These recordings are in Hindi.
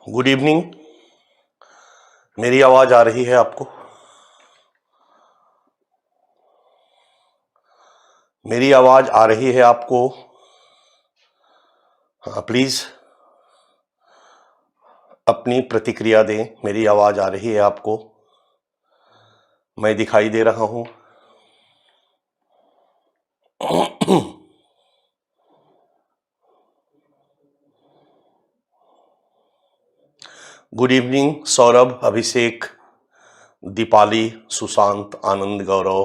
Good evening. मेरी आवाज आ रही है आपको? मेरी आवाज आ रही है आपको? हाँ, प्लीज अपनी प्रतिक्रिया दें। मेरी आवाज आ रही है आपको? मैं दिखाई दे रहा हूं? गुड इवनिंग सौरभ, अभिषेक, दीपाली, सुशांत, आनंद, गौरव,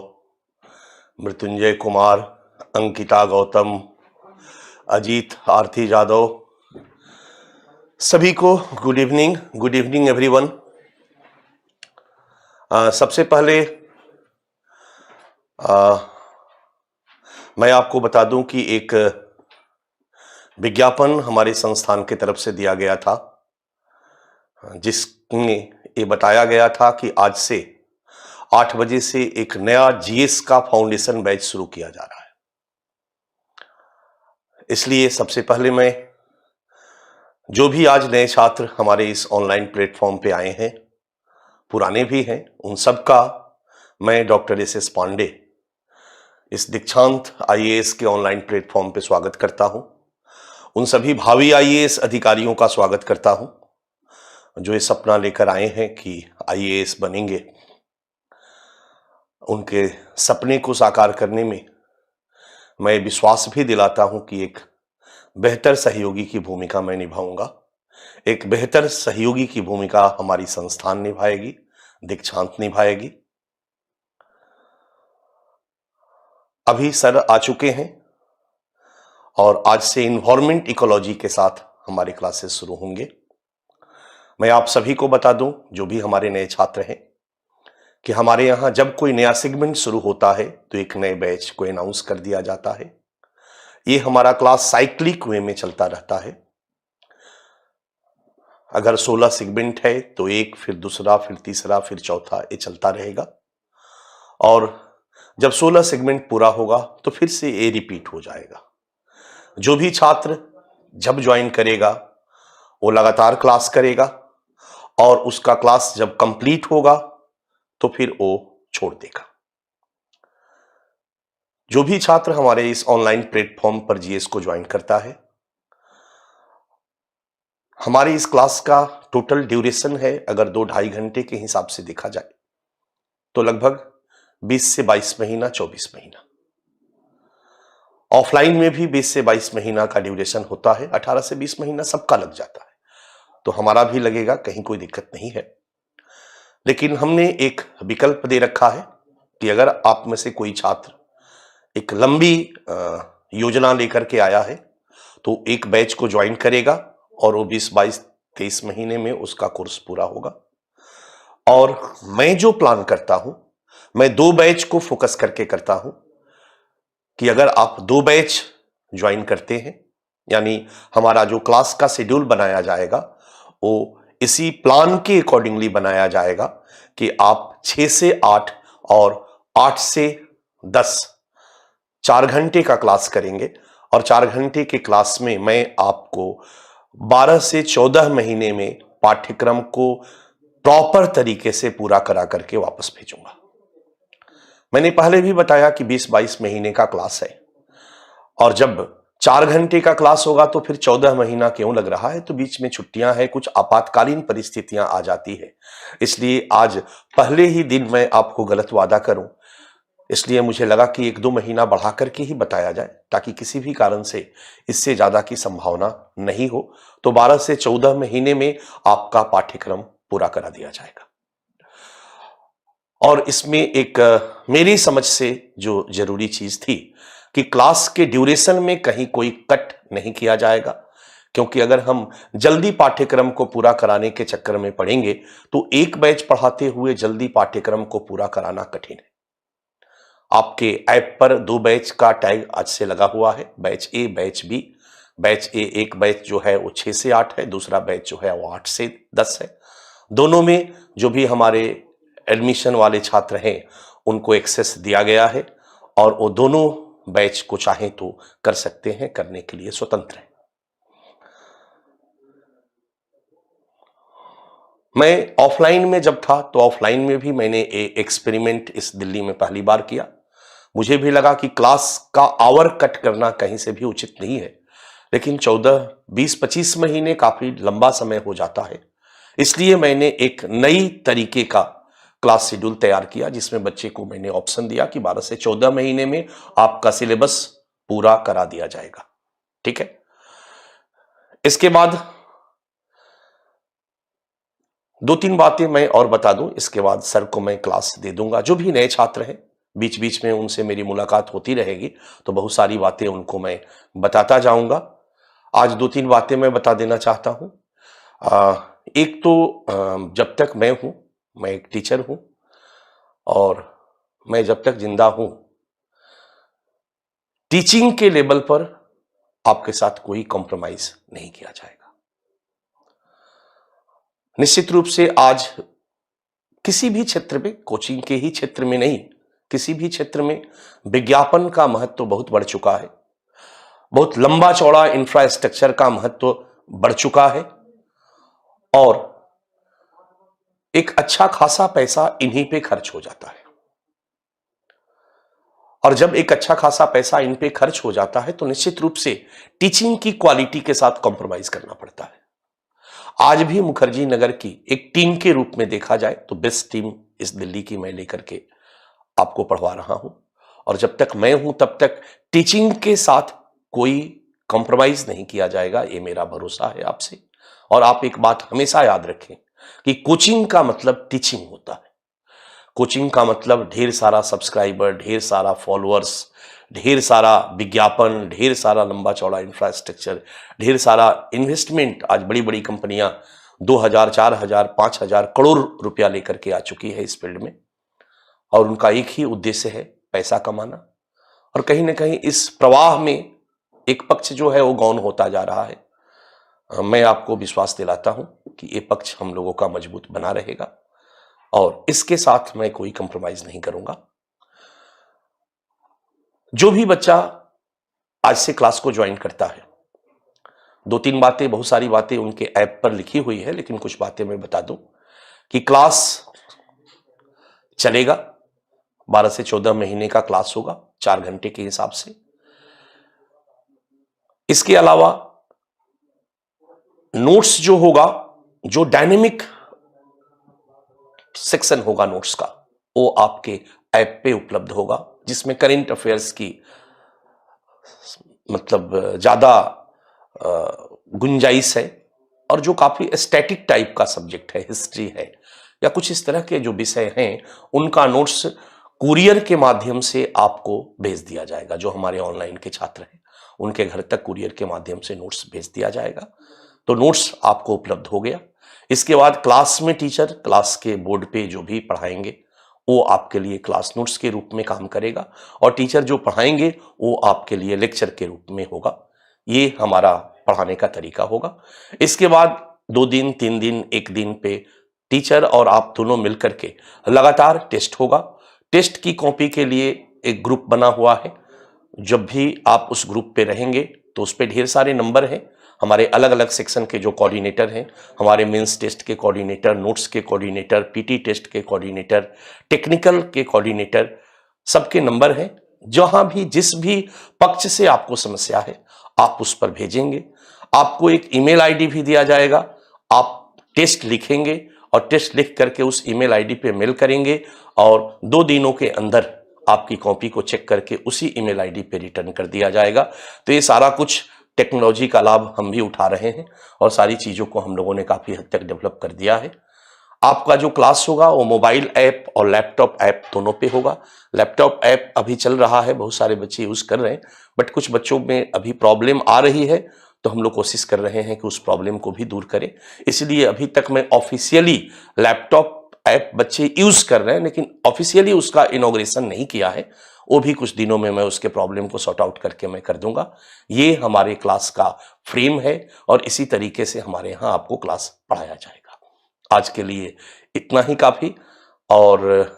मृत्युंजय कुमार, अंकिता, गौतम, अजीत, आरती जादव, सभी को good evening. Good evening everyone. सबसे पहले मैं आपको बता दूं कि एक विज्ञापन हमारे संस्थान की तरफ से दिया गया था, जिसमें ये बताया गया था कि आज से 8 बजे से एक नया जीएस का फाउंडेशन बैच शुरू किया जा रहा है। इसलिए सबसे पहले मैं जो भी आज नए छात्र हमारे इस ऑनलाइन प्लेटफॉर्म पे आए हैं, पुराने भी हैं, उन सबका मैं डॉक्टर एस पांडे इस दीक्षांत आईएएस के ऑनलाइन प्लेटफॉर्म पे स्वागत करता हूं। उन सभी भावी आईएएस अधिकारियों का स्वागत करता हूं जो ये सपना लेकर आए हैं कि आईएएस बनेंगे। उनके सपने को साकार करने में मैं विश्वास भी दिलाता हूं कि एक बेहतर सहयोगी की भूमिका मैं निभाऊंगा। एक बेहतर सहयोगी की भूमिका हमारी संस्थान निभाएगी, दीक्षांत निभाएगी। अभी सर आ चुके हैं और आज से इन्वायरमेंट इकोलॉजी के साथ हमारे क्लासेस शुरू होंगे। मैं आप सभी को बता दूं, जो भी हमारे नए छात्र हैं, कि हमारे यहाँ जब कोई नया सेगमेंट शुरू होता है तो एक नए बैच को अनाउंस कर दिया जाता है। ये हमारा क्लास साइक्लिक वे में चलता रहता है। अगर 16 सेगमेंट है तो एक, फिर दूसरा, फिर तीसरा, फिर चौथा, ये चलता रहेगा। और जब 16 सेगमेंट पूरा होगा तो फिर से ये रिपीट हो जाएगा। जो भी छात्र जब ज्वाइन करेगा वो लगातार क्लास करेगा और उसका क्लास जब कंप्लीट होगा तो फिर वो छोड़ देगा। जो भी छात्र हमारे इस ऑनलाइन प्लेटफॉर्म पर जीएस को ज्वाइन करता है, हमारी इस क्लास का टोटल ड्यूरेशन है, अगर 2-2.5 घंटे के हिसाब से देखा जाए तो लगभग 20 से 22 महीना, 24 महीना। ऑफलाइन में भी 20 से 22 महीना का ड्यूरेशन होता है। 18 से 20 महीना सबका लग जाता है, तो हमारा भी लगेगा, कहीं कोई दिक्कत नहीं है। लेकिन हमने एक विकल्प दे रखा है कि अगर आप में से कोई छात्र एक लंबी योजना लेकर के आया है तो एक बैच को ज्वाइन करेगा और वो 20, 22, 23 महीने में उसका कोर्स पूरा होगा। और मैं जो प्लान करता हूं, मैं 2 बैच को फोकस करके करता हूं कि अगर आप 2 बैच ज्वाइन करते हैं, यानी हमारा जो क्लास का शेड्यूल बनाया जाएगा वो इसी प्लान के अकॉर्डिंगली बनाया जाएगा कि आप 6 से 8 और 8 से 10 4 घंटे का क्लास करेंगे। और 4 घंटे के क्लास में मैं आपको 12 से 14 महीने में पाठ्यक्रम को प्रॉपर तरीके से पूरा करा करके वापस भेजूंगा। मैंने पहले भी बताया कि 20-22 महीने का क्लास है और जब 4 घंटे का क्लास होगा तो फिर 14 महीना क्यों लग रहा है? तो बीच में छुट्टियां हैं, कुछ आपातकालीन परिस्थितियां आ जाती है। इसलिए आज पहले ही दिन मैं आपको गलत वादा करूं, इसलिए मुझे लगा कि 1-2 महीना बढ़ा करके ही बताया जाए, ताकि किसी भी कारण से इससे ज्यादा की संभावना नहीं हो। तो 12 से 14 महीने में आपका पाठ्यक्रम पूरा करा दिया जाएगा। और इसमें एक मेरी समझ से जो जरूरी चीज थी कि क्लास के ड्यूरेशन में कहीं कोई कट नहीं किया जाएगा, क्योंकि अगर हम जल्दी पाठ्यक्रम को पूरा कराने के चक्कर में पड़ेंगे तो एक बैच पढ़ाते हुए जल्दी पाठ्यक्रम को पूरा कराना कठिन है। आपके ऐप पर 2 बैच का टैग आज से लगा हुआ है, बैच ए, बैच बी। बैच ए एक बैच जो है वो 6 से 8 है, दूसरा बैच जो है वो 8 से 10 है। दोनों में जो भी हमारे एडमिशन वाले छात्र हैं उनको एक्सेस दिया गया है और वो दोनों बैच को चाहें तो कर सकते हैं, करने के लिए स्वतंत्र हैं। मैं ऑफलाइन में जब था तो ऑफलाइन में भी मैंने एक्सपेरिमेंट इस दिल्ली में पहली बार किया। मुझे भी लगा कि क्लास का आवर कट करना कहीं से भी उचित नहीं है, लेकिन 14, 20, 25 महीने काफी लंबा समय हो जाता है। इसलिए मैंने एक नई तरीके का क्लास शेड्यूल तैयार किया, जिसमें बच्चे को मैंने ऑप्शन दिया कि 12 से 14 महीने में आपका सिलेबस पूरा करा दिया जाएगा। ठीक है। इसके बाद 2-3 बातें मैं और बता दूं, इसके बाद सर को मैं क्लास दे दूंगा। जो भी नए छात्र हैं, बीच बीच में उनसे मेरी मुलाकात होती रहेगी, तो बहुत सारी बातें उनको मैं बताता जाऊंगा। आज 2-3 बातें मैं बता देना चाहता हूं। एक तो जब तक मैं हूं, मैं एक टीचर हूं, और मैं जब तक जिंदा हूं, टीचिंग के लेवल पर आपके साथ कोई कॉम्प्रोमाइज नहीं किया जाएगा। निश्चित रूप से आज किसी भी क्षेत्र में, कोचिंग के ही क्षेत्र में नहीं, किसी भी क्षेत्र में विज्ञापन का महत्व बहुत बढ़ चुका है। बहुत लंबा चौड़ा इंफ्रास्ट्रक्चर का महत्व बढ़ चुका है, और एक अच्छा खासा पैसा इन्हीं पे खर्च हो जाता है। और जब एक अच्छा खासा पैसा इन पे खर्च हो जाता है, तो निश्चित रूप से टीचिंग की क्वालिटी के साथ कॉम्प्रोमाइज करना पड़ता है। आज भी मुखर्जी नगर की एक टीम के रूप में देखा जाए तो बेस्ट टीम इस दिल्ली की मैं लेकर के आपको पढ़वा रहा हूं, और जब तक मैं हूं तब तक टीचिंग के साथ कोई कॉम्प्रोमाइज नहीं किया जाएगा, ये मेरा भरोसा है आपसे। और आप एक बात हमेशा याद रखें कि कोचिंग का मतलब टीचिंग होता है। कोचिंग का मतलब ढेर सारा सब्सक्राइबर, ढेर सारा फॉलोअर्स, ढेर सारा विज्ञापन, ढेर सारा लंबा चौड़ा इंफ्रास्ट्रक्चर, ढेर सारा इन्वेस्टमेंट। आज बड़ी बड़ी कंपनियां 2000, 4000, 5000 करोड़ रुपया लेकर के आ चुकी है इस फील्ड में, और उनका एक ही उद्देश्य है, पैसा कमाना। और कहीं ना कहीं इस प्रवाह में एक पक्ष जो है वो गौण होता जा रहा है। मैं आपको विश्वास दिलाता हूं कि ये पक्ष हम लोगों का मजबूत बना रहेगा, और इसके साथ मैं कोई कंप्रोमाइज नहीं करूंगा। जो भी बच्चा आज से क्लास को ज्वाइन करता है, 2-3 बातें, बहुत सारी बातें उनके ऐप पर लिखी हुई है, लेकिन कुछ बातें मैं बता दूं कि क्लास चलेगा, 12 से 14 महीने का क्लास होगा 4 घंटे के हिसाब से। इसके अलावा नोट्स जो होगा, जो डायनेमिक सेक्शन होगा नोट्स का, वो आपके ऐप पे उपलब्ध होगा, जिसमें करंट अफेयर्स की मतलब ज्यादा गुंजाइश है, और जो काफी स्टैटिक टाइप का सब्जेक्ट है, हिस्ट्री है या कुछ इस तरह के जो विषय हैं, उनका नोट्स कुरियर के माध्यम से आपको भेज दिया जाएगा। जो हमारे ऑनलाइन के छात्र हैं, उनके घर तक कुरियर के माध्यम से नोट्स भेज दिया जाएगा, तो नोट्स आपको उपलब्ध हो गया। इसके बाद क्लास में टीचर क्लास के बोर्ड पे जो भी पढ़ाएंगे वो आपके लिए क्लास नोट्स के रूप में काम करेगा, और टीचर जो पढ़ाएंगे वो आपके लिए लेक्चर के रूप में होगा। ये हमारा पढ़ाने का तरीका होगा। इसके बाद 2 दिन, 3 दिन, 1 दिन पे टीचर और आप दोनों मिलकर के लगातार टेस्ट होगा। टेस्ट की कॉपी के लिए एक ग्रुप बना हुआ है। जब भी आप उस ग्रुप पे रहेंगे तो उस पे ढेर सारे नंबर हैं। हमारे अलग अलग सेक्शन के जो कोऑर्डिनेटर हैं, हमारे मेंस टेस्ट के कोऑर्डिनेटर, नोट्स के कोऑर्डिनेटर, पीटी टेस्ट के कोऑर्डिनेटर, टेक्निकल के कोऑर्डिनेटर, सबके नंबर हैं। जहां भी जिस भी पक्ष से आपको समस्या है, आप उस पर भेजेंगे। आपको एक ईमेल आईडी भी दिया जाएगा। आप टेस्ट लिखेंगे और टेस्ट लिख करके उस ईमेल आईडी पे मेल करेंगे, और 2 दिनों के अंदर आपकी कॉपी को चेक करके उसी ईमेल आईडी पे रिटर्न कर दिया जाएगा। तो ये सारा कुछ टेक्नोलॉजी का लाभ हम भी उठा रहे हैं, और सारी चीजों को हम लोगों ने काफी हद तक डेवलप कर दिया है। आपका जो क्लास होगा वो मोबाइल ऐप और लैपटॉप ऐप दोनों पे होगा। लैपटॉप ऐप अभी चल रहा है, बहुत सारे बच्चे यूज कर रहे हैं, बट कुछ बच्चों में अभी प्रॉब्लम आ रही है, तो हम लोग कोशिश कर रहे हैं कि उस प्रॉब्लम को भी दूर करें। इसलिए अभी तक मैं ऑफिशियली लैपटॉप ऐप बच्चे यूज कर रहे हैं, लेकिन ऑफिशियली उसका इनॉग्रेशन नहीं किया है। वो भी कुछ दिनों में मैं उसके प्रॉब्लम को सॉर्ट आउट करके मैं कर दूंगा। ये हमारे क्लास का फ्रेम है, और इसी तरीके से हमारे यहाँ आपको क्लास पढ़ाया जाएगा। आज के लिए इतना ही काफी, और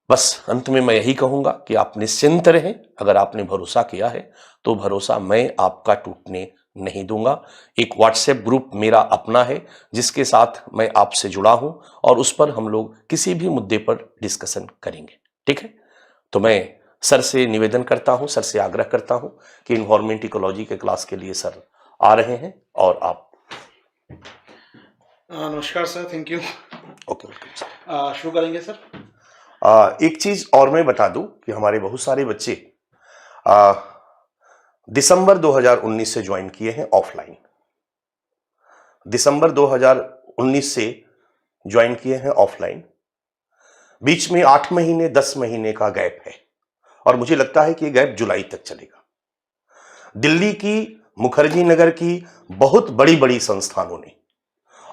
बस अंत में मैं यही कहूंगा कि आप निश्चिंत रहें। अगर आपने भरोसा किया है तो भरोसा मैं आपका टूटने नहीं दूंगा। एक व्हाट्सएप ग्रुप मेरा अपना है जिसके साथ मैं आपसे जुड़ा हूं और उस पर हम लोग किसी भी मुद्दे पर डिस्कशन करेंगे, ठीक है। तो मैं सर से निवेदन करता हूं, सर से आग्रह करता हूं कि इन्वायरमेंट इकोलॉजी के क्लास के लिए सर आ रहे हैं और आप। नमस्कार sir, thank you. Okay, welcome sir. शुरू करेंगे सर। एक चीज और मैं बता दूं कि हमारे बहुत सारे बच्चे आ, दिसंबर 2019 से ज्वाइन किए हैं ऑफलाइन। दिसंबर 2019 से ज्वाइन किए हैं ऑफलाइन। बीच में 8 महीने 10 महीने का गैप है और मुझे लगता है कि गैप जुलाई तक चलेगा। दिल्ली की, मुखर्जी नगर की बहुत बड़ी बड़ी संस्थानों ने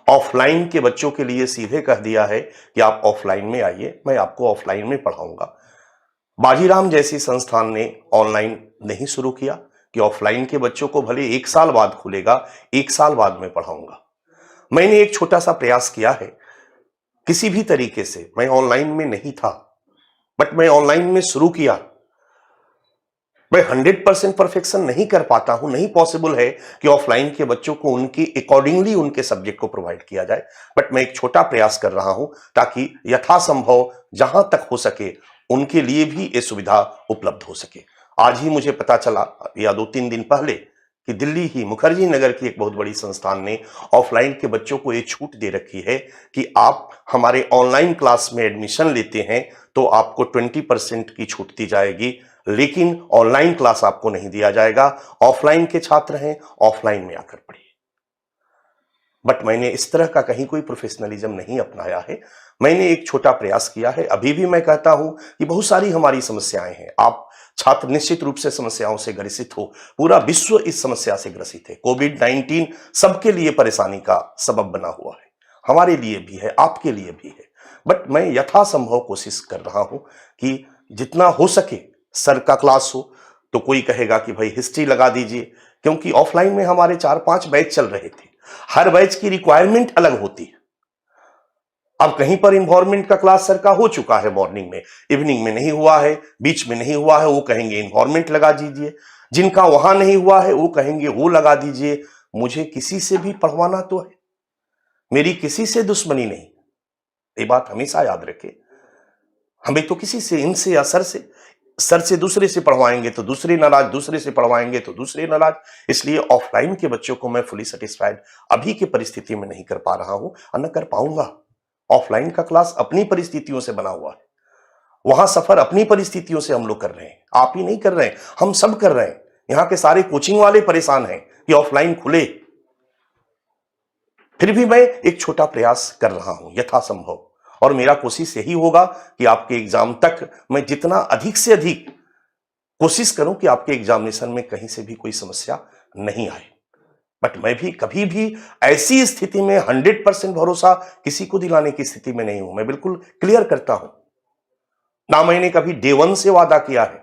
ऑफलाइन के बच्चों के लिए सीधे कह दिया है कि आप ऑफलाइन में आइए, मैं आपको ऑफलाइन में पढ़ाऊंगा। बाजीराम जैसी संस्थान ने ऑनलाइन नहीं शुरू किया कि ऑफलाइन के बच्चों को भले 1 साल बाद खुलेगा, 1 साल बाद मैं पढ़ाऊंगा। मैंने एक छोटा सा प्रयास किया है, किसी भी तरीके से। मैं ऑनलाइन में नहीं था, बट मैं ऑनलाइन में शुरू किया। मैं 100% परफेक्शन नहीं कर पाता हूं, नहीं पॉसिबल है कि ऑफलाइन के बच्चों को उनकी अकॉर्डिंगली उनके सब्जेक्ट को प्रोवाइड किया जाए, बट मैं एक छोटा प्रयास कर रहा हूं ताकि यथासंभव जहां तक हो सके उनके लिए भी ये सुविधा उपलब्ध हो सके। आज ही मुझे पता चला या 2-3 दिन पहले कि दिल्ली ही मुखर्जी नगर की एक बहुत बड़ी संस्थान ने ऑफलाइन के बच्चों को ये छूट दे रखी है कि आप हमारे ऑनलाइन क्लास में एडमिशन लेते हैं तो आपको 20% की छूट दी जाएगी, लेकिन ऑनलाइन क्लास आपको नहीं दिया जाएगा। ऑफलाइन के छात्र हैं, ऑफलाइन में आकर पढ़िए। बट मैंने इस तरह का कहीं कोई प्रोफेशनलिज्म नहीं अपनाया है। मैंने एक छोटा प्रयास किया है। अभी भी मैं कहता हूं कि बहुत सारी हमारी समस्याएं हैं। आप छात्र निश्चित रूप से समस्याओं से ग्रसित हो, पूरा विश्व इस समस्या से ग्रसित है। कोविड-19 सबके लिए परेशानी का सबब बना हुआ है, हमारे लिए भी है, आपके लिए भी है। बट मैं यथासंभव कोशिश कर रहा हूं कि जितना हो सके सर का क्लास हो तो कोई कहेगा कि भाई हिस्ट्री लगा दीजिए, क्योंकि ऑफलाइन में हमारे 4-5 बैच चल रहे थे। हर बैच की रिक्वायरमेंट अलग होती है। अब कहीं पर इन्वायरमेंट का क्लास सर का हो चुका है मॉर्निंग में, इवनिंग में नहीं हुआ है, बीच में नहीं हुआ है, वो कहेंगे इन्वायरमेंट लगा दीजिए। जिनका वहां नहीं हुआ है वो कहेंगे वो लगा दीजिए। मुझे किसी से भी पढ़वाना तो है, मेरी किसी से दुश्मनी नहीं, ये बात हमेशा याद रखें। हमें तो किसी से, इनसे या सर से दूसरे से पढ़वाएंगे तो दूसरे नाराज, दूसरे से पढ़वाएंगे तो दूसरे नाराज। इसलिए ऑफलाइन के बच्चों को मैं फुली सेटिस्फाइड अभी की परिस्थिति में नहीं कर पा रहा हूं और न कर पाऊंगा। ऑफलाइन का क्लास अपनी परिस्थितियों से बना हुआ है, वहां सफर अपनी परिस्थितियों से हम लोग कर रहे हैं। आप ही नहीं कर रहे हैं, हम सब कर रहे हैं। यहां के सारे कोचिंग वाले परेशान हैं कि ऑफलाइन खुले। फिर भी मैं एक छोटा प्रयास कर रहा हूं यथासंभव, और मेरा कोशिश यही होगा कि आपके एग्जाम तक मैं जितना अधिक से अधिक कोशिश करूं कि आपके एग्जामिनेशन में कहीं से भी कोई समस्या नहीं आए। बट मैं भी कभी भी ऐसी स्थिति में 100% भरोसा किसी को दिलाने की स्थिति में नहीं हूं। मैं बिल्कुल क्लियर करता हूं ना, मैंने कभी डे 1 से वादा किया है।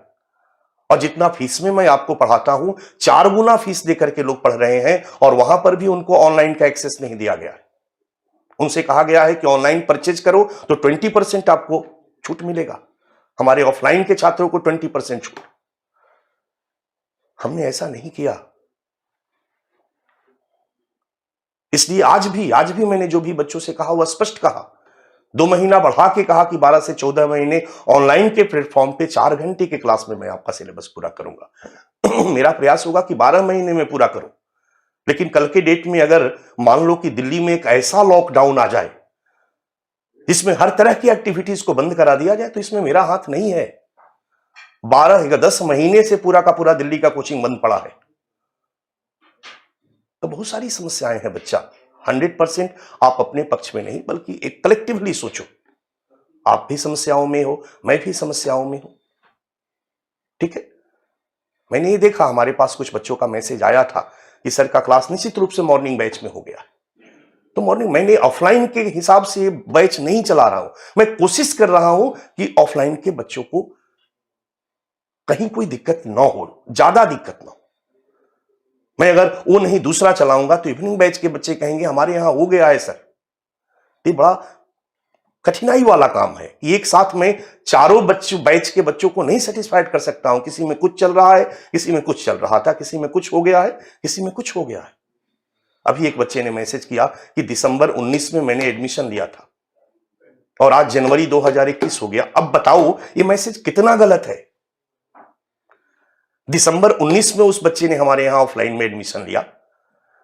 और जितना फीस में मैं आपको पढ़ाता हूं, 4 गुना फीस देकर के लोग पढ़ रहे हैं और वहां पर भी उनको ऑनलाइन का एक्सेस नहीं दिया गया है। उनसे कहा गया है कि ऑनलाइन परचेज करो तो 20% आपको छूट मिलेगा। हमारे ऑफलाइन के छात्रों को 20% छूट। हमने ऐसा नहीं किया। इसलिए आज भी मैंने जो भी बच्चों से कहा वह स्पष्ट कहा। 2 महीना बढ़ा के कहा कि 12 से 14 महीने ऑनलाइन के प्लेटफॉर्म पे 4 घंटे के क्लास में मैं आपका सिलेबस पूरा करूंगा। मेरा प्रयास होगा कि 12 महीने में पूरा करूं। लेकिन कल के डेट में अगर मान लो कि दिल्ली में एक ऐसा लॉकडाउन आ जाए जिसमें हर तरह की एक्टिविटीज को बंद करा दिया जाए, तो इसमें मेरा हाथ नहीं है। 12 या 10 महीने से पूरा का पूरा दिल्ली का कोचिंग बंद पड़ा है, तो बहुत सारी समस्याएं हैं बच्चा। 100% आप अपने पक्ष में नहीं बल्कि एक कलेक्टिवली सोचो। आप भी समस्याओं में हो, मैं भी समस्याओं में हूं, ठीक है। मैंने ये देखा, हमारे पास कुछ बच्चों का मैसेज आया था कि सर का क्लास निश्चित रूप से मॉर्निंग बैच में हो गया। तो मॉर्निंग, मैंने ऑफलाइन के हिसाब से बैच नहीं चला रहा हूं। मैं कोशिश कर रहा हूं कि ऑफलाइन के बच्चों को कहीं कोई दिक्कत ना हो, ज्यादा दिक्कत ना हो। मैं अगर वो नहीं दूसरा चलाऊंगा तो इवनिंग बैच के बच्चे कहेंगे हमारे यहां हो गया है सर। ये बड़ा कठिनाई वाला काम है कि एक साथ में चारों बैच के बच्चों को नहीं सेटिस्फाइड कर सकता हूं। किसी में कुछ चल रहा है, किसी में कुछ चल रहा था, किसी में कुछ हो गया है, किसी में कुछ हो गया है। अभी एक बच्चे ने मैसेज किया कि दिसंबर 19 में मैंने एडमिशन लिया था और आज जनवरी 2021 हो गया। अब बताओ ये मैसेज कितना गलत है। दिसंबर 19 में उस बच्चे ने हमारे यहां ऑफलाइन में एडमिशन लिया।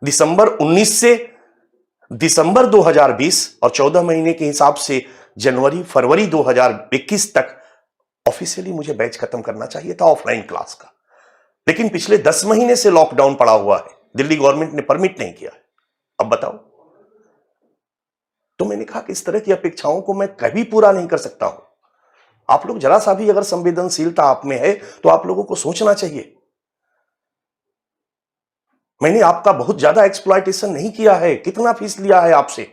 दिसंबर 19 से दिसंबर 2020 और 14 महीने के हिसाब से जनवरी फरवरी 2021 तक ऑफिशियली मुझे बैच खत्म करना चाहिए था ऑफलाइन क्लास का, लेकिन पिछले 10 महीने से लॉकडाउन पड़ा हुआ है, दिल्ली गवर्नमेंट ने परमिट नहीं किया है। अब बताओ। तो मैंने कहा कि इस तरह की अपेक्षाओं को मैं कभी पूरा नहीं कर सकता हूं। आप लोग जरा सा भी अगर संवेदनशीलता आप में है तो आप लोगों को सोचना चाहिए। मैंने आपका बहुत ज्यादा एक्सप्लॉयटेशन नहीं किया है। कितना फीस लिया है आपसे?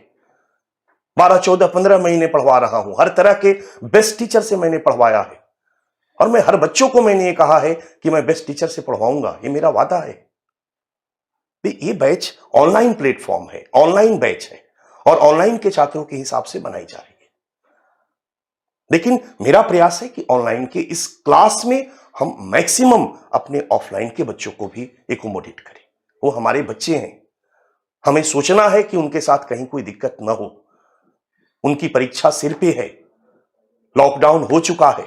12, 14, 15 महीने पढ़वा रहा हूं। हर तरह के बेस्ट टीचर से मैंने पढ़वाया है और मैं हर बच्चों को मैंने ये कहा है कि मैं बेस्ट टीचर से पढ़वाऊंगा, ये मेरा वादा है। ये बैच ऑनलाइन प्लेटफॉर्म है, ऑनलाइन बैच है और ऑनलाइन के छात्रों के हिसाब से बनाई जा रही है। लेकिन मेरा प्रयास है कि ऑनलाइन के इस क्लास में हम मैक्सिमम अपने ऑफलाइन के बच्चों को भी एकोमोडेट करें। वो हमारे बच्चे हैं, हमें सोचना है कि उनके साथ कहीं कोई दिक्कत न हो। उनकी परीक्षा सिर पे है, लॉकडाउन हो चुका है,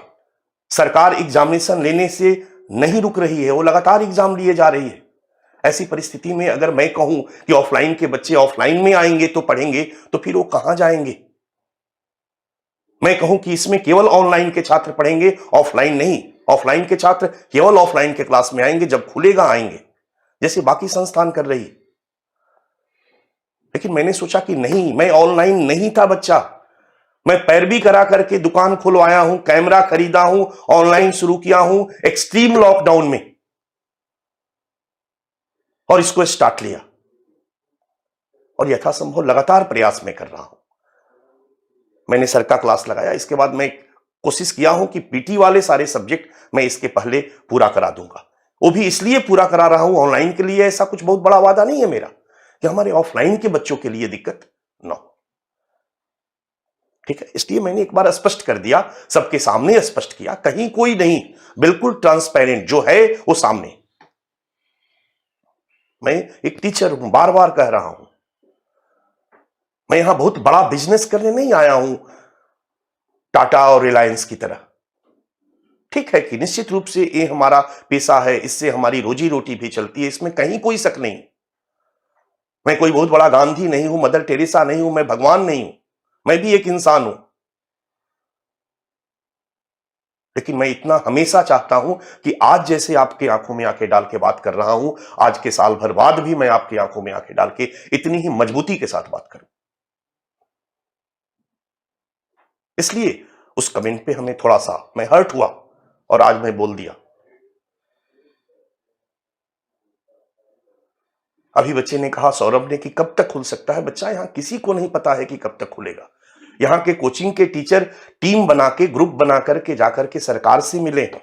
सरकार एग्जामिनेशन लेने से नहीं रुक रही है, वो लगातार एग्जाम लिए जा रही है। ऐसी परिस्थिति में अगर मैं कहूं कि ऑफलाइन के बच्चे ऑफलाइन में आएंगे तो पढ़ेंगे, तो फिर वो कहां जाएंगे? मैं कहूं कि इसमें केवल ऑनलाइन के छात्र पढ़ेंगे, ऑफलाइन नहीं। ऑफलाइन के छात्र केवल ऑफलाइन के क्लास में आएंगे, जब खुलेगा आएंगे, जैसे बाकी संस्थान कर रही। लेकिन मैंने सोचा कि नहीं, मैं ऑनलाइन नहीं था बच्चा। मैं पैरवी करा करके दुकान खुलवाया हूं, कैमरा खरीदा हूं, ऑनलाइन शुरू किया हूं एक्सट्रीम लॉकडाउन में और इसको स्टार्ट लिया और यथासंभव लगातार प्रयास में कर रहा हूं। मैंने सर का क्लास लगाया, इसके बाद मैं कोशिश किया हूं कि पीटी वाले सारे सब्जेक्ट मैं इसके पहले पूरा करा दूंगा। वो भी इसलिए पूरा करा रहा हूं ऑनलाइन के लिए, ऐसा कुछ बहुत बड़ा वादा नहीं है मेरा कि हमारे ऑफलाइन के बच्चों के लिए दिक्कत ना हो। ठीक है, इसलिए मैंने एक बार स्पष्ट कर दिया, सबके सामने स्पष्ट किया, कहीं कोई नहीं, बिल्कुल ट्रांसपेरेंट जो है वो सामने। मैं एक टीचर हूं, बार बार कह रहा हूं, मैं यहां बहुत बड़ा बिजनेस करने नहीं आया हूं टाटा और रिलायंस की तरह। ठीक है कि निश्चित रूप से ये हमारा पेशा है, इससे हमारी रोजी रोटी भी चलती है, इसमें कहीं कोई शक नहीं। मैं कोई बहुत बड़ा गांधी नहीं हूं, मदर टेरेसा नहीं हूं, मैं भगवान नहीं हूं, मैं भी एक इंसान हूं। लेकिन मैं इतना हमेशा चाहता हूं कि आज जैसे आपके आंखों में आंखें डाल के बात कर रहा हूं, आज के साल भर बाद भी मैं आपकी आंखों में आंखें डाल के इतनी ही मजबूती के साथ बात करूं। इसलिए उस कमेंट पे हमें थोड़ा सा मैं हर्ट हुआ और आज मैं बोल दिया। अभी बच्चे ने कहा, सौरभ ने, कि कब तक खुल सकता है। बच्चा, यहां किसी को नहीं पता है कि कब तक खुलेगा। यहां के कोचिंग के टीचर टीम बना के, ग्रुप बना करके जाकर के सरकार से मिले हैं।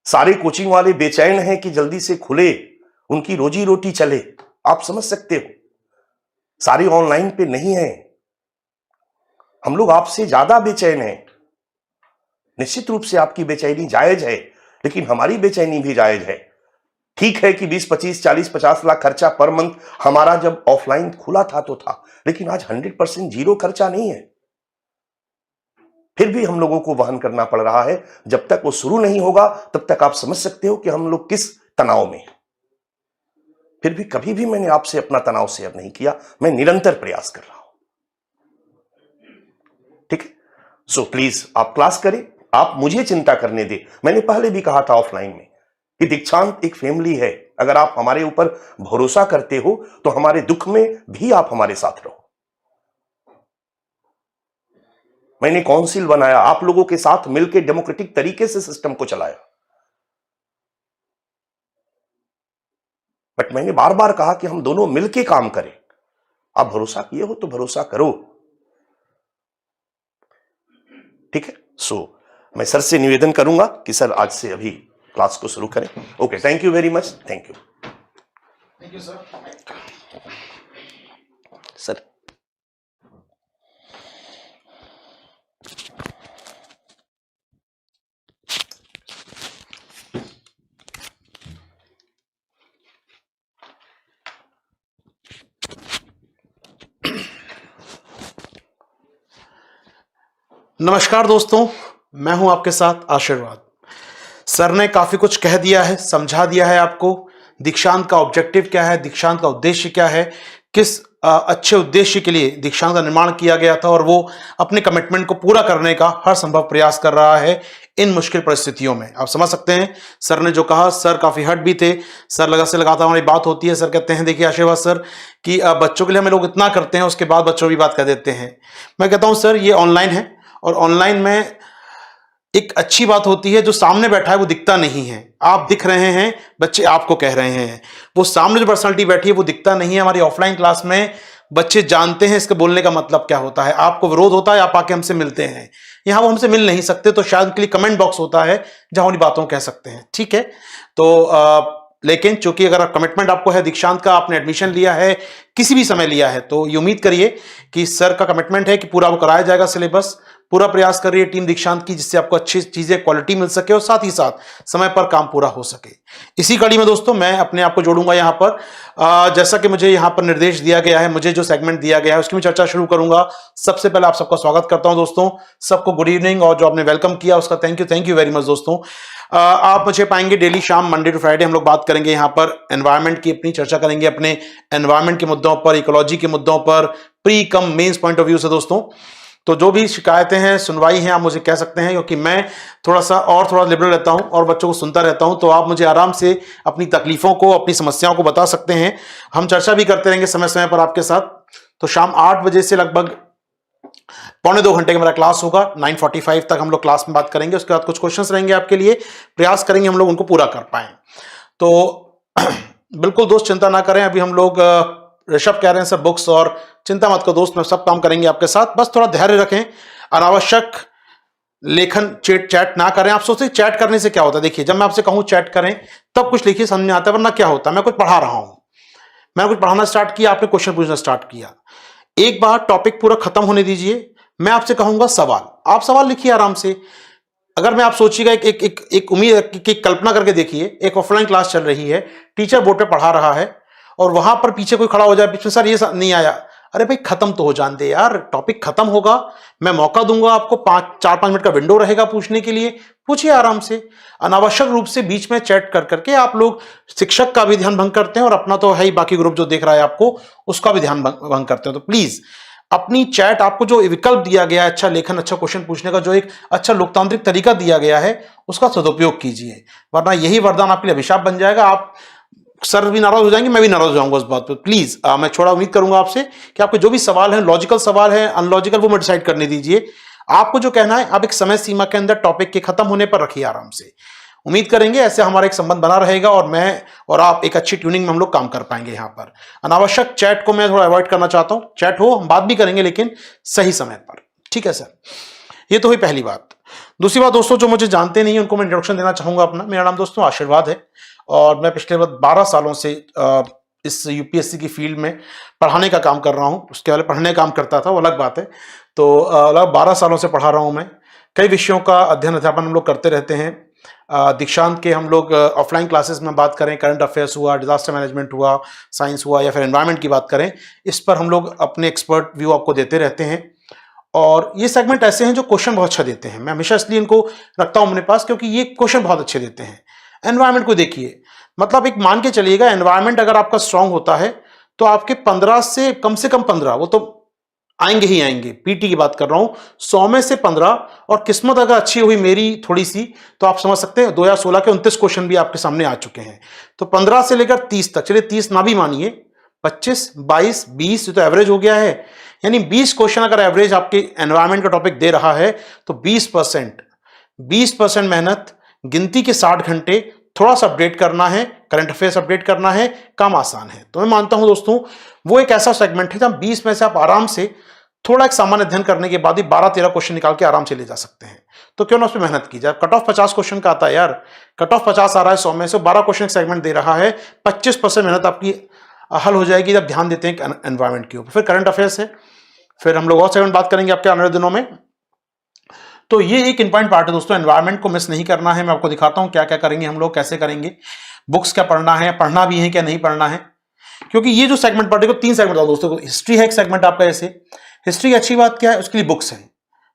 सारे कोचिंग वाले बेचैन हैं कि जल्दी से खुले, उनकी रोजी रोटी चले। आप समझ सकते हो, सारे ऑनलाइन पे नहीं है। हम लोग आपसे ज्यादा बेचैन हैं। निश्चित रूप से आपकी बेचैनी जायज है, लेकिन हमारी बेचैनी भी जायज है। ठीक है कि 20, 25, 40, 50 लाख खर्चा पर मंथ हमारा जब ऑफलाइन खुला था तो था, लेकिन आज 100% जीरो खर्चा नहीं है। फिर भी हम लोगों को वहन करना पड़ रहा है। जब तक वो शुरू नहीं होगा तब तक आप समझ सकते हो कि हम लोग किस तनाव में हैं। फिर भी कभी भी मैंने आपसे अपना तनाव शेयर नहीं किया, मैं निरंतर प्रयास कर रहा हूं। ठीक है, सो प्लीज आप क्लास करें, आप मुझे चिंता करने दें। मैंने पहले भी कहा था ऑफलाइन में कि दीक्षांत एक फैमिली है। अगर आप हमारे ऊपर भरोसा करते हो तो हमारे दुख में भी आप हमारे साथ रहो। मैंने काउंसिल बनाया, आप लोगों के साथ मिलकर डेमोक्रेटिक तरीके से सिस्टम को चलाया। बट मैंने बार बार कहा कि हम दोनों मिलकर काम करें। आप भरोसा किए हो तो भरोसा करो। ठीक है, सो मैं सर से निवेदन करूंगा कि सर आज से अभी क्लास को शुरू करें। Okay, thank you very much. Thank you sir. नमस्कार दोस्तों, मैं हूं आपके साथ आशीर्वाद। सर ने काफी कुछ कह दिया है, समझा दिया है आपको। दीक्षांत का ऑब्जेक्टिव क्या है, दीक्षांत का उद्देश्य क्या है, किस अच्छे उद्देश्य के लिए दीक्षांत का निर्माण किया गया था और वो अपने कमिटमेंट को पूरा करने का हर संभव प्रयास कर रहा है इन मुश्किल परिस्थितियों में। आप समझ सकते हैं सर ने जो कहा, सर काफी हर्ट भी थे। सर लगा से लगातार हमारी बात होती है, सर कहते हैं देखिए आशीर्वाद सर कि बच्चों के लिए हम लोग इतना करते हैं, उसके बाद बच्चों की बात कर देते हैं। मैं कहता हूं सर ये ऑनलाइन है और ऑनलाइन में एक अच्छी बात होती है, जो सामने बैठा है वो दिखता नहीं है, आप दिख रहे हैं, बच्चे आपको कह रहे हैं। वो सामने जो पर्सनालिटी बैठी है वो दिखता नहीं है। हमारी ऑफलाइन क्लास में बच्चे जानते हैं इसके बोलने का मतलब क्या होता है। आपको विरोध होता है, आप आके हमसे मिलते हैं। यहाँ वो हमसे मिल नहीं सकते, तो शायद उनके लिए कमेंट बॉक्स होता है जहां उन्हीं बातों कह सकते हैं। ठीक है, तो लेकिन चूंकि अगर कमिटमेंट आपको है दीक्षांत का, आपने एडमिशन लिया है, किसी भी समय लिया है, तो ये उम्मीद करिए कि सर का कमिटमेंट है कि पूरा वो कराया जाएगा सिलेबस। पूरा प्रयास कर रही है टीम दीक्षांत की, जिससे आपको अच्छी चीजें क्वालिटी मिल सके और साथ ही साथ समय पर काम पूरा हो सके। इसी कड़ी में दोस्तों मैं अपने आप को जोड़ूंगा यहाँ पर। जैसा कि मुझे यहाँ पर निर्देश दिया गया है, मुझे जो सेगमेंट दिया गया है उसकी मैं चर्चा शुरू करूंगा। सबसे पहले आप सबका स्वागत करता हूं दोस्तों, सबको गुड इवनिंग, और जो आपने वेलकम किया उसका थैंक यू वेरी मच दोस्तों। आप मुझे पाएंगे डेली शाम मंडे टू फ्राइडे हम लोग बात करेंगे यहाँ पर एनवायरनमेंट की, अपनी चर्चा करेंगे अपने एनवायरनमेंट के मुद्दों पर, इकोलॉजी के मुद्दों पर, pre cum mains point of view से दोस्तों। तो जो भी शिकायतें हैं, सुनवाई हैं, आप मुझे कह सकते हैं, क्योंकि मैं थोड़ा लिबरल रहता हूं और बच्चों को सुनता रहता हूं। तो आप मुझे आराम से अपनी तकलीफों को, अपनी समस्याओं को बता सकते हैं। हम चर्चा भी करते रहेंगे समय समय पर आपके साथ। तो शाम 8 बजे से लगभग पौने 2 घंटे का मेरा क्लास होगा। 9:45 तक हम लोग क्लास में बात करेंगे। उसके बाद कुछ क्वेश्चंस रहेंगे आपके लिए, प्रयास करेंगे हम लोग उनको पूरा कर पाए। तो बिल्कुल दोस्त चिंता ना करें, अभी हम लोग ऋषभ कह रहे हैं सर बुक्स, और चिंता मत करो दोस्त, मैं सब काम करेंगे आपके साथ। बस थोड़ा धैर्य रखें, अनावश्यक लेखन चैट ना करें। आप सोचते चैट करने से क्या होता है? देखिए, जब मैं आपसे कहूं चैट करें तब कुछ लिखिए, समझ में आता है, वरना क्या होता है, मैं कुछ पढ़ा रहा हूं, मैंने कुछ पढ़ाना स्टार्ट किया, आपने क्वेश्चन पूछना स्टार्ट किया। एक बार टॉपिक पूरा खत्म होने दीजिए, मैं आपसे कहूंगा सवाल, आप सवाल लिखिए आराम से। अगर मैं आप सोचिएगा, एक उम्मीद की कल्पना करके देखिए, एक ऑफलाइन क्लास चल रही है, टीचर बोर्ड पे पढ़ा रहा है और वहां पर पीछे कोई खड़ा हो जाए, पीछे सर ये नहीं आया, अरे भाई खत्म तो हो जान दे यार, टॉपिक खत्म होगा, मैं मौका दूंगा आपको, 4-5 मिनट का विंडो रहेगा पूछने के लिए, पूछिए आराम से। अनावश्यक रूप से बीच में चैट कर करके आप लोग शिक्षक का भी ध्यान भंग करते हैं और अपना तो है ही, बाकी ग्रुप जो देख रहा है आपको उसका भी ध्यान भंग करते हैं। तो प्लीज अपनी चैट, आपको जो विकल्प दिया गया है, अच्छा लेखन, अच्छा क्वेश्चन पूछने का, जो एक अच्छा लोकतांत्रिक तरीका दिया गया है, उसका सदुपयोग कीजिए, वरना यही वरदान आपके लिए अभिशाप बन जाएगा। आप सर भी नाराज हो जाएंगे, मैं भी नाराज हो जाऊंगा उस बात पे। प्लीज मैं थोड़ा उम्मीद करूंगा आपसे कि आपके जो भी सवाल है, लॉजिकल सवाल है, अनलॉजिकल, वो मैं डिसाइड करने दीजिए। आपको जो कहना है आप एक समय सीमा के अंदर टॉपिक के खत्म होने पर रखिए आराम से। उम्मीद करेंगे ऐसे हमारा एक संबंध बना रहेगा और मैं और आप एक अच्छी ट्यूनिंग में हम लोग काम कर पाएंगे। यहाँ पर अनावश्यक चैट को मैं थोड़ा अवॉइड करना चाहता हूं। चैट हो, हम बात भी करेंगे, लेकिन सही समय पर। ठीक है सर, ये तो हुई पहली बात। दूसरी बात दोस्तों, जो मुझे जानते नहीं उनको मैं इंट्रोडक्शन देना चाहूंगा अपना। मेरा नाम दोस्तों आशीर्वाद है और मैं पिछले 12 सालों से इस यूपीएससी की फील्ड में पढ़ाने का काम कर रहा हूं। उसके पहले पढ़ने का काम करता था, वो अलग बात है। तो लगभग 12 सालों से पढ़ा रहा हूं मैं। कई विषयों का अध्ययन अध्यापन हम लोग करते रहते हैं। दीक्षांत के हम लोग ऑफलाइन क्लासेस में बात करें, करंट अफेयर्स हुआ, डिजास्टर मैनेजमेंट हुआ, साइंस हुआ, या फिर एनवायरनमेंट की बात करें, इस पर हम लोग अपने एक्सपर्ट व्यू आपको देते रहते हैं। और ये सेगमेंट ऐसे हैं जो क्वेश्चन बहुत अच्छा देते हैं। मैं हमेशा इसलिए इनको रखता हूं अपने पास, क्योंकि ये क्वेश्चन बहुत अच्छे देते हैं। एनवायरनमेंट को देखिए, मतलब एक मान के चलिएगा, एनवायरनमेंट अगर आपका स्ट्रांग होता है तो आपके 15 से कम 15, वो तो आएंगे ही आएंगे, पीटी की बात कर रहा हूं, 100 में से 15, और किस्मत अगर अच्छी हुई मेरी थोड़ी सी, तो आप समझ सकते हैं 2016 के 29 क्वेश्चन भी आपके सामने आ चुके हैं। तो 15 से लेकर 30 तक, चलिए 30 ना भी मानिए, 25, 22, 20 तो एवरेज हो गया है। यानी 20 क्वेश्चन अगर एवरेज आपके एनवायरनमेंट का टॉपिक दे रहा है, तो 20% मेहनत, गिनती के 60 घंटे, थोड़ा सा अपडेट करना है, करंट अफेयर्स अपडेट करना है, काम आसान है। तो मैं मानता हूं दोस्तों, वो एक ऐसा सेगमेंट है जहां 20 में से आप आराम से थोड़ा एक सामान्य अध्ययन करने के बाद ही 12-13 क्वेश्चन निकाल के आराम से ले जा सकते हैं। तो क्यों ना उस पर मेहनत की जाए। कट ऑफ 50 क्वेश्चन का आता है यार, कट ऑफ 50 आ रहा है 100 में से, 12 क्वेश्चन सेगमेंट दे रहा है, 25% मेहनत आपकी हल हो जाएगी जब ध्यान देते हैं एनवायरनमेंट के ऊपर। फिर करंट अफेयर्स है, फिर हम लोग और सेगमेंट बात करेंगे आपके आने वाले दिनों में। तो ये एक इंपॉर्टेंट पार्ट है दोस्तों, एनवायरनमेंट को मिस नहीं करना है। मैं आपको दिखाता हूं क्या क्या करेंगे हम लोग, कैसे करेंगे, बुक्स क्या पढ़ना है, पढ़ना भी है क्या नहीं पढ़ना है। क्योंकि ये जो सेगमेंट पार्ट है, 3 सेगमेंट था दोस्तों। हिस्ट्री है एक सेगमेंट आपका। ऐसे हिस्ट्री की अच्छी बात क्या है, उसके लिए बुक्स हैं।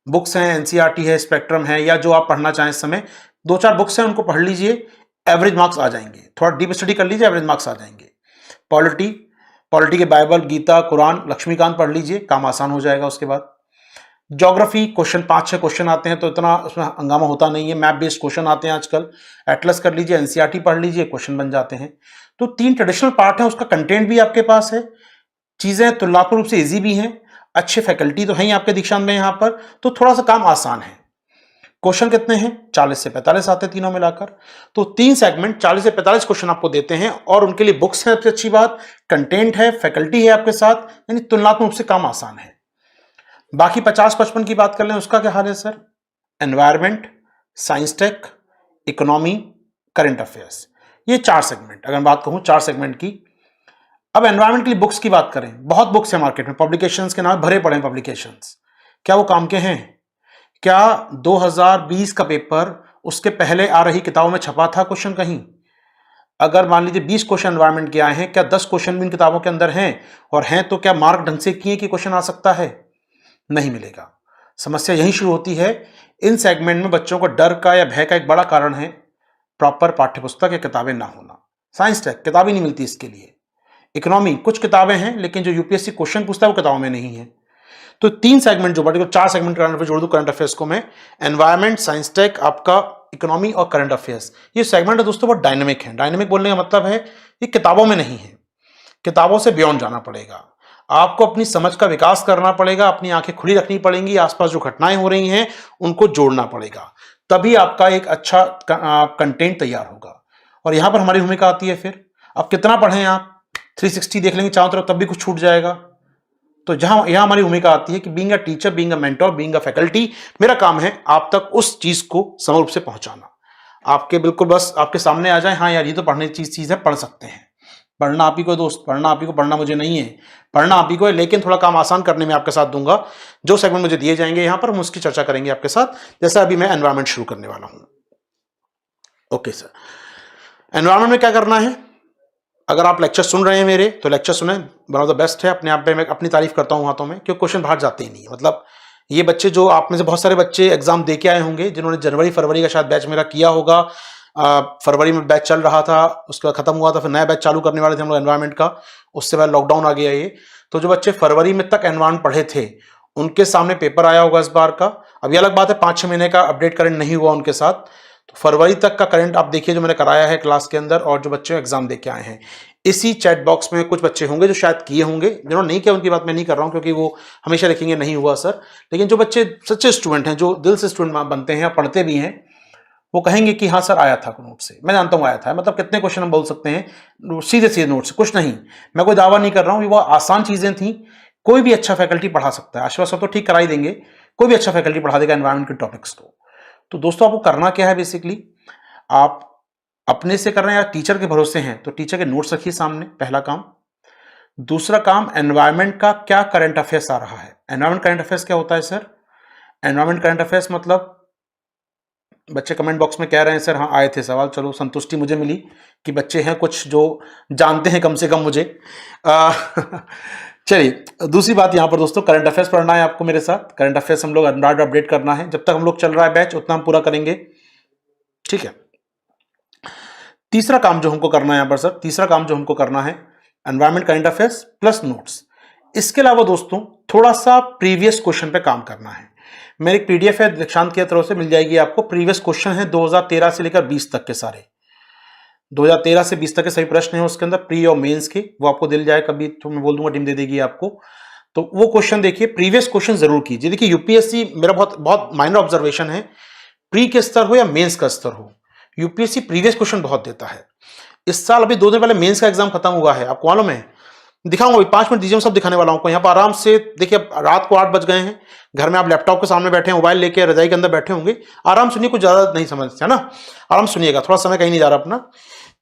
बुक्स हैं, एनसीईआरटी है, स्पेक्ट्रम है, या जो आप पढ़ना चाहें इस समय, 2-4 बुक्स हैं उनको पढ़ लीजिए, एवरेज मार्क्स आ जाएंगे। थोड़ा डीप स्टडी कर लीजिए, एवरेज मार्क्स आ जाएंगे। पॉलिटी के बाइबल, गीता, कुरान, लक्ष्मीकांत पढ़ लीजिए, काम आसान हो जाएगा। उसके बाद ज्योग्राफी क्वेश्चन 5-6 क्वेश्चन आते हैं, तो इतना उसमें हंगामा होता नहीं है। मैप बेस्ड क्वेश्चन आते हैं आजकल। एटलस कर लीजिए, एनसीईआरटी पढ़ लीजिए, क्वेश्चन बन जाते हैं। तो 3 ट्रेडिशनल पार्ट है, उसका कंटेंट भी आपके पास है, चीजें तुलनात्मक रूप से इजी भी हैं, अच्छे फैकल्टी तो हैं ही आपके दीक्षांत में यहाँ पर, तो थोड़ा सा काम आसान है। क्वेश्चन कितने हैं? 40 से 45 आते हैं तीनों मिलाकर। तो 3 सेगमेंट 40 से 45 क्वेश्चन आपको देते हैं, और उनके लिए बुक्स है, सबसे अच्छी बात, कंटेंट है, फैकल्टी है आपके साथ, यानी तुलनात्मक रूप से काम आसान है। बाकी 50-55 की बात कर लें, उसका क्या हाल है sir? Environment, science tech, economy, current affairs, ये 4 सेगमेंट, अगर मैं बात कहूं 4 सेगमेंट की। अब एनवायरमेंट के लिए बुक्स की बात करें, बहुत बुक्स है मार्केट में, पब्लिकेशंस के नाम भरे पड़े हैं पब्लिकेशंस। क्या वो काम के हैं? क्या 2020 का पेपर उसके पहले आ रही किताबों में छपा था क्वेश्चन कहीं? अगर मान लीजिए 20 क्वेश्चन एनवायरमेंट के आए हैं, क्या 10 क्वेश्चन भी इन किताबों के अंदर हैं? और हैं तो क्या मार्क ढंग से किए कि क्वेश्चन आ सकता है? नहीं मिलेगा। समस्या यहीं शुरू होती है। इन सेगमेंट में बच्चों को डर का या भय का एक बड़ा कारण है प्रॉपर पाठ्यपुस्तक या किताबें ना होना। साइंस टेक किताबें नहीं मिलती इसके लिए। इकोनॉमी कुछ किताबें हैं, लेकिन जो यूपीएससी क्वेश्चन पूछता है वो किताबों में नहीं है। तो 3 सेगमेंट जो पर्टिकुलर 4 सेगमेंट करंट अफेयर्स जोड़ दूं करंट अफेयर्स को मैं, एनवायरमेंट, साइंस टेक, आपका इकोनॉमी और करंट अफेयर्स। ये सेगमेंट है दोस्तों बहुत डायनेमिक है। डायनेमिक बोलने का मतलब है ये किताबों में नहीं है, किताबों से बियॉन्ड जाना पड़ेगा। आपको अपनी समझ का विकास करना पड़ेगा, अपनी आंखें खुली रखनी पड़ेंगी, आसपास जो घटनाएं हो रही हैं उनको जोड़ना पड़ेगा, तभी आपका एक अच्छा कंटेंट तैयार होगा। और यहां पर हमारी भूमिका आती है फिर, अब कितना पढ़ें आप, 360 देख लेंगे चारों तरफ तब भी कुछ छूट जाएगा। तो जहां यहां हमारी भूमिका आती है कि being a teacher, being a mentor, being a faculty, मेरा काम है आप तक उस चीज को समग्र रूप से पहुंचाना। आपके बिल्कुल बस आपके सामने आ जाए, हाँ यार ये तो पढ़ने की चीज है, पढ़ सकते हैं। पढ़ना आप ही को है दोस्त, पढ़ना आप ही को, पढ़ना मुझे नहीं है, पढ़ना आप ही को है, लेकिन थोड़ा काम आसान करने में आपके साथ दूंगा। जो सेगमेंट मुझे दिए जाएंगे यहां पर हम उसकी चर्चा करेंगे आपके साथ। जैसा अभी मैं एनवायरमेंट शुरू करने वाला हूं। ओके सर, एनवायरमेंट में क्या करना है? अगर आप लेक्चर सुन रहे हैं मेरे, तो लेक्चर सुने, वन ऑफ द बेस्ट है अपने आप में। मैं अपनी तारीफ करता हूं हाथों में, क्योंकि क्वेश्चन बाहर जाते ही नहीं है। मतलब ये बच्चे जो आप में से बहुत सारे बच्चे एग्जाम दे के आए होंगे, जिन्होंने जनवरी फरवरी का शायद बैच मेरा किया होगा। फरवरी में बैच चल रहा था, उसके बाद खत्म हुआ था, फिर नया बैच चालू करने वाले थे हम लोग एनवायरमेंट का, उससे पहले लॉकडाउन आ गया ये। तो जो बच्चे फरवरी में तक एनवायरमेंट पढ़े थे, उनके सामने पेपर आया होगा इस बार का। अभी अलग बात है 5-6 महीने का अपडेट करंट नहीं हुआ उनके साथ, तो फरवरी तक का करंट आप देखिए जो मैंने कराया है क्लास के अंदर, और जो बच्चे एग्जाम दे के आए हैं। इसी चैट बॉक्स में कुछ बच्चे होंगे जो शायद किए होंगे, जिन्होंने नहीं किया उनकी बात मैं नहीं कर रहा हूं, क्योंकि वो हमेशा लिखेंगे नहीं हुआ सर। लेकिन जो बच्चे सच्चे स्टूडेंट हैं, जो दिल से स्टूडेंट बनते हैं, पढ़ते भी हैं, वो कहेंगे कि हाँ सर आया था नोट से, मैं जानता हूँ आया था। मतलब कितने क्वेश्चन हम बोल सकते हैं सीधे सीधे नोट से, कुछ नहीं। मैं कोई दावा नहीं कर रहा हूँ, वो आसान चीजें थी, कोई भी अच्छा फैकल्टी पढ़ा सकता है। आशीर्वाद सर तो ठीक करा ही देंगे, कोई भी अच्छा फैकल्टी पढ़ा देगा एनवायरमेंट के टॉपिक्स को। तो दोस्तों आपको करना क्या है, बेसिकली आप अपने से कर रहे हैं या टीचर के भरोसे हैं, तो टीचर के नोट्स रखिए सामने, पहला काम। दूसरा काम, एनवायरमेंट का क्या करंट अफेयर्स आ रहा है। एनवायरमेंट करंट अफेयर्स क्या होता है सर? एनवायरमेंट करंट अफेयर्स मतलब, बच्चे कमेंट बॉक्स में कह रहे हैं सर हाँ आए थे सवाल, चलो संतुष्टि मुझे मिली कि बच्चे हैं कुछ जो जानते हैं कम से कम मुझे। चलिए दूसरी बात यहाँ पर दोस्तों, करंट अफेयर्स पढ़ना है आपको मेरे साथ। करंट अफेयर्स हम लोग अपडेट करना है, जब तक हम लोग चल रहा है बैच उतना हम पूरा करेंगे, ठीक है। तीसरा काम जो हमको करना है यहाँ पर सर, तीसरा काम जो हमको करना है, environment current affairs plus notes. इसके अलावा दोस्तों थोड़ा सा प्रीवियस क्वेश्चन पे काम करना है। मेरी एक पीडीएफ है दीक्षांत की तरफ से, मिल जाएगी आपको। प्रीवियस क्वेश्चन है 2013 से लेकर 20 तक के सारे, 2013 से 20 तक के सभी प्रश्न हैं उसके अंदर, प्री और मेंस के। वो आपको दिल जाए कभी तो मैं बोल दूंगा, टीम दे देगी आपको। तो वो क्वेश्चन देखिए, प्रीवियस क्वेश्चन जरूर कीजिए। देखिए यूपीएससी, मेरा बहुत माइनर ऑब्जर्वेशन है, प्री के स्तर हो या मेंस का स्तर हो, यूपीएससी प्रीवियस क्वेश्चन बहुत देता है। इस साल अभी 2 दिन पहले मेंस का एग्जाम खत्म हुआ है, आपको मालूम है। दिखाऊंगा अभी 5 मिनट दीजिए, सब दिखाने वाला हूं। यहाँ पर आराम से देखिए, रात को 8 बज गए हैं, घर में आप लैपटॉप के सामने बैठे हैं, मोबाइल लेके रजाई के अंदर बैठे होंगे, आराम सुनिए, कुछ ज्यादा नहीं समझते है ना, आराम सुनिएगा, थोड़ा समय कहीं नहीं जा रहा अपना।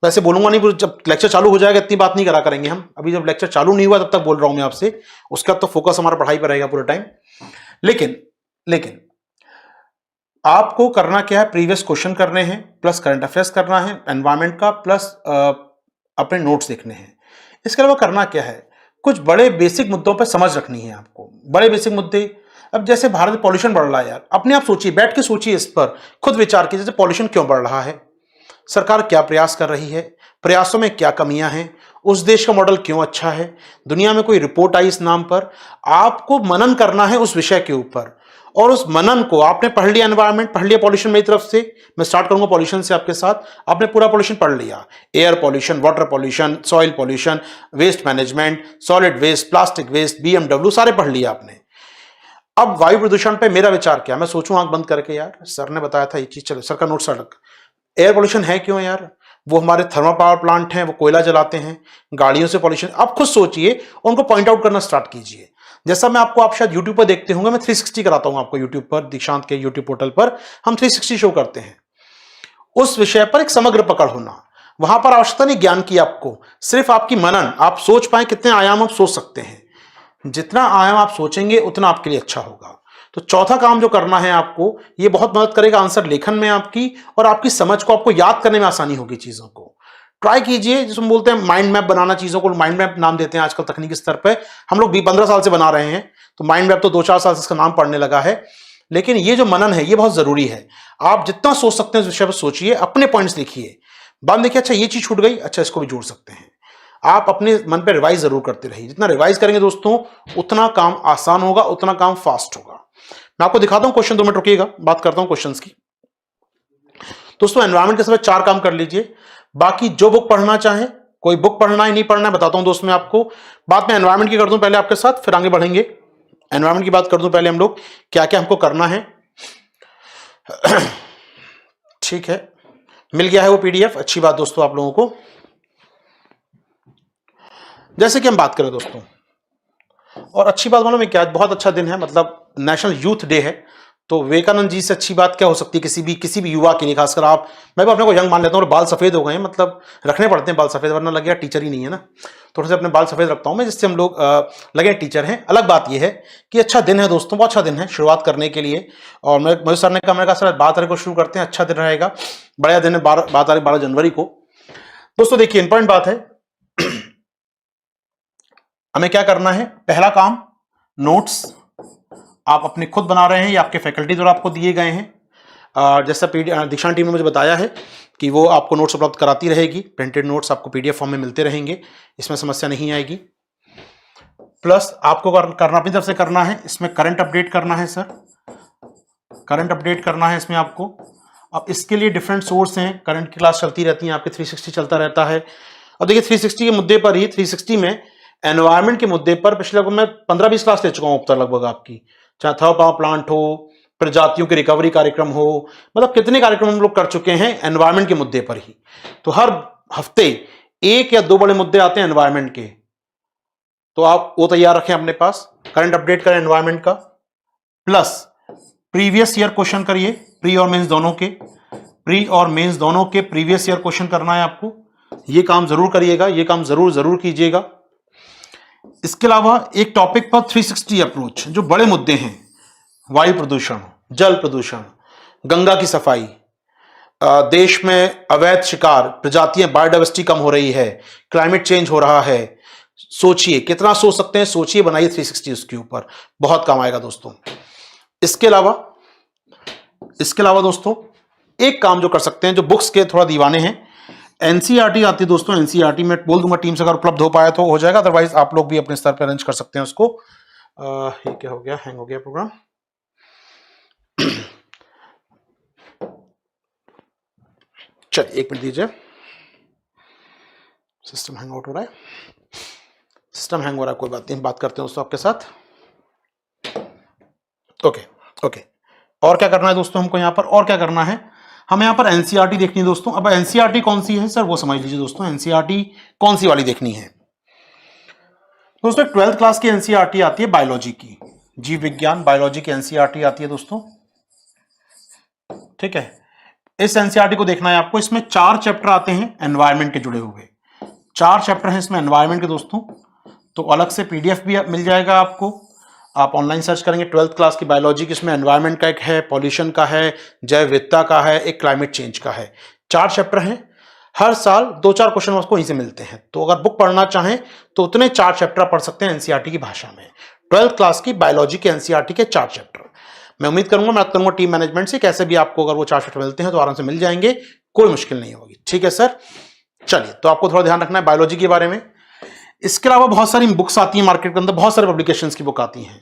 वैसे बोलूंगा नहीं, जब लेक्चर चालू हो जाएगा इतनी बात नहीं करा करेंगे हम। अभी जब लेक्चर चालू नहीं हुआ तब तक बोल रहा हूं मैं आपसे, उसका तो फोकस हमारा पढ़ाई पर रहेगा पूरा टाइम। लेकिन आपको करना क्या है, प्रीवियस क्वेश्चन करने हैं, प्लस करंट अफेयर्स करना है एनवायरमेंट का, प्लस अपने नोट्स देखने हैं। इसके अलावा करना क्या है, कुछ बड़े बेसिक मुद्दों पर समझ रखनी है आपको। बड़े बेसिक मुद्दे, अब जैसे भारत में पॉल्यूशन बढ़ रहा है यार, अपने आप सोचिए, बैठ के सोचिए, इस पर खुद विचार कीजिए, जैसे पॉल्यूशन क्यों बढ़ रहा है, सरकार क्या प्रयास कर रही है, प्रयासों में क्या कमियां हैं, उस देश का मॉडल क्यों अच्छा है, दुनिया में कोई रिपोर्ट आई इस नाम पर। आपको मनन करना है उस विषय के ऊपर, और उस मनन को आपने पढ़ लिया, एनवायरमेंट पढ़ लिया पॉल्यूशन मेरी तरफ से, मैं स्टार्ट करूंगा पॉल्यूशन से आपके साथ। आपने पूरा पॉल्यूशन पढ़ लिया, air pollution, water pollution, soil pollution, waste management, solid waste, plastic waste, BMW, सारे पढ़ लिया आपने। अब वायु प्रदूषण पे मेरा विचार क्या, मैं सोचूं आंख बंद करके, यार सर ने बताया था ये चीज, चलो सर का नोट सड़क। एयर पोल्यूशन है क्यों यार, वो हमारे थर्मल पावर प्लांट हैं, वो कोयला जलाते हैं, गाड़ियों से पॉल्यूशन। आप खुद सोचिए, उनको पॉइंट आउट करना स्टार्ट कीजिए। जैसा मैं आपको, आप शायद यूट्यूब पर देखते होंगे, मैं 360 कराता हूं आपको यूट्यूब पर, दीक्षांत के यूट्यूब पोर्टल पर हम 360 शो करते हैं। उस विषय पर एक समग्र पकड़ होना, वहां पर आवश्यकता नहीं ज्ञान की, आपको सिर्फ आपकी मनन, आप सोच पाए कितने आयाम आप सोच सकते हैं, जितना आयाम आप सोचेंगे उतना आपके लिए अच्छा होगा। तो चौथा काम जो करना है आपको, ये बहुत मदद करेगा आंसर लेखन में आपकी, और आपकी समझ को, आपको याद करने में आसानी होगी चीजों को। ट्राई कीजिए, जिसमें बोलते हैं माइंड मैप बनाना, चीजों को माइंड मैप नाम देते हैं आजकल तकनीकी स्तर पे, हम लोग 15 साल से बना रहे हैं, तो माइंड मैप तो 2-4 साल से इसका नाम पड़ने लगा है। लेकिन ये जो मनन है ये बहुत जरूरी है। आप जितना सोच सकते हैं इस विषय पर सोचिए, अपने पॉइंट्स लिखिए, बाद देखिए अच्छा ये चीज छूट गई, अच्छा इसको भी जोड़ सकते हैं। आप अपने मन पे रिवाइज जरूर करते रहिए, जितना रिवाइज करेंगे दोस्तों उतना काम आसान होगा, उतना काम फास्ट होगा। मैं आपको दिखाता हूं क्वेश्चन, 2 मिनट रुकिएगा, बात करता हूं क्वेश्चंस की। दोस्तों एनवायरनमेंट के समय 4 काम कर लीजिए, बाकी जो बुक पढ़ना चाहें, कोई बुक पढ़ना है नहीं पढ़ना है बताता हूं दोस्त मैं आपको। बात में एनवायरनमेंट की कर दूं पहले आपके साथ, फिर आगे बढ़ेंगे। एनवायरनमेंट की बात कर दूं पहले हम लोग, क्या क्या हमको करना है। ठीक है, मिल गया है वो पीडीएफ, अच्छी बात दोस्तों आप लोगों को। जैसे कि हम बात करें दोस्तों, और अच्छी बात मालूम है क्या, बहुत अच्छा दिन है, मतलब नेशनल यूथ डे है, तो विवेकानंद जी से अच्छी बात क्या हो सकती है किसी भी युवा के लिए, खासकर आप, मैं भी अपने को यंग मान लेता हूँ, और बाल सफेद हो गए हैं, मतलब रखने पड़ते हैं बाल सफेद, वरना लगेगा टीचर ही नहीं है ना, थोड़े से अपने बाल सफेद रखता हूँ मैं, जिससे हम लोग लगे टीचर हैं। अलग बात यह है कि अच्छा दिन है दोस्तों, बहुत अच्छा दिन है शुरुआत करने के लिए। और मुझे सर ने कहा, मैंने कहा सर 12 तारीख को शुरू करते हैं, अच्छा दिन रहेगा, बढ़िया दिन है, 12 जनवरी को। दोस्तों देखिए इंपॉर्टेंट बात है, हमें क्या करना है, पहला काम नोट्स आप अपने खुद बना रहे हैं या आपके फैकल्टी द्वारा आपको दिए गए हैं। जैसा दीक्षांत टीम ने मुझे बताया है कि वो आपको नोट्स उपलब्ध कराती रहेगी, प्रिंटेड नोट्स आपको पीडीएफ फॉर्म में मिलते रहेंगे, इसमें समस्या नहीं आएगी। प्लस आपको करना अपनी तरफ से करना है, इसमें करंट अपडेट करना है सर, करंट अपडेट करना है इसमें आपको। अब इसके लिए डिफरेंट सोर्स हैं, करंट की क्लास चलती रहती है, आपके 360 चलता रहता है। अब देखिए 360 के मुद्दे पर ही, 360 में एनवायरमेंट के मुद्दे पर पिछले लगभग मैं 15-20 क्लास ले चुका हूं अब तक लगभग आपकी, चाहे थर्मल पावर प्लांट हो, प्रजातियों के रिकवरी कार्यक्रम हो, मतलब कितने कार्यक्रम हम लोग कर चुके हैं एनवायरमेंट के मुद्दे पर ही। तो हर हफ्ते 1 या 2 बड़े मुद्दे आते हैं एनवायरमेंट के, तो आप वो तैयार रखें अपने पास, करंट अपडेट करें एनवायरमेंट का, प्लस प्रीवियस ईयर क्वेश्चन करिए, प्री और मेंस दोनों के, प्री और मेंस दोनों के प्रीवियस ईयर क्वेश्चन करना है आपको, ये काम जरूर करिएगा, ये काम जरूर कीजिएगा। इसके अलावा एक टॉपिक पर 360 अप्रोच, जो बड़े मुद्दे हैं, वायु प्रदूषण, जल प्रदूषण, गंगा की सफाई, देश में अवैध शिकार, प्रजातियां, बायोडाइवर्सिटी कम हो रही है, क्लाइमेट चेंज हो रहा है, सोचिए कितना सोच सकते हैं, सोचिए, बनाइए 360 उसके ऊपर, बहुत काम आएगा दोस्तों। इसके अलावा दोस्तों एक काम जो कर सकते हैं, जो बुक्स के थोड़ा दीवाने हैं, एनसीईआरटी आती है दोस्तों, एनसीईआरटी में बोल दूंगा टीम से, अगर उपलब्ध हो पाया तो हो जाएगा, अदरवाइज आप लोग भी अपने स्तर पर अरेंज कर सकते हैं उसको। ये क्या हो गया, हैंग हो गया प्रोग्राम। चलिए 1 मिनट दीजिए, सिस्टम हैंग आउट हो रहा है, सिस्टम हैंग हो रहा है, कोई बात नहीं, बात करते हैं दोस्तों आपके साथ। ओके, और क्या करना है दोस्तों हमको यहाँ पर, और क्या करना है, हमें यहाँ पर एनसीईआरटी देखनी है दोस्तों। अब एनसीईआरटी कौन सी है सर, वो समझ लीजिए दोस्तों, एनसीईआरटी कौन सी वाली देखनी है दोस्तों। 12th क्लास की एनसीईआरटी आती है बायोलॉजी की, जीव विज्ञान बायोलॉजी की एनसीईआरटी आती है दोस्तों, ठीक है। इस एनसीईआरटी को देखना है आपको, इसमें 4 चैप्टर आते हैं एनवायरमेंट के जुड़े हुए, 4 चैप्टर हैं इसमें एनवायरमेंट के दोस्तों। तो अलग से पीडीएफ भी मिल जाएगा आपको, आप ऑनलाइन सर्च करेंगे 12th क्लास की बायोलॉजी की, इसमें एनवायरमेंट का एक है, पॉल्यूशन का है, जैव विविधता का है, एक क्लाइमेट चेंज का है, 4 चैप्टर हैं। हर साल 2-4 क्वेश्चन आपको यहीं से मिलते हैं, तो अगर बुक पढ़ना चाहें तो उतने 4 चैप्टर पढ़ सकते हैं एनसीईआरटी की भाषा में। 12th क्लास की बायोलॉजी के एनसीईआरटी के 4 चैप्टर। मैं उम्मीद करूंगा, मैं करूंगा टीम मैनेजमेंट से, कैसे भी आपको अगर वो 4 चैप्टर मिलते हैं तो आराम से मिल जाएंगे, कोई मुश्किल नहीं होगी। ठीक है सर, चलिए, तो आपको थोड़ा ध्यान रखना है बायोलॉजी के बारे में। इसके अलावा बहुत सारी बुक्स आती हैं मार्केट के अंदर, बहुत सारे पब्लिकेशंस की बुक आती हैं,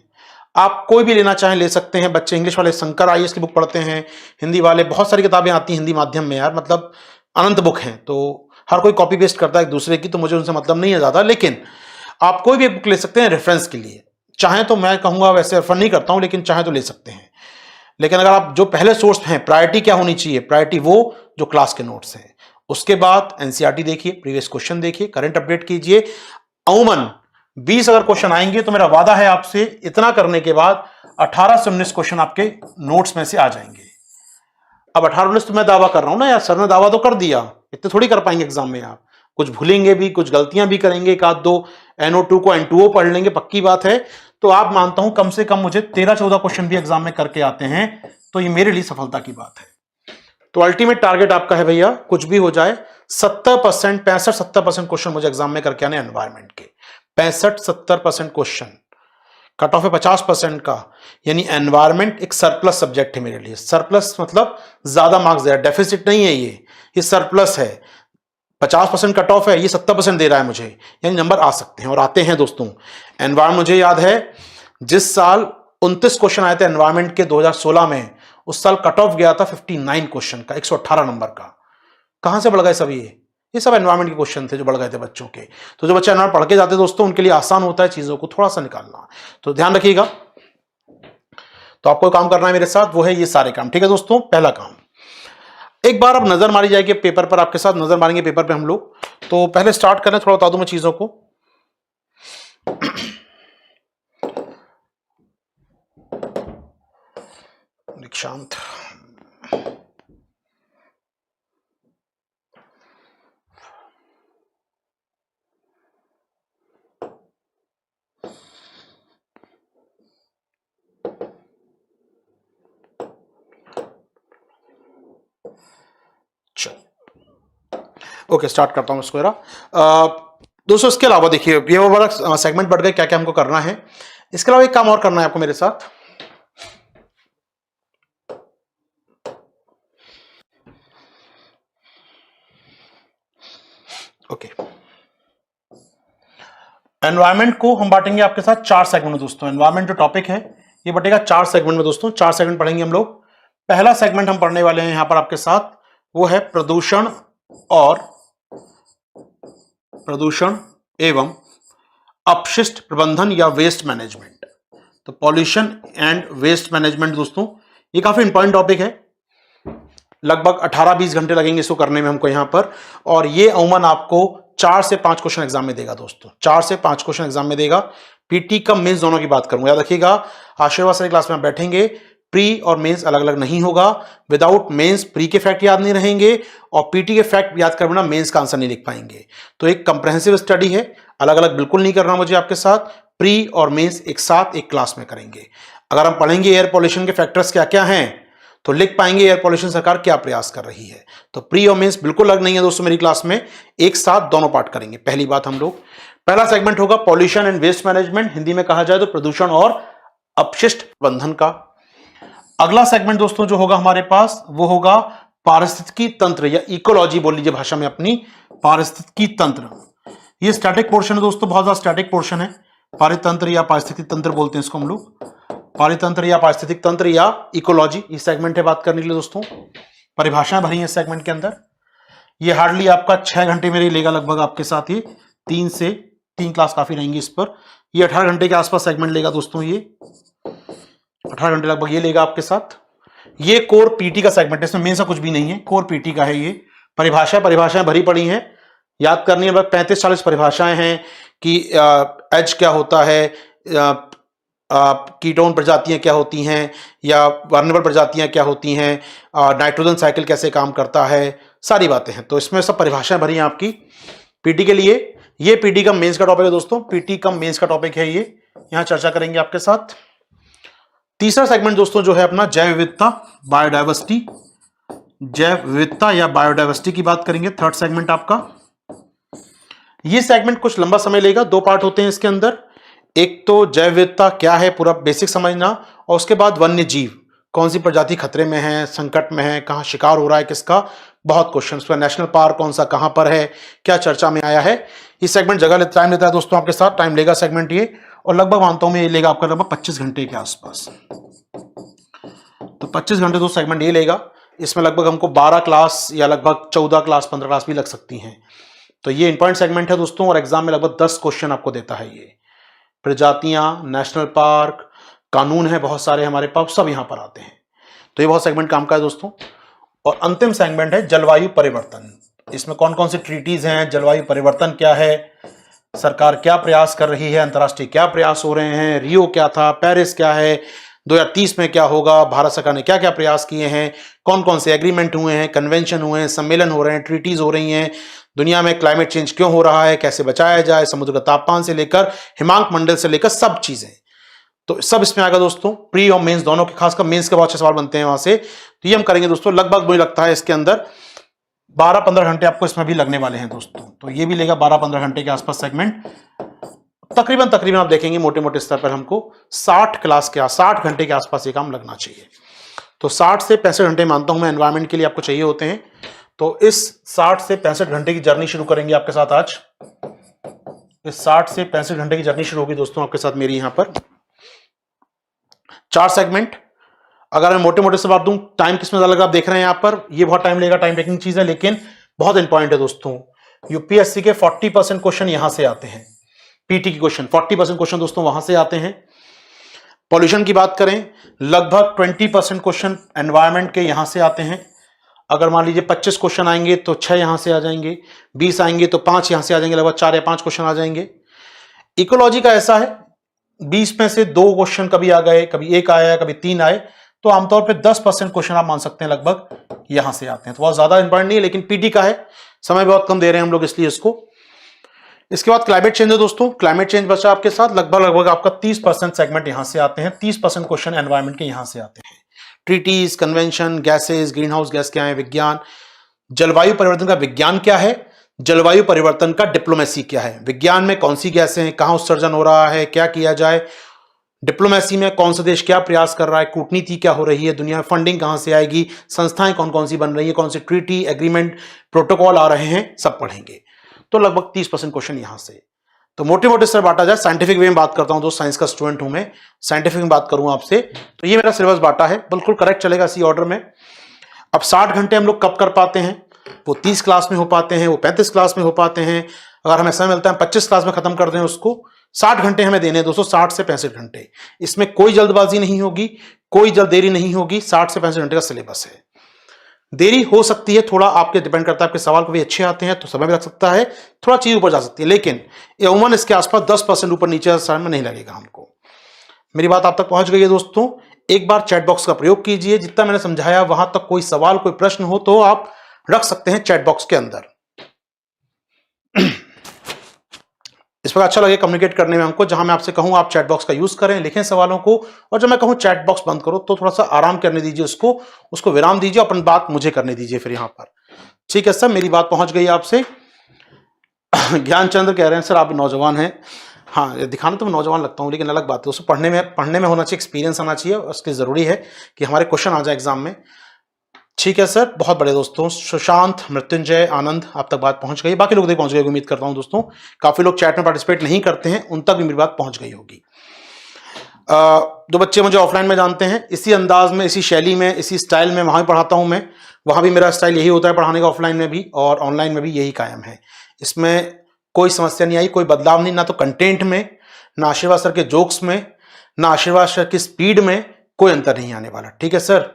आप कोई भी लेना चाहें ले सकते हैं। बच्चे इंग्लिश वाले शंकर आईएएस की बुक पढ़ते हैं, हिंदी वाले बहुत सारी किताबें आती हैं हिंदी माध्यम में यार, मतलब अनंत बुक हैं, तो हर कोई कॉपी पेस्ट करता है एक दूसरे की, तो मुझे उनसे मतलब नहीं है ज़्यादा, लेकिन आप कोई भी बुक ले सकते हैं रेफरेंस के लिए। चाहें तो मैं कहूँगा, वैसे रेफर नहीं करता हूँ, लेकिन चाहें तो ले सकते हैं। लेकिन अगर आप जो पहले सोर्स हैं, प्रायोरिटी क्या होनी चाहिए, प्रायोरिटी वो जो क्लास के नोट्स हैं, उसके बाद एनसीईआरटी देखिए, प्रीवियस क्वेश्चन देखिए, करंट अपडेट कीजिए। अमूमन 20 अगर क्वेश्चन आएंगे तो मेरा वादा है आपसे, इतना करने के बाद 18 से 19 क्वेश्चन आपके नोट्स में से आ जाएंगे। अब 18-19 तो मैं दावा कर रहा हूं ना यार, सर ने दावा तो कर दिया, इतने थोड़ी कर पाएंगे एग्जाम में आप, कुछ भूलेंगे भी, कुछ गलतियां भी करेंगे, एक आध दो NO2 को N2O पढ़ लेंगे, पक्की बात है। तो आप मानता हूं कम से कम मुझे 13-14 क्वेश्चन भी एग्जाम में करके आते हैं, तो ये मेरे लिए सफलता की बात है। तो अल्टीमेट टारगेट आपका है भैया, कुछ भी हो जाए 70%, 65-70% क्वेश्चन मुझे एग्जाम में करके आने एनवायरमेंट के, 65-70% क्वेश्चन, कट ऑफ है 50% का, यानी एनवायरमेंट एक सरप्लस सब्जेक्ट है मेरे लिए। सरप्लस मतलब ज्यादा मार्क्स दे रहा है, डेफिसिट नहीं है ये सरप्लस है। 50% कट ऑफ है, ये 70% दे रहा है मुझे, यानी नंबर आ सकते हैं और आते हैं दोस्तों। एनवायरमेंट मुझे याद है, जिस साल 29 क्वेश्चन आए थे एनवायरमेंट के 2016 में, उस साल कट ऑफ गया था 59 क्वेश्चन का, 118 नंबर का। कहां से बढ़ गए सब ये सब एनवायरमेंट के क्वेश्चन थे जो बढ़ गए थे बच्चों के। तो जो बच्चे एनवायरमेंट पढ़ के जाते दोस्तों, उनके लिए आसान होता है चीजों को थोड़ा सा निकालना, तो ध्यान रखिएगा। तो आपको काम करना है मेरे साथ, वो है ये सारे काम। ठीक है दोस्तों, पहला काम, एक बार अब नजर मारी जाएगी पेपर पर, आपके साथ नजर मारेंगे पेपर पे हम लोग। तो पहले स्टार्ट करें, थोड़ा बता दूं मैं चीजों को। दीक्षांत, ओके, स्टार्ट करता हूं इसको। दोस्तों इसके अलावा देखिए, ये वो वाला सेगमेंट बढ़ गए, क्या क्या हमको करना है। इसके अलावा एक काम और करना है आपको मेरे साथ। ओके, एनवायरमेंट को हम बांटेंगे आपके साथ 4 सेगमेंट में दोस्तों। एनवायरमेंट जो टॉपिक है ये बटेगा 4 सेगमेंट में दोस्तों। 4 सेगमेंट पढ़ेंगे हम लोग। पहला सेगमेंट हम पढ़ने वाले हैं यहां पर आपके साथ, वो है प्रदूषण एवं अपशिष्ट प्रबंधन या वेस्ट मैनेजमेंट। तो पॉल्यूशन एंड वेस्ट मैनेजमेंट दोस्तों, ये काफी इंपॉर्टेंट टॉपिक है, लगभग 18-20 घंटे लगेंगे इसको करने में हमको यहां पर। और ये अमूमन आपको 4 से 5 क्वेश्चन एग्जाम में देगा दोस्तों, 4 से 5 क्वेश्चन एग्जाम में देगा। पीटी कम मेंस दोनों की बात करूंगा, याद रखिएगा। आशीर्वाद सर क्लास में आप बैठेंगे, प्री और मेंस अलग अलग नहीं होगा। विदाउट मेंस प्री के फैक्ट याद नहीं रहेंगे, और पीटी के फैक्ट याद कर बिना मेंस का आंसर नहीं लिख पाएंगे। तो एक कंप्रेहेंसिव स्टडी है, अलग अलग बिल्कुल नहीं करना मुझे आपके साथ। प्री और मेंस एक साथ एक क्लास में करेंगे। अगर हम पढ़ेंगे एयर पॉल्यूशन के फैक्टर्स क्या क्या हैं, तो लिख पाएंगे एयर पॉल्यूशन सरकार क्या प्रयास कर रही है। तो प्री और मेंस बिल्कुल अलग नहीं है दोस्तों मेरी क्लास में, एक साथ दोनों पार्ट करेंगे। पहली बात हम लोग, पहला सेगमेंट होगा pollution and waste management, Hindi में कहा जाए तो प्रदूषण और अपशिष्ट प्रबंधन का। अगला सेगमेंट दोस्तों जो होगा हमारे पास, वो होगा पारिस्थितिकी तंत्र या इकोलॉजी बोल लीजिए भाषा में अपनी, पारिस्थितिकी तंत्र। ये स्टैटिक पोर्शन है दोस्तों, बहुत ज्यादा स्टैटिक पोर्शन है। पारितंत्र या पारिस्थितिक तंत्र बोलते हैं इसको हम लोग, पारितंत्र या पारिस्थितिक तंत्र या इकोलॉजी, ये सेगमेंट है बात करने के लिए दोस्तों। परिभाषाएं भरी हैं इस सेगमेंट के अंदर। ये हार्डली आपका 6 घंटे मेरे लेगा लगभग आपके साथ, ये 3 क्लास काफी रहेंगी इस पर। ये 18 घंटे के आसपास सेगमेंट लेगा दोस्तों, ये 18 घंटे लगभग ये लेगा आपके साथ। ये कोर पीटी का सेगमेंट है, इसमें मेन सा कुछ भी नहीं है, कोर पीटी का है ये। परिभाषाएं भरी पड़ी हैं, याद करनी है। 35-40 परिभाषाएं हैं कि एच क्या होता है, कीटोन प्रजातियां क्या होती हैं, या वर्नेबल प्रजातियां क्या होती हैं, नाइट्रोजन साइकिल कैसे काम करता है, सारी बातें हैं। तो इसमें सब परिभाषाएं भरी हैं आपकी पीटी के लिए। ये पीटी कम मेंस का टॉपिक है दोस्तों, पीटी कम मेंस का टॉपिक है ये, यहां चर्चा करेंगे आपके साथ। तीसरा सेगमेंट दोस्तों जो है अपना जैव विविधता, बायोडाइवर्सिटी, जैव विविधता या बायोडाइवर्सिटी की बात करेंगे। थर्ड सेगमेंट आपका, ये सेगमेंट कुछ लंबा समय लेगा, 2 पार्ट होते हैं इसके अंदर। एक तो जैव विविधता क्या है पूरा बेसिक समझना, और उसके बाद वन्य जीव कौन सी प्रजाति खतरे में है, संकट में है, कहाँ शिकार हो रहा है किसका, बहुत क्वेश्चन। उसमें नेशनल पार्क कौन सा कहाँ पर है, क्या चर्चा में आया है। ये सेगमेंट टाइम लेता है दोस्तों, आपके साथ टाइम लेगा सेगमेंट ये, और लगभग मानता हूं मैं ये लेगा आपका लगभग 25 घंटे के आसपास। तो 25 घंटे तो सेगमेंट ये लेगा। इसमें लगभग हमको 12 क्लास या लगभग 14 क्लास 15 क्लास भी लग सकती हैं। तो ये इंपॉर्टेंट सेगमेंट है दोस्तों, और एग्जाम में लगभग 10 क्वेश्चन आपको देता है ये। प्रजातियां, नेशनल पार्क, कानून है बहुत सारे हमारे पास, सब यहां पर आते हैं। तो ये बहुत सेगमेंट काम का है दोस्तों। और अंतिम सेगमेंट है जलवायु परिवर्तन। इसमें कौन कौन सी ट्रीटीज हैं, जलवायु परिवर्तन क्या है, सरकार क्या प्रयास कर रही है, अंतर्राष्ट्रीय क्या प्रयास हो रहे हैं, रियो क्या था, पेरिस क्या है, 2030 में क्या होगा, भारत सरकार ने क्या क्या प्रयास किए हैं, कौन कौन से एग्रीमेंट हुए हैं, कन्वेंशन हुए हैं, सम्मेलन हो रहे हैं, ट्रीटीज हो रही हैं, दुनिया में क्लाइमेट चेंज क्यों हो रहा है, कैसे बचाया जाए, समुद्र का तापमान से लेकर हिमांक मंडल से लेकर सब चीजें। तो सब इसमें आएगा दोस्तों, प्री और मेंस दोनों के, खासकर मेंस के बहुत अच्छे सवाल बनते हैं वहां से। तो ये हम करेंगे दोस्तों, लगभग मुझे लगता है इसके अंदर 12-15 घंटे आपको इसमें भी लगने वाले हैं दोस्तों। तो ये भी लेगा 12-15 घंटे के आसपास सेगमेंट। तकरीबन आप देखेंगे मोटे मोटे स्तर पर हमको 60 घंटे के आसपास ये काम लगना चाहिए। तो 60 से 65 घंटे मानता हूं मैं एनवायरमेंट के लिए आपको चाहिए होते हैं। तो इस 60 से 65 घंटे की जर्नी शुरू करेंगे आपके साथ आज। इस 60 से 65 घंटे की जर्नी शुरू होगी दोस्तों आपके साथ मेरी यहां पर। 4 सेगमेंट। अगर मैं मोटे मोटे से बात दूं, टाइम किसमें ज्यादा लगा आप देख रहे हैं यहां पर, ये बहुत टाइम लेगा, टाइम टेकिंग चीज है, लेकिन बहुत इंपॉर्टेंट है दोस्तों। यूपीएससी के 40% क्वेश्चन यहां से आते हैं। पीटी की क्वेश्चन 40% क्वेश्चन दोस्तों वहां से आते हैं। पॉल्यूशन की बात करें, लगभग 20% क्वेश्चन एनवायरमेंट के यहां से आते हैं। अगर मान लीजिए 25 क्वेश्चन आएंगे तो 6 यहां से आ जाएंगे, 20 आएंगे तो 5 यहां से आ जाएंगे, लगभग 4 या 5 क्वेश्चन आ जाएंगे। इकोलॉजी का ऐसा है, 20 में से 2 क्वेश्चन कभी आ गए, कभी 1 आया, कभी 3 आए, तो आमतौर पे 10% क्वेश्चन आप मान सकते हैं लगभग यहां से आते हैं। तो बहुत ज्यादा इंपॉर्टेंट नहीं है, लेकिन पीटी का है, समय बहुत कम दे रहे हैं हम लोग इसलिए इसको। इसके बाद क्लाइमेट चेंज है दोस्तों। क्लाइमेट चेंज बचा आपके साथ, लगभग आपका 30% सेगमेंट यहां से आते हैं, 30% क्वेश्चन एनवायरमेंट के यहां से आते हैं। Treaties, convention, gases, green house gas क्या है, विज्ञान, जलवायु परिवर्तन का विज्ञान क्या है, जलवायु परिवर्तन का डिप्लोमेसी क्या है, विज्ञान में कौन सी गैसें हैं, कहां उत्सर्जन हो रहा है, क्या किया जाए, डिप्लोमेसी में कौन सा देश क्या प्रयास कर रहा है, कूटनीति क्या हो रही है, दुनिया में फंडिंग कहां से आएगी, संस्थाएं कौन कौन सी बन रही है, कौन सी ट्रीटी, एग्रीमेंट, प्रोटोकॉल आ रहे हैं, सब पढ़ेंगे। तो लगभग 30% क्वेश्चन यहां से। तो मोटे मोटे से बांटा जाए, साइंटिफिक वे में बात करता हूं, दोस्त साइंस का स्टूडेंट हूं मैं, साइंटिफिक में बात करूं आपसे, तो ये मेरा सिलेबस बांटा है, बिल्कुल करेक्ट चलेगा इसी ऑर्डर में। अब 60 घंटे हम लोग कब कर पाते हैं, वो 30 क्लास में हो पाते हैं, वो 35 क्लास में हो पाते हैं। अगर हमें समय मिलता है 25 क्लास में खत्म कर दें उसको। 60 घंटे हमें देने हैं दोस्तों, 60 से 65 घंटे। इसमें कोई जल्दबाजी नहीं होगी, कोई देरी नहीं होगी। 60 से 65 घंटे का सिलेबस है। देरी हो सकती है थोड़ा, आपके डिपेंड करता है, आपके सवाल कभी अच्छे आते हैं तो समय भी लग सकता है, थोड़ा चीज ऊपर जा सकती है, लेकिन अमूमन इसके आसपास 10% ऊपर नीचे समय नहीं लगेगा हमको। मेरी बात आप तक पहुंच गई है दोस्तों। एक बार चैट बॉक्स का प्रयोग कीजिए, जितना मैंने समझाया वहां तक कोई सवाल कोई प्रश्न हो तो आप रख सकते हैं चैट बॉक्स के अंदर। इस पर अच्छा लगे कम्युनिकेट करने में हमको, जहां मैं आपसे कहूं आप चैट बॉक्स का यूज करें, लिखें सवालों को, और जब मैं कहूं चैट बॉक्स बंद करो तो थोड़ा सा आराम करने दीजिए उसको विराम दीजिए, अपन बात मुझे करने दीजिए फिर यहां पर। ठीक है सर, मेरी बात पहुंच गई आपसे। ज्ञानचंद्र कह रहे हैं सर आप नौजवान हैं। हाँ, दिखाना तो मैं नौजवान लगता हूं, लेकिन अलग बात है, उसको पढ़ने में होना चाहिए, एक्सपीरियंस आना चाहिए, उसकी जरूरी है कि हमारे क्वेश्चन आ जाए एग्जाम में। ठीक है सर, बहुत बड़े दोस्तों, सुशांत, मृत्युंजय, आनंद, आप तक बात पहुंच गई, बाकी लोग पहुंच गए उम्मीद करता हूं दोस्तों। काफी लोग चैट में पार्टिसिपेट नहीं करते हैं, उन तक भी मेरी बात पहुंच गई होगी। 2 बच्चे मुझे ऑफलाइन में जानते हैं, इसी अंदाज में, इसी शैली में, इसी स्टाइल में वहां भी पढ़ाता हूं मैं। वहां भी मेरा स्टाइल यही होता है पढ़ाने का, ऑफलाइन में भी और ऑनलाइन में भी यही कायम है। इसमें कोई समस्या नहीं आई, कोई बदलाव नहीं, ना तो कंटेंट में, ना आशीर्वाद सर के जोक्स में, ना आशीर्वाद सर की स्पीड में, कोई अंतर नहीं आने वाला। ठीक है सर,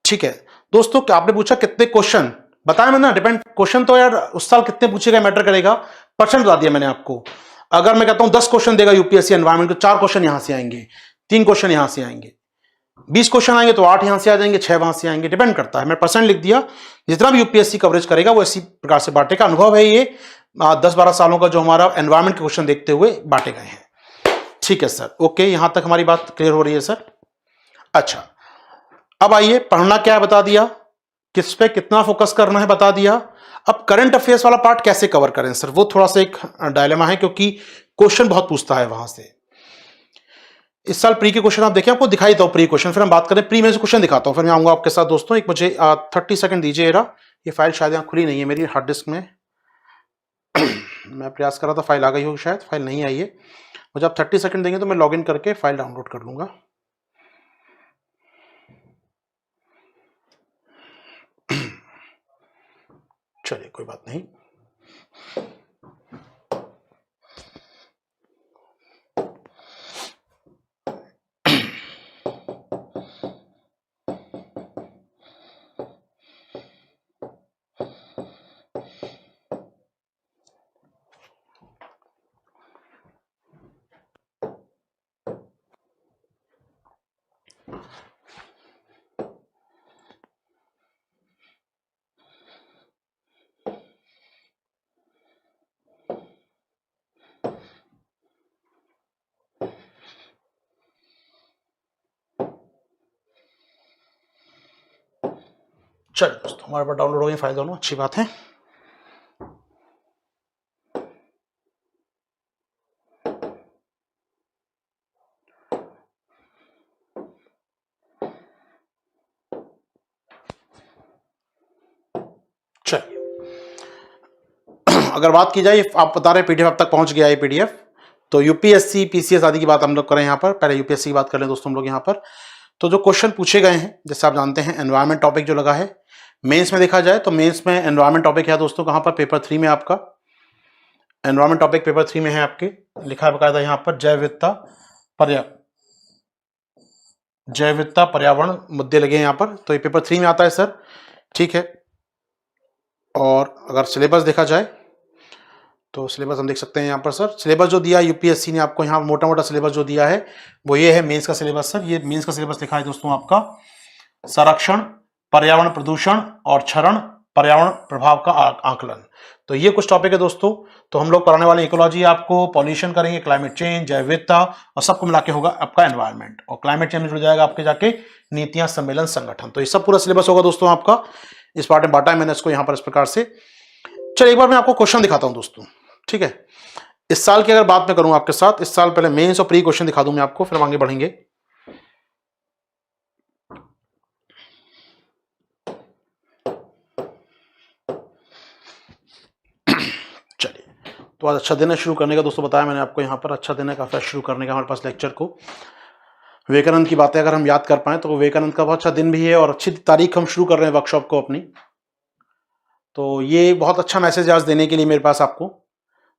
ठीक है दोस्तों। क्या आपने पूछा कितने क्वेश्चन, बताया मैंने ना, डिपेंड क्वेश्चन तो यार उस साल कितने पूछेगा मैटर करेगा, परसेंट बता दिया मैंने आपको। अगर मैं कहता हूं 10 क्वेश्चन देगा यूपीएससी एनवायरमेंट, तो 4 क्वेश्चन यहां से आएंगे, 3 क्वेश्चन यहां से आएंगे, 20 क्वेश्चन आएंगे तो 8 यहां से आ जाएंगे, 6 वहां से आएंगे, डिपेंड करता है। मैं परसेंट लिख दिया, जितना भी यूपीएससी कवरेज करेगा वो इसी प्रकार से बांटे का अनुभव है, ये 10-12 सालों का जो हमारा एनवायरमेंट के क्वेश्चन देखते हुए बांटे गए हैं। ठीक है सर, ओके, यहां तक हमारी बात क्लियर हो रही है सर। अच्छा, अब आइए, पढ़ना क्या है बता दिया, किस पे कितना फोकस करना है बता दिया। अब करंट अफेयर्स वाला पार्ट कैसे कवर करें सर, वो थोड़ा सा एक डायलेमा है, क्योंकि क्वेश्चन बहुत पूछता है वहां से। इस साल प्री के क्वेश्चन आप देखें, आपको दिखाई देता हूं प्री क्वेश्चन, फिर हम बात करें प्री में से क्वेश्चन दिखाता हूं, फिर मैं आऊंगा आपके साथ दोस्तों। एक मुझे 30 सेकंड दीजिए। ये फाइल शायद यहाँ खुली नहीं है मेरी हार्ड डिस्क में। मैं प्रयास कर रहा था, फाइल आ गई हो, शायद फाइल नहीं आई है। मुझे आप 30 सेकंड देंगे तो मैं लॉगिन करके फाइल डाउनलोड कर लूंगा। चलिए कोई बात नहीं। चलिए दोस्तों, हमारे पास डाउनलोड हो गई फाइल दोनों, अच्छी बात है। चलिए, अगर बात की जाए, आप बता रहे पीडीएफ अब तक पहुंच गया है पीडीएफ, तो यूपीएससी पीसीएस आदि की बात हम लोग करें यहाँ पर। पहले यूपीएससी की बात कर लें दोस्तों हम लोग यहाँ पर। तो जो क्वेश्चन पूछे गए हैं, जैसे आप जानते हैं एनवायरमेंट टॉपिक जो लगा है मेंस में, देखा जाए तो मेंस में एनवायरमेंट टॉपिक है दोस्तों कहाँ पर, पेपर 3 में आपका एनवायरमेंट टॉपिक पेपर 3 में है आपके, लिखा है बकायदा यहाँ पर जैव विविधता पर्यावरण मुद्दे लगे हैं यहाँ पर। तो ये पेपर 3 में आता है सर, ठीक है। और अगर सिलेबस देखा जाए तो सिलेबस हम देख सकते हैं यहाँ पर सर। सिलेबस जो दिया यूपीएससी ने आपको यहाँ, मोटा मोटा सिलेबस जो दिया है वो ये है मेंस का सिलेबस सर। ये मेंस का सिलेबस लिखा है दोस्तों आपका, संरक्षण, पर्यावरण प्रदूषण और क्षरण, पर्यावरण प्रभाव का आकलन। तो ये कुछ टॉपिक है दोस्तों। तो हम लोग पढ़ाने वाले इकोलॉजी आपको, पॉल्यूशन करेंगे, क्लाइमेट चेंज, जैव विविधता, और सबको मिला के होगा आपका एनवायरनमेंट। और क्लाइमेट चेंज में जुड़ जाएगा आपके जाके नीतियां, सम्मेलन, संगठन। तो ये सब पूरा सिलेबस होगा दोस्तों आपका। इस पार्ट में बांटा है मैंने इसको यहाँ पर इस प्रकार से। चलिए एक बार मैं आपको क्वेश्चन दिखाता हूँ दोस्तों, ठीक है। इस साल की अगर बात मैं करूं आपके साथ, इस साल पहले मेंस और प्री क्वेश्चन दिखा दूं मैं आपको, फिर हम आगे बढ़ेंगे। चलिए, तो आज अच्छा दिन है शुरू करने का दोस्तों, बताया मैंने आपको यहाँ पर, अच्छा दिन है काफी शुरू करने का हमारे पास लेक्चर को। विवेकानंद की बातें अगर हम याद कर पाए तो विवेकानंद का बहुत अच्छा दिन भी है, और अच्छी तारीख हम शुरू कर रहे हैं वर्कशॉप को अपनी। तो ये बहुत अच्छा मैसेज आज देने के लिए मेरे पास आपको।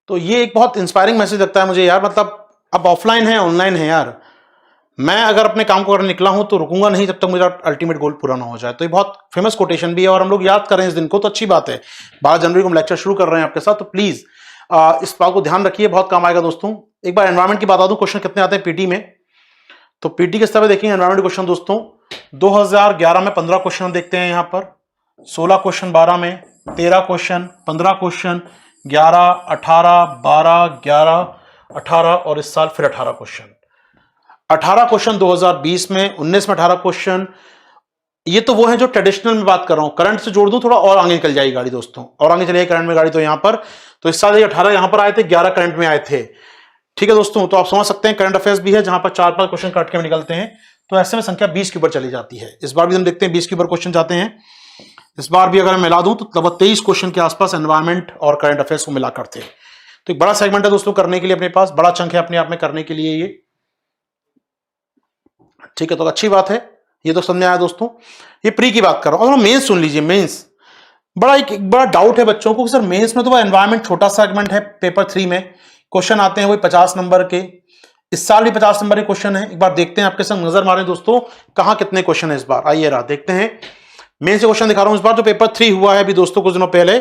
तो ये एक बहुत इंस्पायरिंग मैसेज लगता है मुझे यार, मतलब अब ऑफलाइन है, ऑनलाइन है यार, मैं अगर अपने काम को करने निकला हूं तो रुकूंगा नहीं जब तक मेरा अल्टीमेट गोल पूरा ना हो जाए। तो ये बहुत फेमस कोटेशन भी है, और हम लोग याद कर रहे हैं इस दिन को, तो अच्छी बात है। 12 जनवरी को हम लेक्चर शुरू कर रहे हैं आपके साथ, तो प्लीज इस बात को ध्यान रखिए, बहुत काम आएगा दोस्तों। एक बार एनवायरमेंट की बता दूं, क्वेश्चन कितने आते हैं पीटी में। तो पीटी के स्तर पर देखेंगे एनवायरमेंट क्वेश्चन दोस्तों, 2011 में 15 क्वेश्चन देखते हैं यहाँ पर, 16 क्वेश्चन 12 में, 13 क्वेश्चन, 15 क्वेश्चन, 11, 18, 12, 11, 18, और इस साल फिर 18 क्वेश्चन। 18 क्वेश्चन 2020 में, 19 में 18 क्वेश्चन। ये तो वो है जो ट्रेडिशनल में बात कर रहा हूं, करंट से जोड़ दूं थोड़ा और आगे निकल जाएगी गाड़ी दोस्तों, और आगे चलेगी करंट में गाड़ी। तो यहां पर तो इस साल 18 यहां पर आए थे, 11 करंट में आए थे, ठीक है दोस्तों। तो आप समझ सकते हैं करंट अफेयर्स भी है जहां पर 4-5 क्वेश्चन कट के निकलते हैं, तो ऐसे में संख्या 20 के ऊपर चली जाती है। इस बार भी हम देखते हैं 20 के ऊपर क्वेश्चन जाते हैं। इस बार भी अगर मैं मिला दूं तो लगभग 23 क्वेश्चन के आसपास एनवायरमेंट और करंट अफेयर्स को मिलाकर थे। तो एक बड़ा सेगमेंट है दोस्तों करने के लिए, अपने पास बड़ा चंक है अपने आप में करने के लिए ये, ठीक है। तो अच्छी बात है, ये तो समझ आया दोस्तों। ये प्री की बात कर रहा हूं, और मेंस सुन लीजिए। मेंस बड़ा डाउट है बच्चों को कि सर मेंस में तो एनवायरमेंट छोटा सेगमेंट है, पेपर 3 में क्वेश्चन आते हैं वही 50 नंबर के। इस साल भी 50 नंबर के क्वेश्चन है। एक बार देखते हैं, आपके संग नजर मारें दोस्तों कहां कितने क्वेश्चन है इस बार। आइए रहा देखते हैं, मेन से क्वेश्चन दिखा रहा हूं इस बार। जो पेपर 3 हुआ है अभी दोस्तों कुछ दिनों पहले,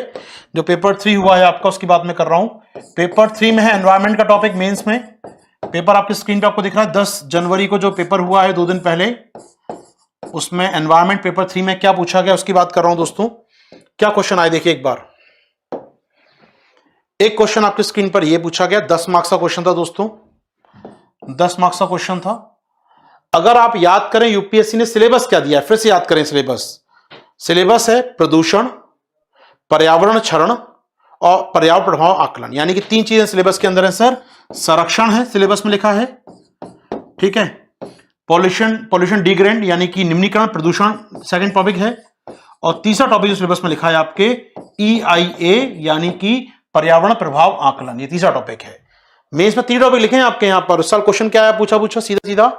जो पेपर 3 हुआ है आपका, उसकी बात मैं कर रहा हूं। पेपर 3 में है एनवायरमेंट का टॉपिक मेंस में। पेपर आपकी स्क्रीन पे आपको दिख रहा है, 10 जनवरी को जो पेपर हुआ है 2 दिन पहले, उसमें एनवायरमेंट पेपर 3 में क्या पूछा गया उसकी बात कर रहा हूं दोस्तों। क्या क्वेश्चन आए देखिए एक बार। एक क्वेश्चन आपकी स्क्रीन पर यह पूछा गया, 10 मार्क्स का क्वेश्चन था दोस्तों, 10 मार्क्स का क्वेश्चन था। अगर आप याद करें यूपीएससी ने सिलेबस क्या दिया है, फिर से याद करें सिलेबस। सिलेबस है प्रदूषण, पर्यावरण क्षरण और पर्यावरण प्रभाव आकलन, यानी कि 3 चीजें सिलेबस के अंदर है सर। संरक्षण है, सिलेबस में लिखा है, ठीक है। पॉल्यूशन डिग्रेडेंट यानी कि निम्नीकरण प्रदूषण सेकंड टॉपिक है, और तीसरा टॉपिक जो सिलेबस में लिखा है आपके EIA यानी कि पर्यावरण प्रभाव आकलन, ये तीसरा टॉपिक है। मेंस में 3 टॉपिक लिखे हैं आपके यहां पर। इस साल क्वेश्चन क्या आया, पूछा सीधा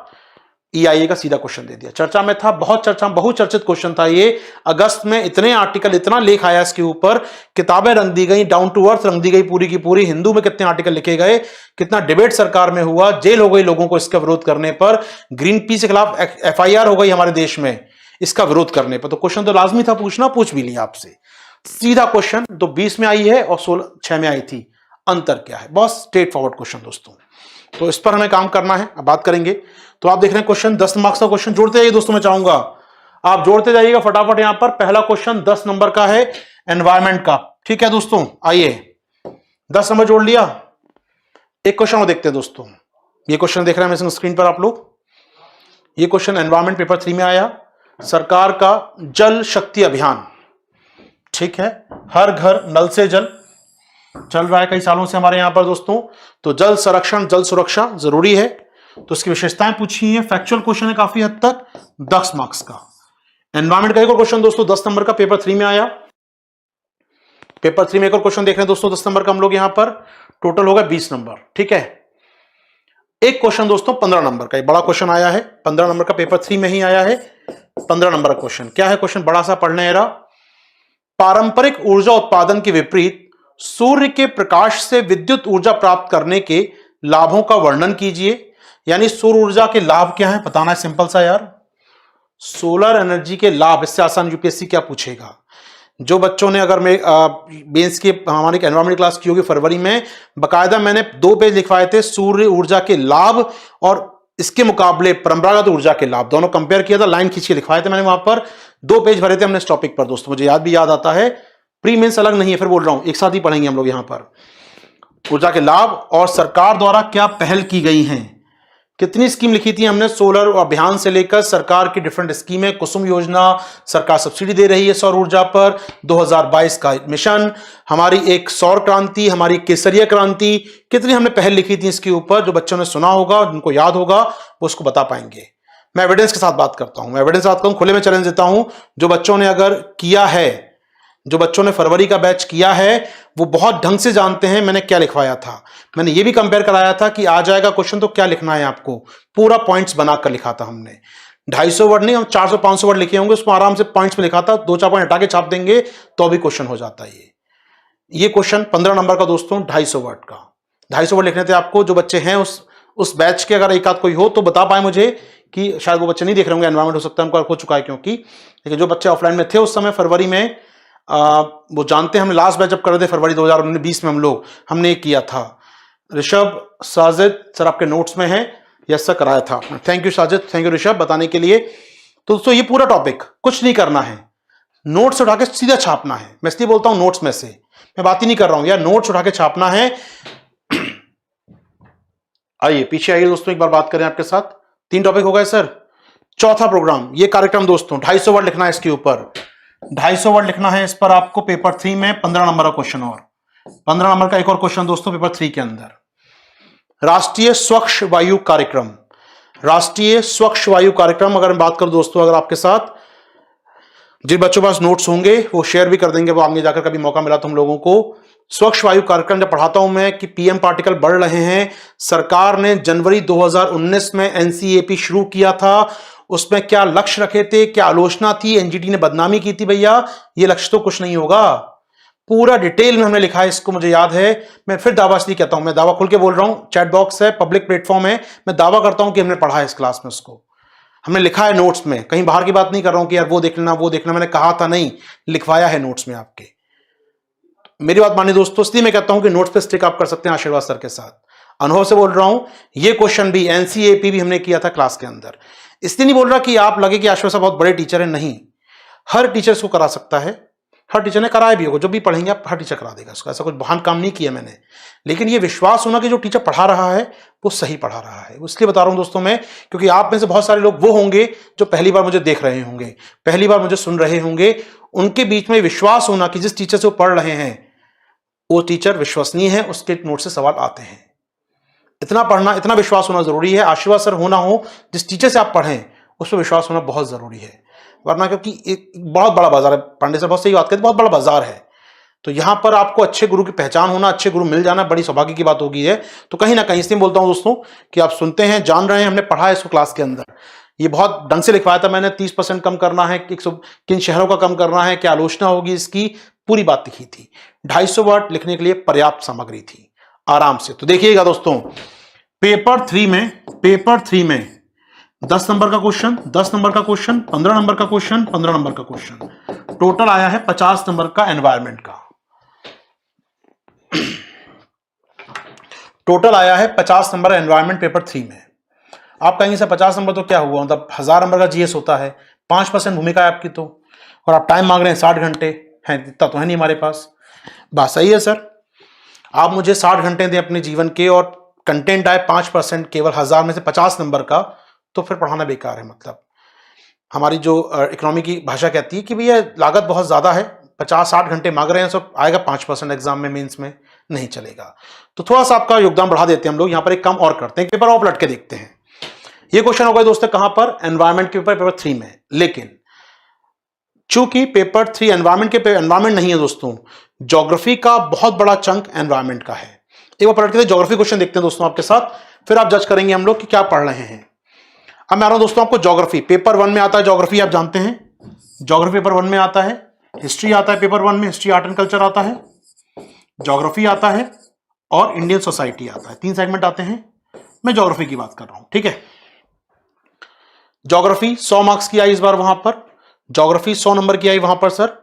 EIA का सीधा क्वेश्चन दे दिया। चर्चा में था, बहुचर्चित क्वेश्चन था ये। अगस्त में इतने आर्टिकल, इतना लेख आया इसके ऊपर, किताबें रंग दी गई, डाउन टू अर्थ रंग दी गई पूरी की पूरी। हिंदू में कितने आर्टिकल लिखे गए, कितना डिबेट सरकार में हुआ, जेल हो गई लोगों को इसका विरोध करने पर, ग्रीन पीस के खिलाफ FIR हो गई हमारे देश में इसका विरोध करने पर। तो क्वेश्चन तो लाजमी था पूछना, पूछ भी लिया आपसे सीधा क्वेश्चन। तो 20 में आई है और 6 में आई थी, अंतर क्या है? बहुत स्ट्रेट फॉरवर्ड क्वेश्चन दोस्तों, तो इस पर हमें काम करना है, अब बात करेंगे। तो आप देख रहे हैं क्वेश्चन 10 मार्क्स का क्वेश्चन, जोड़ते जाइए दोस्तों, मैं चाहूंगा आप जोड़ते जाइएगा फटाफट। यहां पर पहला क्वेश्चन 10 नंबर का है एनवायरमेंट का, ठीक है दोस्तों। आइए 10 नंबर जोड़ लिया। एक क्वेश्चन और देखते हैं दोस्तों, ये क्वेश्चन देख रहे हैं स्क्रीन पर आप लोग। ये क्वेश्चन एनवायरमेंट पेपर 3 में आया, सरकार का जल शक्ति अभियान, ठीक है। हर घर नल से जल चल रहा है कई सालों से हमारे यहां पर दोस्तों। तो जल संरक्षण, जल सुरक्षा जरूरी है, तो इसकी विशेषताएं पूछी है। फैक्चुअल क्वेश्चन है काफी हद तक, 10 मार्क्स का। एनवायरमेंट का एक और क्वेश्चन दोस्तों 10 नंबर का पेपर 3 में आया। पेपर 3 में एक और क्वेश्चन देख रहे हैं दोस्तों 10 नंबर का हम लोग यहां पर, टोटल होगा 20 नंबर, ठीक है। एक क्वेश्चन दोस्तों 15 नंबर का, एक बड़ा क्वेश्चन आया है 15 नंबर का, पेपर 3 में ही आया है 15 नंबर का क्वेश्चन। क्या है क्वेश्चन, बड़ा सा पढ़ने रहा। पारंपरिक ऊर्जा उत्पादन के विपरीत सूर्य के प्रकाश से विद्युत ऊर्जा प्राप्त करने के लाभों का वर्णन कीजिए। यानी सौर ऊर्जा के लाभ क्या है बताना है, सिंपल सा यार। सोलर एनर्जी के लाभ, इससे आसान यूपीएससी क्या पूछेगा। जो बच्चों ने अगर मैं बेंस की हमारी एनवायरमेंट क्लास की होगी फरवरी में, बकायदा मैंने 2 पेज लिखवाए थे सूर्य ऊर्जा के लाभ और इसके मुकाबले परंपरागत ऊर्जा के लाभ, दोनों कंपेयर किया था, लाइन खींच के लिखवाए थे मैंने। वहां पर 2 पेज भरे थे हमने इस टॉपिक पर दोस्तों, मुझे याद आता है। प्री मेंस अलग नहीं है, फिर बोल रहा हूं, एक साथ ही पढ़ेंगे हम लोग यहां पर। ऊर्जा के लाभ और सरकार द्वारा क्या पहल की गई हैं, कितनी स्कीम लिखी थी हमने सोलर अभियान से लेकर सरकार की डिफरेंट स्कीमें। कुसुम योजना, सरकार सब्सिडी दे रही है सौर ऊर्जा पर। 2022 का मिशन, हमारी एक सौर क्रांति, हमारी केसरिया क्रांति, कितनी हमने पहल लिखी थी इसके ऊपर। जो बच्चों ने सुना होगा, जिनको याद होगा, वो उसको बता पाएंगे। मैं एविडेंस के साथ बात करता हूं, एविडेंस बात करूं, खुले में चैलेंज देता हूं। जो बच्चों ने अगर किया है, जो बच्चों ने फरवरी का बैच किया है, वो बहुत ढंग से जानते हैं मैंने क्या लिखवाया था। मैंने ये भी कंपेयर कराया था कि आ जाएगा क्वेश्चन तो क्या लिखना है आपको, पूरा पॉइंट्स बनाकर लिखा था हमने। 250 वर्ड नहीं, हम 400-500 वर्ड लिखे होंगे, उसमें आराम से पॉइंट्स में लिखा था। 2-4 पॉइंट हटा के छाप देंगे तो भी क्वेश्चन हो जाता है। ये क्वेश्चन 15 नंबर का दोस्तों 250 वर्ड का, 250 वर्ड लिखने थे आपको। जो बच्चे हैं उस बैच के, अगर एक आध कोई हो तो बता पाए मुझे, कि शायद वो बच्चे नहीं देख रहे होंगे, एनवायरमेंट हो सकता है उनको हो चुका है क्योंकि, लेकिन जो बच्चे ऑफलाइन में थे उस समय फरवरी में, वो जानते हैं। हमने लास्ट बैच जब कर रहे थे फरवरी 2020 में, हमने किया था। ऋषभ, साजिद सर आपके नोट्स में है, यस सर कराया था। Thank you Sajid, thank you Rishabh बताने के लिए। तो दोस्तों ये पूरा टॉपिक कुछ नहीं करना है, नोट्स उठा के सीधा छापना है। मैं इसलिए बोलता हूं नोट्स में से, मैं बात ही नहीं कर रहा हूं यार, नोट्स उठा के छापना है। आइए पीछे आइए दोस्तों, एक बार बात करें आपके साथ। 3 टॉपिक हो गए सर। चौथा प्रोग्राम, ये कार्यक्रम दोस्तों 250 वर्ड लिखना है इसके ऊपर, 250 वर्ड लिखना है इस पर आपको पेपर 3 में। 15 नंबर का क्वेश्चन और 15 नंबर का एक और क्वेश्चन दोस्तों पेपर 3 के अंदर। राष्ट्रीय स्वच्छ वायु कार्यक्रम, राष्ट्रीय स्वच्छ वायु कार्यक्रम अगर मैं बात करूं दोस्तों, अगर आपके साथ जिन बच्चों के पास नोट्स होंगे वो शेयर भी कर देंगे, वो आगे जाकर कभी मौका मिला तो हम लोगों को। स्वच्छ वायु कार्यक्रम जब पढ़ाता हूं मैं कि पीएम पार्टिकल बढ़ रहे हैं, सरकार ने जनवरी 2019 में एनसीएपी शुरू किया था। उसमें क्या लक्ष्य रखे थे, क्या आलोचना थी, एनजीटी ने बदनामी की थी, भैया ये लक्ष्य तो कुछ नहीं होगा। पूरा डिटेल में हमने लिखा है इसको, मुझे याद है। मैं फिर दावा इसलिए कहता हूं, मैं दावा खुल के बोल रहा हूं, चैट बॉक्स है, पब्लिक प्लेटफॉर्म है, मैं दावा करता हूं कि हमने पढ़ा है इस क्लास में, उसको हमने लिखा है नोट्स में। कहीं बाहर की बात नहीं कर रहा हूं कि यार वो देख लेना वो देखना, मैंने कहा था नहीं, लिखवाया है नोट्स में आपके। मेरी बात मानिए दोस्तों, इसलिए मैं कहता हूं कि नोट्स पे स्टिक आप कर सकते हैं आशीर्वाद सर के साथ। अनुभव से बोल रहा हूं, ये क्वेश्चन भी एनसीएपी भी हमने किया था क्लास के अंदर। इसलिए नहीं बोल रहा कि आप लगे कि आशीर्वाद साहब बहुत बड़े टीचर है, नहीं, हर टीचर इसको करा सकता है, हर टीचर ने कराया भी होगा, जो भी पढ़ेंगे आप हर टीचर करा देगा इसको, ऐसा कुछ बहान काम नहीं किया मैंने। लेकिन ये विश्वास होना कि जो टीचर पढ़ा रहा है वो सही पढ़ा रहा है, इसलिए बता रहा हूं दोस्तों मैं, क्योंकि आप में से बहुत सारे लोग वो होंगे जो पहली बार मुझे देख रहे होंगे, पहली बार मुझे सुन रहे होंगे। उनके बीच में विश्वास होना कि जिस टीचर से वो पढ़ रहे हैं वो टीचर विश्वसनीय है, उसके नोट से सवाल आते हैं। इतना पढ़ना, इतना विश्वास होना जरूरी है। आशीर्वाद सर होना हो, जिस टीचर से आप पढ़ें उस पर विश्वास होना बहुत जरूरी है, वरना क्योंकि एक बहुत बड़ा बाजार है। पांडे सर बहुत सही बात कहते हैं, बहुत बड़ा बाजार है। तो यहां पर आपको अच्छे गुरु की पहचान होना, अच्छे गुरु मिल जाना बड़ी सौभाग्य की बात होगी है। तो कहीं ना कहीं इसलिए बोलता हूं दोस्तों कि आप सुनते हैं, जान रहे हैं, हमने पढ़ा है इसको क्लास के अंदर। ये बहुत ढंग से लिखवाया था मैंने, 30% कम करना है, किन शहरों का कम करना है, क्या आलोचना होगी, इसकी पूरी बात लिखी थी। 250 वर्ड लिखने के लिए पर्याप्त सामग्री थी, आराम से। तो देखिएगा दोस्तों, पेपर 3 में 10 नंबर का क्वेश्चन, 10 नंबर का क्वेश्चन, 15 नंबर का क्वेश्चन, 15 नंबर का क्वेश्चन, टोटल आया है 50 नंबर का एनवायरमेंट का। टोटल आया है 50 नंबर एनवायरमेंट पेपर 3 में। आप कहेंगे सर 50 नंबर तो क्या हुआ, मतलब 1000 नंबर का जीएस होता है, 5% भूमिका है आपकी तो, और आप टाइम मांग रहे हैं 60 घंटे हैं, इतना तो है नहीं हमारे पास। बात सही है सर, आप मुझे 60 घंटे दें अपने जीवन के और कंटेंट आए 5% केवल 1000 में से 50 नंबर का, तो फिर पढ़ाना बेकार है। मतलब हमारी जो इकोनॉमी की भाषा कहती है कि भैया लागत बहुत ज्यादा है, 50-60 घंटे मांग रहे हैं, सब आएगा 5% एग्जाम में, मेंस में नहीं चलेगा। तो थोड़ा सा आपका योगदान बढ़ा देते हैं हम लोग, यहां पर एक काम और करते हैं, पेपर और पलट के देखते हैं। ये क्वेश्चन होगा दोस्तों कहां पर, एनवायरमेंट के पेपर 3 में। लेकिन चूंकि पेपर 3 एनवायरमेंट के एनवायरमेंट नहीं है दोस्तों, ज्योग्राफी का बहुत बड़ा चंक एनवायरमेंट का है। एक बार पलट के ज्योग्राफी क्वेश्चन देखते हैं दोस्तों आपके साथ, फिर आप जज करेंगे हम लोग कि क्या पढ़ रहे हैं। अब मैं आ रहा हूं दोस्तों आपको ज्योग्राफी, पेपर 1 में आता है ज्योग्राफी, आप जानते हैं ज्योग्राफी पेपर 1 में आता है। हिस्ट्री आता है पेपर 1 में, हिस्ट्री आर्ट एंड कल्चर आता है, ज्योग्राफी आता है और इंडियन सोसाइटी आता है, 3 सेगमेंट आते हैं। मैं ज्योग्राफी की बात कर रहा हूं, ठीक है। ज्योग्राफी 100 मार्क्स की आई इस बार, वहां पर ज्योग्राफी 100 नंबर की आई वहां पर सर।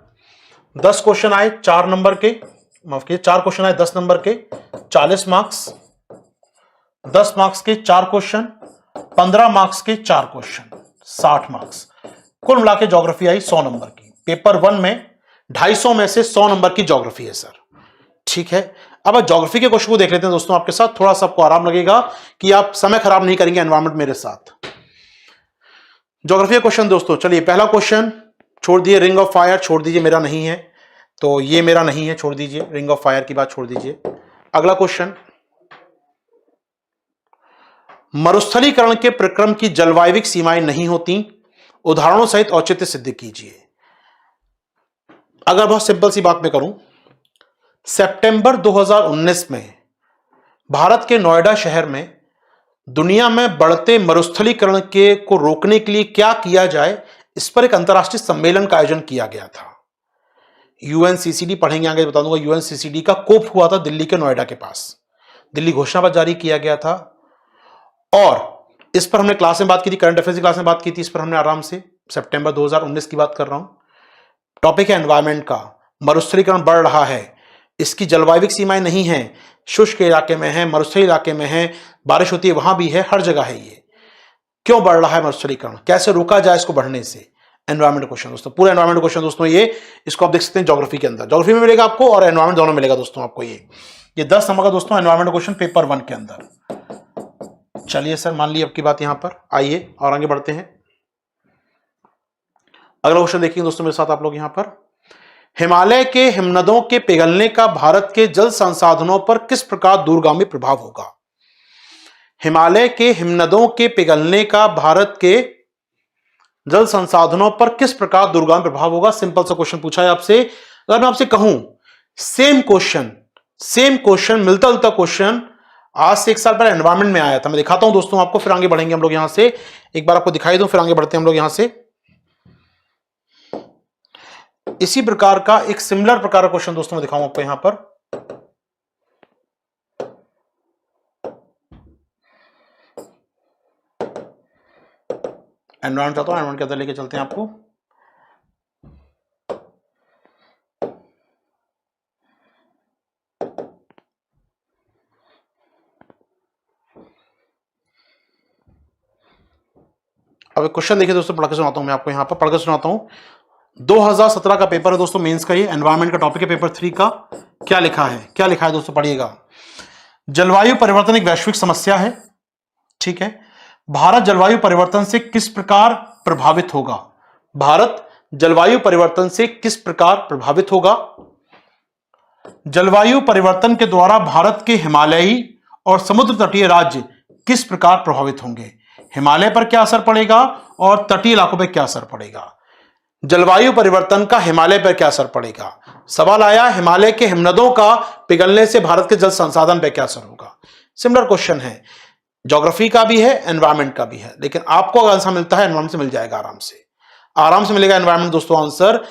10 क्वेश्चन आए 4 नंबर के, माफ कीजिए 4 क्वेश्चन आए 10 नंबर के, 40 मार्क्स। 10 मार्क्स के 4 क्वेश्चन, 15 मार्क्स के 4 क्वेश्चन, 60 मार्क्स। कुल मिला के ज्योग्राफी आई 100 नंबर की। पेपर 1 में 250 में से 100 नंबर की ज्योग्राफी है सर, ठीक है। अब ज्योग्राफी के क्वेश्चन को देख लेते हैं दोस्तों आपके साथ, थोड़ा सा आपको आराम लगेगा कि आप समय खराब नहीं करेंगे एनवायरमेंट मेरे साथ। ज्योग्राफी का क्वेश्चन दोस्तों, चलिए पहला क्वेश्चन छोड़ दिए, रिंग ऑफ फायर छोड़ दीजिए, मेरा नहीं है, तो ये मेरा नहीं है, छोड़ दीजिए, रिंग ऑफ फायर की बात छोड़ दीजिए। अगला क्वेश्चन, मरुस्थलीकरण के प्रक्रम की जलवायविक सीमाएं नहीं होती, उदाहरणों सहित औचित्य सिद्ध कीजिए। अगर बहुत सिंपल सी बात मैं करूं, सितंबर 2019 में भारत के नोएडा शहर में दुनिया में बढ़ते मरुस्थलीकरण के को रोकने के लिए क्या किया जाए, इस पर एक अंतर्राष्ट्रीय सम्मेलन का आयोजन किया गया था। यूएनसीसीडी पढ़ेंगे आगे बता दूंगा, यूएनसीसीडी का कोप हुआ था दिल्ली के नोएडा के पास, दिल्ली घोषणा पत्र जारी किया गया था। और इस पर हमने क्लास में बात की थी, करंट अफेयर्स की क्लास में बात की थी, इस पर हमने आराम से, सितंबर 2019 की बात कर रहा हूं। टॉपिक है एनवायरमेंट का, मरुस्थलीकरण बढ़ रहा है, इसकी जलवायविक सीमाएं नहीं है, शुष्क इलाके में है, मरुस्थलीय इलाके में है, बारिश होती है वहां भी है, हर जगह है। ये क्यों बढ़ रहा है मरुस्थलीकरण, कैसे रोका जाए इसको बढ़ने से, एनवायरमेंट क्वेश्चन दोस्तों, पूरा एनवायरमेंट क्वेश्चन दोस्तों। ये इसको आप देख सकते हैं ज्योग्राफी के अंदर, ज्योग्राफी में मिलेगा आपको और एनवायरमेंट दोनों मिलेगा दोस्तों आपको। ये 10 नंबर का दोस्तों एनवायरमेंट क्वेश्चन पेपर 1 के अंदर। चलिए सर, मान ली आपकी बात यहां पर, आइए और आगे बढ़ते हैं। अगला क्वेश्चन देखिए दोस्तों मेरे साथ आप लोग यहां पर, हिमालय के हिमनदों के पिघलने का भारत के जल संसाधनों पर किस प्रकार दूरगामी प्रभाव होगा। हिमालय के हिमनदों के पिघलने का भारत के जल संसाधनों पर किस प्रकार दूरगामी प्रभाव होगा। सिंपल सा क्वेश्चन पूछा है आपसे। अगर मैं आपसे कहूं सेम क्वेश्चन मिलता जुलता क्वेश्चन आज से 1 साल पहले एनवायरमेंट में आया था, मैं दिखाता हूं दोस्तों आपको, फिर आगे बढ़ेंगे हम लोग यहां से। एक बार आपको दिखाई दूं, फिर आगे बढ़ते हैं हम लोग यहां से। इसी प्रकार का एक सिमिलर प्रकार का क्वेश्चन दोस्तों मैं दिखाऊं आपको यहां पर। एनवायरमेंट चाहता हूं, एनवायरमेंट के अंदर लेके चलते हैं आपको। अब एक क्वेश्चन देखिए दोस्तों, पढ़कर सुनाता हूं मैं आपको, यहां पर पढ़कर सुनाता हूं। 2017 का पेपर है दोस्तों, मेंस का, ये एनवायरमेंट का टॉपिक है पेपर 3 का। क्या लिखा है दोस्तों, पढ़िएगा। जलवायु परिवर्तन एक वैश्विक समस्या है, ठीक है। भारत जलवायु परिवर्तन से किस प्रकार प्रभावित होगा, भारत जलवायु परिवर्तन से किस प्रकार प्रभावित होगा। जलवायु परिवर्तन के द्वारा भारत के हिमालयी और समुद्र तटीय राज्य किस प्रकार प्रभावित होंगे? हिमालय पर क्या असर पड़ेगा और तटीय इलाकों पर क्या असर पड़ेगा? जलवायु परिवर्तन का हिमालय पर क्या असर पड़ेगा? सवाल आया हिमालय के हिमनदों का पिघलने से भारत के जल संसाधन पर क्या असर होगा? सिमिलर क्वेश्चन है, ज्योग्राफी का भी है, एनवायरमेंट का भी है, लेकिन आपको अगर आंसर मिलता है एनवायरमेंट से मिल जाएगा, आराम से मिलेगा एनवायरमेंट दोस्तों आंसर।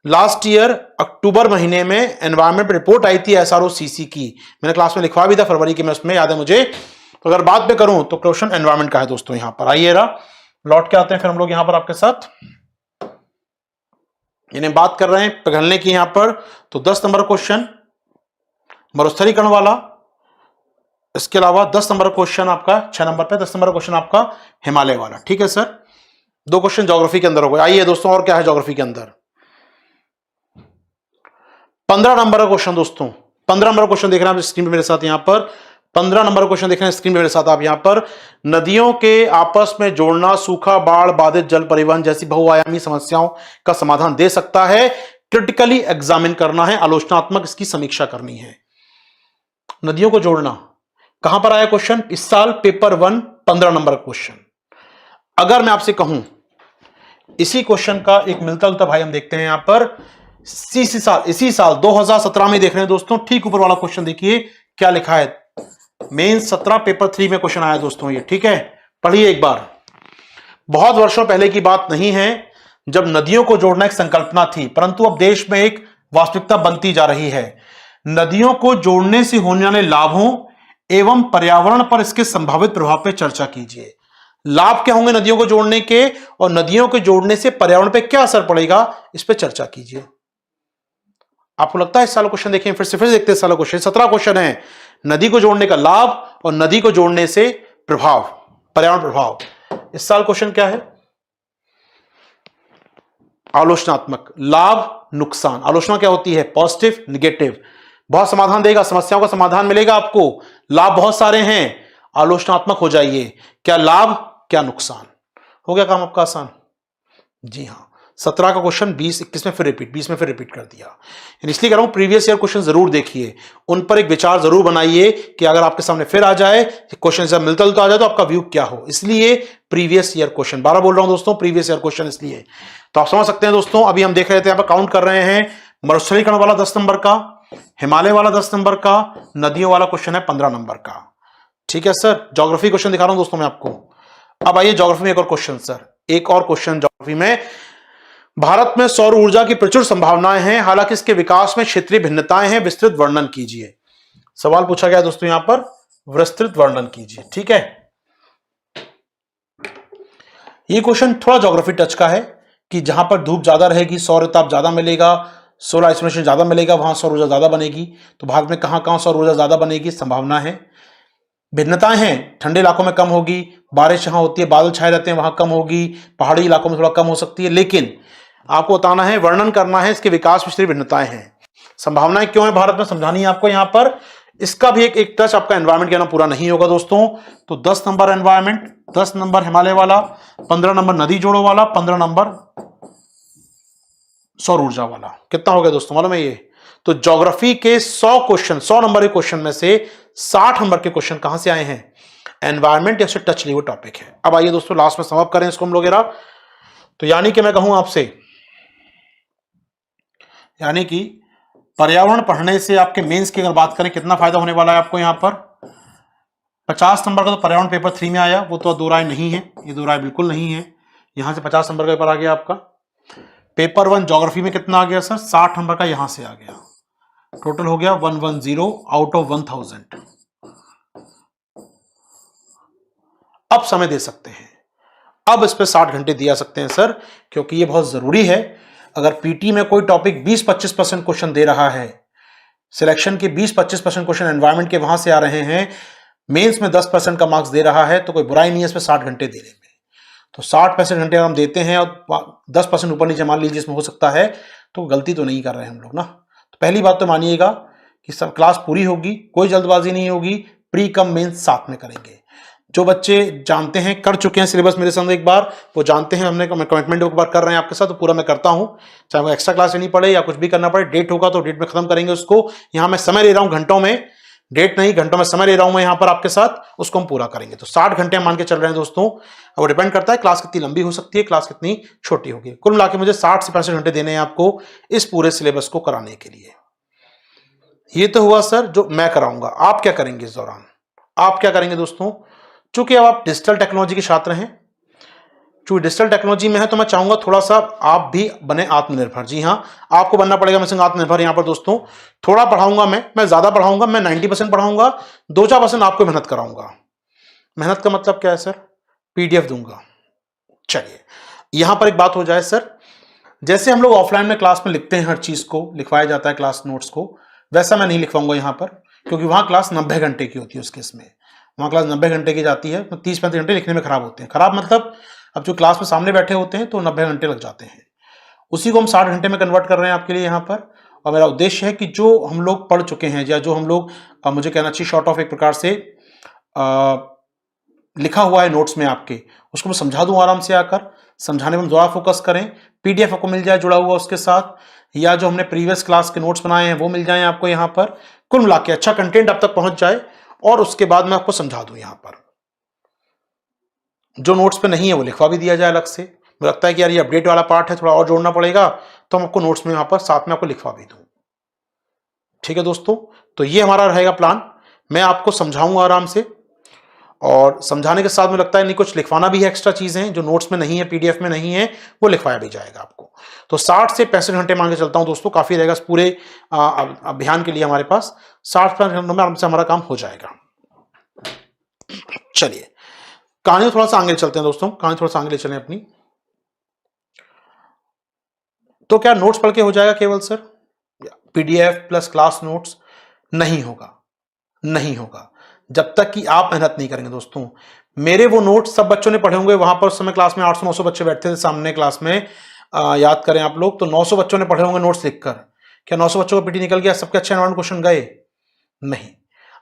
लास्ट ईयर अक्टूबर महीने में एनवायरमेंट रिपोर्ट आई थी एसआरओसीसी की, मैंने क्लास में लिखवा भी था फरवरी के में, उसमें याद है मुझे। तो अगर बात पे करूं तो क्वेश्चन एनवायरमेंट का है दोस्तों। यहां पर आइए लौट के आते हैं फिर हम लोग यहां पर आपके साथ, इन्हें बात कर रहे हैं पिघलने की यहां पर। तो 10 नंबर क्वेश्चन मरुस्थलीकरण वाला, इसके अलावा 10 नंबर क्वेश्चन आपका 6 नंबर पे 10 नंबर क्वेश्चन आपका हिमालय वाला। ठीक है सर, 2 क्वेश्चन ज्योग्राफी के अंदर हो गए। आइए दोस्तों और क्या है ज्योग्राफी के अंदर, 15 नंबर का क्वेश्चन दोस्तों। 15 नंबर क्वेश्चन देख रहे हैं आप स्क्रीन पे मेरे साथ, यहां पर 15 नंबर क्वेश्चन देख रहे हैं स्क्रीन पे मेरे साथ आप। यहां पर नदियों के आपस में जोड़ना सूखा, बाढ़ बाधित जल परिवहन जैसी बहुआयामी समस्याओं का समाधान दे सकता है। क्रिटिकली एग्जामिन करना है, आलोचनात्मक इसकी समीक्षा करनी है। नदियों को जोड़ना कहां पर आया क्वेश्चन? इस साल पेपर 1 15 नंबर क्वेश्चन। अगर मैं आपसे कहूं इसी क्वेश्चन का एक मिलता जुलता भाई हम देखते हैं यहां पर, इसी साल 2017 में देख रहे हैं दोस्तों, ठीक ऊपर वाला क्वेश्चन देखिए क्या लिखा है। मेन 17 पेपर 3 में क्वेश्चन आया दोस्तों ये। ठीक है, पढ़िए एक बार। बहुत वर्षों पहले की बात नहीं है जब नदियों को जोड़ना एक संकल्पना थी, परंतु अब देश में एक वास्तविकता बनती जा रही है। नदियों को जोड़ने से होने वाले लाभों एवं पर्यावरण पर इसके संभावित प्रभाव पर चर्चा कीजिए। लाभ क्या होंगे नदियों को जोड़ने के, और नदियों के जोड़ने से पर्यावरण पर क्या असर पड़ेगा, इस पर चर्चा कीजिए। आपको लगता है इस साल क्वेश्चन देखें, फिर देखते हैं साल क्वेश्चन। 17 क्वेश्चन है, नदी को जोड़ने का लाभ और नदी को जोड़ने से प्रभाव, पर्यावरण प्रभाव। इस साल क्वेश्चन क्या है? आलोचनात्मक, लाभ नुकसान। आलोचना क्या होती है? Positive negative. बहुत समाधान देगा, समस्याओं का समाधान मिलेगा आपको, लाभ बहुत सारे हैं, आलोचनात्मक हो जाइए, क्या लाभ क्या नुकसान। हो गया काम आपका आसान। जी हां, 17 का क्वेश्चन 20 21 में फिर रिपीट, 20 में फिर रिपीट कर दिया। इसलिए कह रहा हूं प्रीवियस ईयर क्वेश्चन जरूर देखिए, उन पर एक विचार जरूर बनाइए कि अगर आपके सामने फिर आ जाए क्वेश्चन जब मिलता जुलता आ जाए तो आपका व्यू क्या हो। इसलिए प्रीवियस ईयर क्वेश्चन 12 बोल रहा हूं दोस्तों, प्रीवियस ईयर क्वेश्चन। इसलिए तो आप समझ सकते हैं दोस्तों। अभी हम देख रहे थे, यहां पर काउंट कर रहे हैं, मरुस्थलीकरण वाला 10 नंबर का, हिमालय वाला 10 नंबर का, नदियों वाला क्वेश्चन है 15 नंबर का। ठीक है सर, ज्योग्राफी क्वेश्चन दिखा रहा हूं दोस्तों मैं आपको। अब आइए ज्योग्राफी में एक और क्वेश्चन सर, एक और क्वेश्चन ज्योग्राफी में। भारत में सौर ऊर्जा की प्रचुर संभावनाएं हैं, हालांकि इसके विकास में क्षेत्रीय भिन्नताएं हैं, विस्तृत वर्णन कीजिए। सवाल पूछा गया दोस्तों यहां पर, विस्तृत वर्णन कीजिए। ठीक है, ये क्वेश्चन थोड़ा ज्योग्राफी टच का है कि जहां पर धूप ज्यादा रहेगी, सौर ताप ज्यादा मिलेगा, सोलर आइसोलेशन ज्यादा मिलेगा, वहां सौर ऊर्जा ज्यादा बनेगी। तो भारत में कहां कहां सौर ऊर्जा ज्यादा बनेगी, संभावना है। भिन्नताएं हैं, ठंडे इलाकों में कम होगी, बारिश जहां होती है, बादल छाए रहते हैं वहां कम होगी, पहाड़ी इलाकों में थोड़ा कम हो सकती है। लेकिन आपको बताना है, वर्णन करना है, इसके विकास में क्षेत्रीय भिन्नताएं हैं। संभावनाएं क्यों है भारत में, समझानी है आपको यहां पर। इसका भी एक टच आपका एनवायरमेंट कहना पूरा नहीं होगा दोस्तों। तो 10 नंबर एनवायरमेंट, 10 नंबर हिमालय वाला, 15 नंबर नदी जोड़ो वाला, 15 नंबर सौर ऊर्जा वाला। कितना हो गया दोस्तों मालूम है ये? तो ज्योग्राफी के 100 क्वेश्चन, 100 नंबर के क्वेश्चन में से 60 नंबर के क्वेश्चन कहां से आए हैं? एनवायरमेंट या टच नहीं हुआ टॉपिक है। अब आइए दोस्तों लास्ट में समाप्त करें इसको हम लोग। तो यानी कि मैं कहूं आपसे, यानी कि पर्यावरण पढ़ने से आपके मेंस की अगर बात करें कितना फायदा होने वाला है आपको। यहां पर 50 नंबर का तो पर्यावरण पेपर 3 में आया, वो तो दो राय नहीं है, ये दो राय बिल्कुल नहीं है। यहां से 50 नंबर का पेपर आ गया आपका। पेपर 1 ज्योग्राफी में कितना आ गया सर? 60 नंबर का यहां से आ गया, टोटल हो गया 110 आउट ऑफ 1000। अब समय दे सकते हैं, अब इस पे 60 घंटे दिया सकते हैं सर, क्योंकि ये बहुत जरूरी है। अगर पीटी में कोई टॉपिक 20-25% क्वेश्चन दे रहा है, सिलेक्शन के 20-25% क्वेश्चन एनवायरमेंट के वहां से आ रहे हैं, मेंस में 10% का मार्क्स दे रहा है, तो कोई बुराई नहीं है इस पे 60 घंटे देने में। तो 60% घंटे हम देते हैं और 10% ऊपर नीचे मान लीजिए इसमें हो सकता है, तो गलती तो नहीं कर रहे हैं हम लोग ना। तो पहली बात तो मानिएगा कि सब क्लास पूरी होगी, कोई जल्दबाजी नहीं होगी, प्री कम मेंस साथ में करेंगे। जो बच्चे जानते हैं, कर चुके हैं सिलेबस मेरे संग एक बार, वो जानते हैं, हमने कमिटमेंट एक बार कर रहे हैं आपके साथ, तो पूरा मैं करता हूं, चाहे वो एक्स्ट्रा क्लास लेनी पड़े या कुछ भी करना पड़े। डेट होगा तो डेट में खत्म करेंगे उसको। यहां मैं समय ले रहा हूं घंटों में, डेट नहीं घंटों में समय ले रहा हूं मैं यहां पर आपके साथ, उसको हम पूरा करेंगे। तो 60 घंटे मान के चल रहे हैं दोस्तों। वो डिपेंड करता है क्लास कितनी लंबी हो सकती है, क्लास कितनी छोटी होगी। कुल मिला के मुझे 60 से 65 घंटे देने हैं आपको इस पूरे सिलेबस को कराने के लिए। ये तो हुआ सर जो मैं कराऊंगा। आप क्या करेंगे इस दौरान? आप क्या करेंगे दोस्तों? चूंकि अब आप डिजिटल टेक्नोलॉजी के छात्र हैं, चूंकि डिजिटल टेक्नोलॉजी में है, तो मैं चाहूंगा थोड़ा सा आप भी बने आत्मनिर्भर। जी हाँ, आपको बनना पड़ेगा मैं संग आत्मनिर्भर। यहां पर दोस्तों थोड़ा पढ़ाऊंगा मैं ज्यादा पढ़ाऊंगा, मैं 90% पढ़ाऊंगा, 2-4% आपको मेहनत कराऊंगा। मेहनत का मतलब क्या है सर? पीडीएफ दूंगा। चलिए, यहां पर एक बात हो जाए सर, जैसे हम लोग ऑफलाइन में क्लास में लिखते हैं, हर चीज को लिखवाया जाता है क्लास नोट्स को, वैसा मैं नहीं लिखवाऊंगा यहां पर, क्योंकि वहां क्लास 90 घंटे की होती है। उस केस में वहां क्लास 90 घंटे की जाती है, तो 30-35 घंटे लिखने में खराब होते हैं। खराब मतलब अब जो क्लास में सामने बैठे होते हैं तो 90 घंटे लग जाते हैं, उसी को हम 60 घंटे में कन्वर्ट कर रहे हैं आपके लिए यहाँ पर। और मेरा उद्देश्य है कि जो हम लोग पढ़ चुके हैं, या जो हम लोग मुझे कहना चाहिए शॉर्ट ऑफ एक प्रकार से लिखा हुआ है नोट्स में आपके, उसको मैं समझा दूं आराम से आकर। समझाने में हम ज़्यादा फोकस करें, पीडीएफ आपको मिल जाए जुड़ा हुआ उसके साथ, या जो हमने प्रीवियस क्लास के नोट्स बनाए हैं वो मिल जाएं आपको यहाँ पर। कुल मिला के अच्छा कंटेंट आप तक पहुंच जाए, और उसके बाद मैं आपको समझा दूं यहाँ पर। जो नोट्स पे नहीं है वो लिखवा भी दिया जाए अलग से। मुझे लगता है कि यार ये अपडेट वाला पार्ट है, थोड़ा और जोड़ना पड़ेगा, तो हम आपको नोट्स में यहाँ पर साथ में आपको लिखवा भी दूं। ठीक है दोस्तों, तो ये हमारा रहेगा प्लान। मैं आपको समझाऊंगा आराम से, और समझाने के साथ में लगता है नहीं कुछ लिखवाना भी है, एक्स्ट्रा चीजें जो नोट्स में नहीं है, पीडीएफ में नहीं है, वो लिखवाया भी जाएगा आपको। तो 60 से 65 घंटे मान के चलता हूं दोस्तों, काफी रहेगा इस पूरे अभियान के लिए हमारे पास। 60 घंटों में आराम से हमारा काम हो जाएगा। चलिए, कहानी थोड़ा सा आगे चलते हैं दोस्तों, कहानी थोड़ा सा आगे ले चलें अपनी। तो क्या नोट्स पढ़ के हो जाएगा केवल sir? PDF plus class notes? नहीं होगा, नहीं होगा जब तक कि आप मेहनत नहीं करेंगे दोस्तों। मेरे वो नोट्स सब बच्चों ने पढ़े होंगे, वहां पर उस समय क्लास में 800-900 बच्चे बैठते थे सामने क्लास में। याद करें आप लोग, तो 900 बच्चों ने पढ़े होंगे नोट्स लिखकर। क्या 900 बच्चों का पीटी निकल गया, सबके अच्छे 91 क्वेश्चन गए? नहीं।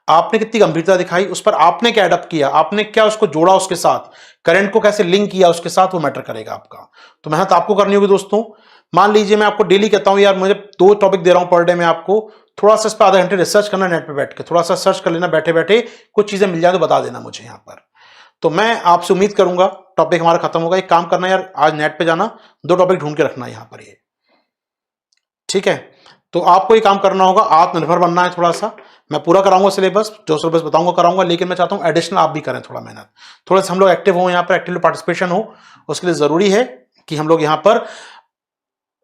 आपने कितनी गंभीरता दिखाई, उस पर आपने क्या अडॉप्ट किया, आपने क्या उसको जोड़ा उसके साथ, करंट को कैसे लिंक किया उसके साथ, वो मैटर करेगा आपका। तो मेहनत आपको करनी होगी दोस्तों। मान लीजिए मैं आपको डेली कहता हूं यार मुझे 2 टॉपिक दे रहा हूं पर डे में, आपको थोड़ा सा इस पर आधा घंटे रिसर्च करना, नेट पे बैठ के थोड़ा सा सर्च कर लेना, बैठे बैठे कुछ चीजें मिल जाए तो बता देना मुझे यहाँ पर। तो मैं आपसे उम्मीद करूंगा, टॉपिक हमारा खत्म होगा, एक काम करना यार, आज नेट पे जाना, 2 टॉपिक ढूंढ के रखना यहाँ पर ये। ठीक है, तो आपको ये काम करना होगा, आत्मनिर्भर बनना है थोड़ा सा। मैं पूरा कराऊंगा सिलेबस, जो सिलेबस बताऊंगा कराऊंगा, लेकिन मैं चाहता हूं एडिशनल आप भी करें थोड़ा मेहनत, थोड़ा सा हम लोग एक्टिव हो यहाँ पर, एक्टिव पार्टिसिपेशन हो। उसके लिए जरूरी है कि हम लोग यहाँ पर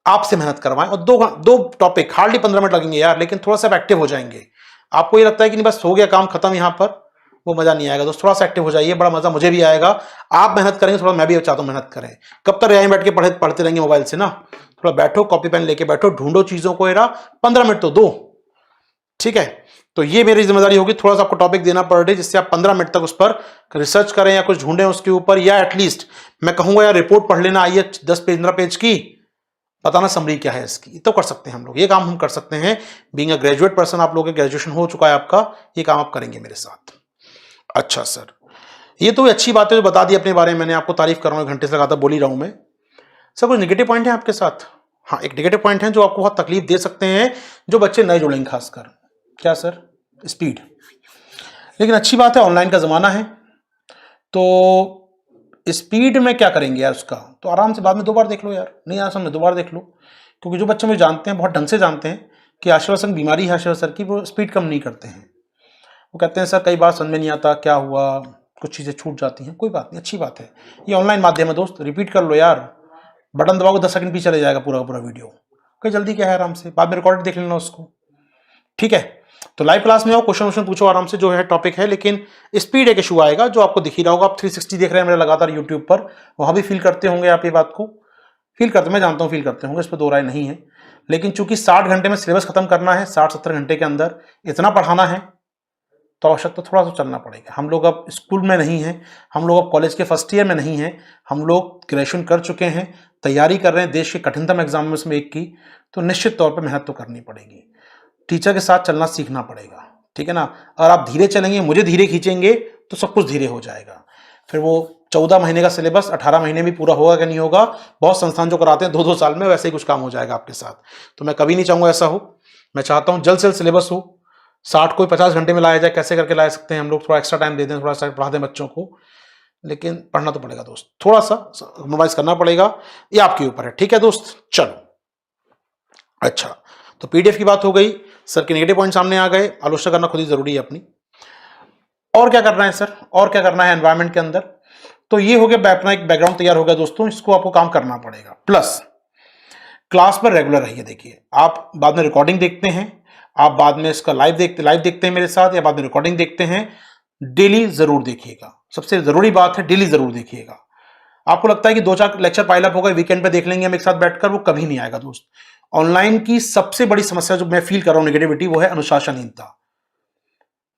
आपसे मेहनत करवाएं। और 2 टॉपिक हार्डली 15 मिनट लगेंगे यार, लेकिन थोड़ा सा एक्टिव हो जाएंगे। आपको ये लगता है कि नहीं बस हो गया काम खत्म यहाँ पर, वो मजा नहीं आएगा दोस्त। थोड़ा सा एक्टिव हो जाइए, बड़ा मजा मुझे भी आएगा। आप मेहनत करेंगे, थोड़ा मैं भी चाहता हूँ मेहनत करें। कब तक यहीं बैठ के पढ़ते रहेंगे मोबाइल से ना? थोड़ा बैठो, कॉपी पेन लेके बैठो, ढूंढो चीजों को। 15 मिनट तो दो, ठीक है? तो ये मेरी जिम्मेदारी होगी, थोड़ा सा आपको टॉपिक देना पर डे, जिससे आप 15 मिनट तक उस पर रिसर्च करें या कुछ ढूंढें उसके ऊपर, या एटलीस्ट मैं कहूंगा यार रिपोर्ट पढ़ लेना, आइए 10-15 पेज की, बताना समरी क्या है इसकी। तो कर सकते हैं हम लोग, ये काम हम कर सकते हैं। बीइंग अ ग्रेजुएट पर्सन, आप लोगों के ग्रेजुएशन हो चुका है आपका, ये काम आप करेंगे मेरे साथ। अच्छा सर, ये तो अच्छी बात है जो बता दी अपने बारे में, मैंने आपको तारीफ कर रहा हूँ, घंटे से लगातार बोल ही रहा हूँ मैं। सर कुछ नेगेटिव पॉइंट है आपके साथ? हाँ, एक नेगेटिव पॉइंट है जो आपको बहुत तकलीफ दे सकते हैं, जो बच्चे नए जुड़ेंगे खासकर। क्या सर? स्पीड। लेकिन अच्छी बात है, ऑनलाइन का जमाना है, तो स्पीड में क्या करेंगे यार उसका, तो आराम से बाद में 2 बार देख लो यार, नहीं आया समझ 2 बार देख लो। क्योंकि जो बच्चे मुझे जानते हैं, बहुत ढंग से जानते हैं कि आश्वासन बीमारी है आश्वासन सर की, वो स्पीड कम नहीं करते हैं। वो कहते हैं सर कई बार समझ में नहीं आता क्या हुआ, कुछ चीज़ें छूट जाती हैं। कोई बात नहीं, अच्छी बात है, ये ऑनलाइन माध्यम है दोस्त, रिपीट कर लो यार, बटन दबाओ 10 सेकंड पीछे चले जाएगा पूरा वीडियो। कोई जल्दी क्या है, आराम से बाद में रिकॉर्ड देख लेना उसको। ठीक है, तो लाइव क्लास में आओ, क्वेश्चन पूछो आराम से, जो है टॉपिक है, लेकिन स्पीड एक इशू आएगा जो आपको दिख ही रहा होगा। आप 360 देख रहे हैं मेरा लगातार यूट्यूब पर, वहां भी फील करते होंगे आप ये बात को, फील करते, मैं जानता हूँ फील करते होंगे, इस पर 2 राय नहीं है। लेकिन चूंकि 60 घंटे में सिलेबस खत्म करना है, 60-70 घंटे के अंदर इतना पढ़ाना है, तो आवश्यक तो थोड़ा सा चलना पड़ेगा। हम लोग अब स्कूल में नहीं हैं, हम लोग अब कॉलेज के फर्स्ट ईयर में नहीं हैं, हम लोग ग्रेजुएशन कर चुके हैं, तैयारी कर रहे हैं देश के कठिनतम एग्जाम में से एक की, तो निश्चित तौर पर मेहनत तो करनी पड़ेगी। टीचर के साथ चलना सीखना पड़ेगा, ठीक है ना? और आप धीरे चलेंगे, मुझे धीरे खींचेंगे, तो सब कुछ धीरे हो जाएगा। फिर वो 14 महीने का सिलेबस 18 महीने में पूरा होगा कि नहीं होगा, बहुत संस्थान जो कराते हैं 2-2 साल में, वैसे ही कुछ काम हो जाएगा आपके साथ। तो मैं कभी नहीं चाहूँगा ऐसा हो। मैं चाहता हूँ जल्द से जल्द सिलेबस हो, 60 कोई 50 घंटे में लाया जाए, कैसे करके ला सकते हैं हम लोग, थोड़ा एक्स्ट्रा टाइम दे दें, थोड़ा सा पढ़ा दें बच्चों को, लेकिन पढ़ना तो पड़ेगा दोस्त, थोड़ा सा कम्प्रोमाइज करना पड़ेगा, ये आपके ऊपर है। ठीक है दोस्त, चलो अच्छा, तो पीडीएफ की बात हो गई, सर के नेगेटिव पॉइंट सामने आ गए, आलोचना करना खुद ही जरूरी है अपनी। और क्या करना है सर, और क्या करना है एनवायरनमेंट के अंदर? तो ये हो गया, अपना एक बैकग्राउंड तैयार हो गया दोस्तों, इसको आपको काम करना पड़ेगा। प्लस क्लास पर रेगुलर रहिए। देखिए, आप बाद में रिकॉर्डिंग देखते हैं, आप बाद में इसका लाइव देखते हैं मेरे साथ, या बाद में रिकॉर्डिंग देखते हैं, डेली जरूर देखिएगा। सबसे जरूरी बात है, डेली जरूर देखिएगा। आपको लगता है कि 2-4 लेक्चर पाइल अप होगा, वीकेंड पे देख लेंगे हम एक साथ बैठकर, वो कभी नहीं आएगा दोस्त। ऑनलाइन की सबसे बड़ी समस्या जो मैं फील कर रहा हूं नेगेटिविटी, वो है अनुशासनहीनता।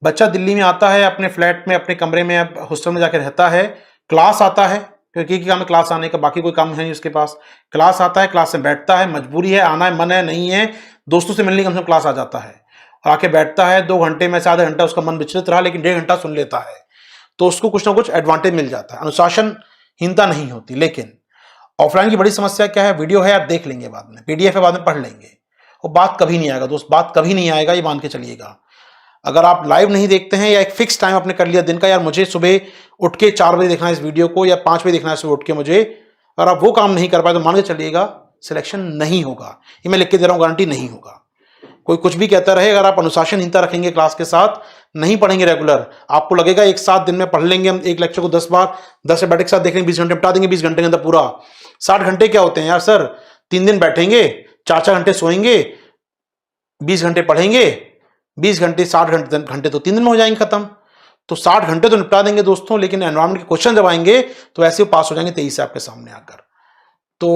बच्चा दिल्ली में आता है, अपने फ्लैट में, अपने कमरे में, हॉस्टल में जाकर रहता है, क्लास आता है, क्योंकि काम है क्लास आने का, बाकी कोई काम है नहीं उसके पास, क्लास आता है, क्लास में बैठता है, मजबूरी है, आना है, मन है, नहीं है, दोस्तों से मिलने कम से कम क्लास आ जाता है, और आके बैठता है 2 घंटे में से आधा घंटा उसका मन विचलित रहा, लेकिन 1.5 घंटा सुन लेता है, तो उसको कुछ ना कुछ एडवांटेज मिल जाता है, अनुशासनहीनता नहीं होती। लेकिन ऑफलाइन की बड़ी समस्या क्या है, वीडियो है आप देख लेंगे, बाद में पीडीएफ है बाद में पढ़ लेंगे, और बात कभी नहीं आएगा दोस्त, बात कभी नहीं आएगा, ये मान के चलिएगा। अगर आप लाइव नहीं देखते हैं, या एक फिक्स टाइम आपने कर लिया दिन का, यार मुझे सुबह उठ के 4 बजे देखना है इस वीडियो को, या 5 बजे देखना है सुबह उठ के मुझे, अगर आप वो काम नहीं कर पाए तो मान के चलिएगा सिलेक्शन नहीं होगा। ये मैं लिख के दे रहा हूं, गारंटी नहीं होगा। कोई कुछ भी कहता रहे, अगर आप अनुशासनहीनता रखेंगे क्लास के साथ, नहीं पढ़ेंगे रेगुलर, आपको लगेगा एक साथ दिन में पढ़ लेंगे हम एक लेक्चर को 10 बार, 10 से बैठे के साथ देखेंगे, 20 घंटे बता देंगे, 20 घंटे के अंदर पूरा 60 घंटे क्या होते हैं यार सर, 3 दिन बैठेंगे, 4-4 घंटे सोएंगे, 20 घंटे पढ़ेंगे, 20 घंटे 60 घंटे तो 3 दिन में हो जाएंगे खत्म। तो 60 घंटे तो निपटा देंगे दोस्तों, लेकिन एनवायरनमेंट के क्वेश्चन जब आएंगे तो ऐसे पास हो जाएंगे 23 से आपके सामने आकर। तो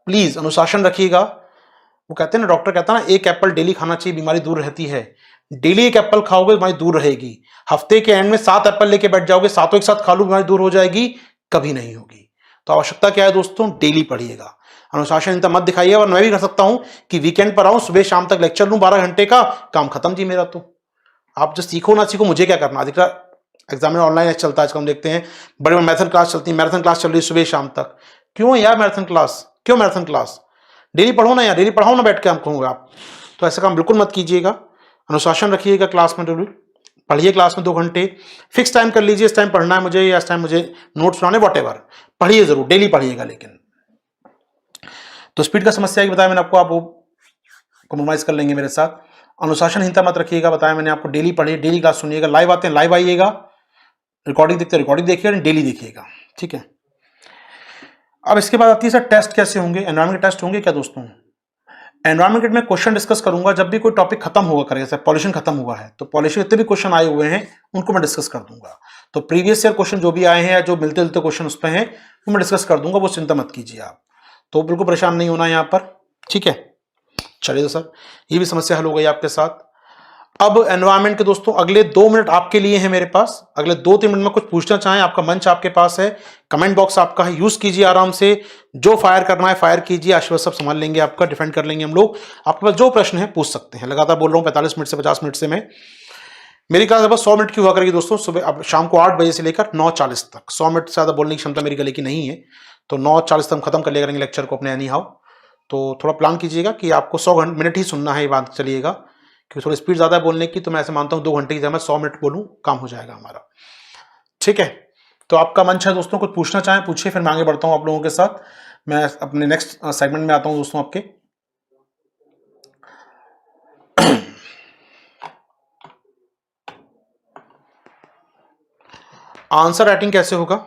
प्लीज अनुशासन रखिएगा। वो कहते हैं ना, डॉक्टर कहता है ना, एक एप्पल डेली खाना चाहिए, बीमारी दूर रहती है। डेली एक एप्पल खाओगे बीमारी दूर रहेगी। हफ्ते के एंड में 7 एप्पल लेके बैठ जाओगे, 7 एक साथ खा लो, बीमारी दूर हो जाएगी? कभी नहीं होगी। तो आवश्यकता क्या है दोस्तों, डेली पढ़िएगा, अनुशासनहीनता मत दिखाइए। और मैं भी कर सकता हूं कि वीकेंड पर आऊं, सुबह शाम तक लेक्चर लूं 12 घंटे का, काम खत्म जी मेरा। तो आप जो सीखो ना सीखो, मुझे क्या करना। अधिकतर एग्जाम में ऑनलाइन चलता है, आजकल हम देखते हैं बड़े बड़े मैराथन क्लास चलती है, मैराथन क्लास चल रही है सुबह शाम तक। क्यों यार मैराथन क्लास, क्यों मैराथन क्लास? डेली पढ़ो ना यार, डेली पढ़ाओ ना बैठ के, हम कहूँगा आप। तो ऐसा काम बिल्कुल मत कीजिएगा, अनुशासन रखिएगा क्लास में, जरूर पढ़िए क्लास में 2 घंटे, फिक्स टाइम कर लीजिए, इस टाइम पढ़ना है मुझे, या इस टाइम मुझे नोट्स बनाने, वॉटेवर, पढ़िए जरूर, डेली पढ़िएगा। लेकिन तो स्पीड का समस्या की बताया मैंने आपको, आप वो कॉम्प्रोमाइज कर लेंगे मेरे साथ। अनुशासनहीनता मत रखिएगा, बताया मैंने आपको, डेली पढ़िए, डेली क्लास सुनिएगा, लाइव आते हैं लाइव आइएगा, रिकॉर्डिंग देखते हैं रिकॉर्डिंग देखिएगा, डेली देखिएगा, ठीक है। अब इसके बाद आती है सर टेस्ट कैसे होंगे, एनवायरमेंट टेस्ट होंगे क्या दोस्तों? एनवायरमेंट में क्वेश्चन डिस्कस करूंगा जब भी कोई टॉपिक खत्म होगा करेगा, जैसे पॉल्यूशन खत्म हुआ है तो पॉल्यूशन जितने भी क्वेश्चन आए हुए हैं उनको मैं डिस्कस कर दूंगा। तो प्रीवियस ईयर क्वेश्चन जो भी आए हैं या जो मिलते जुलते क्वेश्चन उस पर हैं वो मैं डिस्कस कर दूंगा, वो चिंता मत कीजिए आप। तो बिल्कुल परेशान नहीं होना यहाँ पर, ठीक है। चलिए तो सर ये भी समस्या हल हो गई आपके साथ। अब एनवायरमेंट के दोस्तों अगले 2 मिनट आपके लिए हैं मेरे पास। अगले 2-3 मिनट में कुछ पूछना चाहें, आपका मंच आपके पास है, कमेंट बॉक्स आपका है, यूज कीजिए आराम से, जो फायर करना है फायर कीजिए, आशीर्वाद सब संभाल लेंगे, आपका डिफेंड कर लेंगे हम लोग। आपके पास जो प्रश्न है पूछ सकते हैं, लगातार बोल रहा हूँ 45 मिनट से 50 मिनट से मैं। मेरी क्लास बस 100 मिनट की हुआ करेगी दोस्तों, सुबह अब शाम को 8 बजे से लेकर 9:40 तक। 100 मिनट से ज्यादा बोलने की क्षमता मेरी गले की नहीं है, तो 9:40 तक हम खत्म कर लिया करेंगे लेक्चर को अपने एनी हाउ। तो थोड़ा प्लान कीजिएगा कि आपको 100 मिनट ही सुनना है, ये बात चलिएगा, क्योंकि थोड़ी स्पीड ज्यादा है बोलने की। तो मैं ऐसे मानता हूं 2 घंटे की जगह मैं 100 मिनट बोलूं, काम हो जाएगा हमारा, ठीक है। तो आपका मंच है दोस्तों, कुछ पूछना चाहें पूछिए, फिर मैं आगे बढ़ता हूं आप लोगों के साथ। मैं अपने नेक्स्ट सेगमेंट में आता हूं दोस्तों आपके। आंसर राइटिंग कैसे होगा?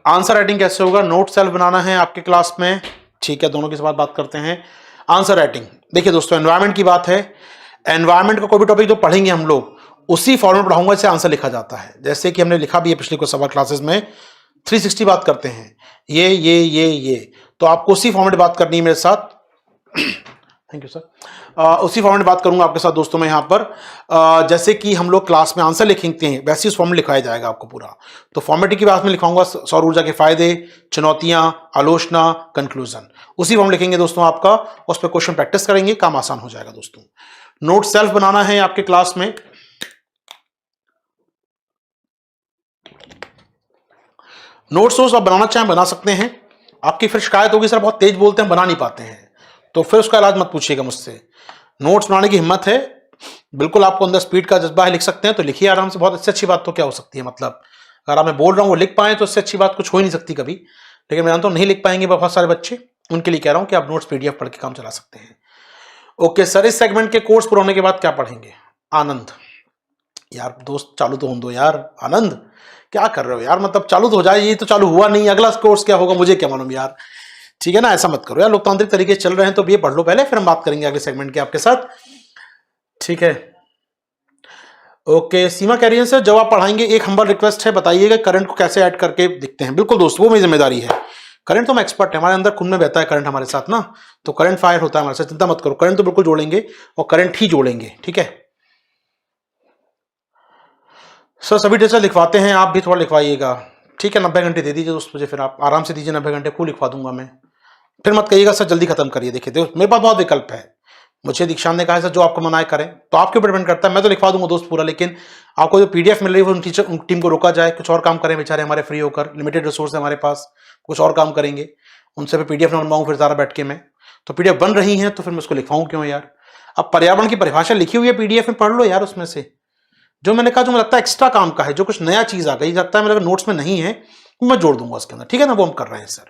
आंसर राइटिंग कैसे होगा? नोट सेल्फ बनाना है आपके क्लास में, ठीक है। दोनों की बात करते हैं। आंसर राइटिंग देखिए दोस्तों, एनवायरनमेंट की बात है। एनवायरनमेंट का कोई भी टॉपिक जो पढ़ेंगे हम लोग उसी फॉर्मेट पढ़ाऊंगा जैसे आंसर लिखा जाता है। जैसे कि हमने लिखा भी है पिछले कुछ सवा क्लासेस में, 360 बात करते हैं, ये, तो आपको उसी फॉर्मेट बात करनी है मेरे साथ। Thank you sir. उसी फॉर्मेट में बात करूंगा आपके साथ दोस्तों मैं यहाँ पर। जैसे कि हम लोग क्लास में आंसर लिखते हैं वैसे उस फॉर्मेट लिखवाया जाएगा आपको पूरा। तो फॉर्मेट की बात में लिखाऊंगा सौर ऊर्जा के फायदे, चुनौतियां, आलोचना, कंक्लूजन, उसी फॉर्म लिखेंगे दोस्तों आपका। उस पर क्वेश्चन प्रैक्टिस करेंगे, काम आसान हो जाएगा दोस्तों। नोट सेल्फ बनाना है आपके क्लास में। नोट्स आप बनाना चाहें बना सकते हैं। आपकी फिर शिकायत होगी सर बहुत तेज बोलते हैं बना नहीं पाते हैं, तो फिर उसका इलाज मत पूछिएगा मुझसे। नोट्स बनाने की हिम्मत है, बिल्कुल आपको अंदर स्पीड का जज्बा है, लिख सकते हैं तो लिखिए आराम से। बहुत अच्छी बात तो क्या हो सकती है, मतलब अगर आप मैं बोल रहा हूँ वो लिख पाए तो इससे अच्छी बात कुछ हो ही नहीं सकती कभी। लेकिन मैं जानता हूँ नहीं लिख पाएंगे बहुत सारे बच्चे, उनके लिए कह रहा हूँ कि आप नोट्स PDF पढ़ के काम चला सकते हैं। ओके सर, इस सेगमेंट के कोर्स पूरा होने के बाद क्या पढ़ेंगे? आनंद। यार दोस्त चालू तो होने दो यार। आनंद क्या कर रहे हो यार, मतलब चालू तो हो जाए, ये तो चालू हुआ नहीं, अगला कोर्स क्या होगा मुझे क्या मालूम यार। ठीक है ना, ऐसा मत करो यार, लोकतांत्रिक तरीके चल रहे हैं तो ये पढ़ लो पहले, फिर हम बात करेंगे अगले सेगमेंट के आपके साथ। ठीक है, ओके। सीमा कह रही है सर जब आप पढ़ाएंगे एक हम्बल रिक्वेस्ट है, बताइएगा करंट को कैसे ऐड करके दिखते हैं। बिल्कुल दोस्तों, वो मेरी जिम्मेदारी है। करंट तो हम एक्सपर्ट है, हमारे अंदर खून में बहता है करंट हमारे साथ ना, तो करंट फायर होता है हमारे साथ, चिंता मत करो। करंट तो बिल्कुल जोड़ेंगे और करंट ही जोड़ेंगे, ठीक है सर। सभी टीचर लिखवाते हैं, आप भी थोड़ा लिखवाइएगा, ठीक है। 90 घंटे दे दीजिए दोस्त मुझे, फिर आप आराम से दीजिए 90 घंटे, खूब लिखवा दूंगा मैं। फिर मत कहिएगा सर जल्दी खत्म करिए। देखिए मेरे पास बहुत विकल्प है, मुझे दीक्षांत ने कहा है सर जो आपको मनाए करें, तो आपके ऊपर डिपेंड करता है। मैं तो लिखवा दूंगा दोस्त पूरा, लेकिन आपको जो PDF मिल रही है वो उन टीम को रोका जाए, कुछ और काम करें बेचारे हमारे, फ्री होकर, लिमिटेड रिसोर्स है हमारे पास, कुछ और काम करेंगे, उनसे फिर PDF ना बनवाऊं फिर सारा बैठ के मैं। तो PDF बन रही है तो फिर मैं उसको लिखवाऊं क्यों यार। अब पर्यावरण की परिभाषा लिखी हुई है PDF में, पढ़ लो यार उसमें से। जो मैंने कहा जो मुझे लगता है एक्स्ट्रा काम का है, जो कुछ नया चीज आ गई लगता है मेरे नोट्स में नहीं है, मैं जोड़ दूंगा उसके अंदर, ठीक है ना, वो हम कर रहे हैं सर।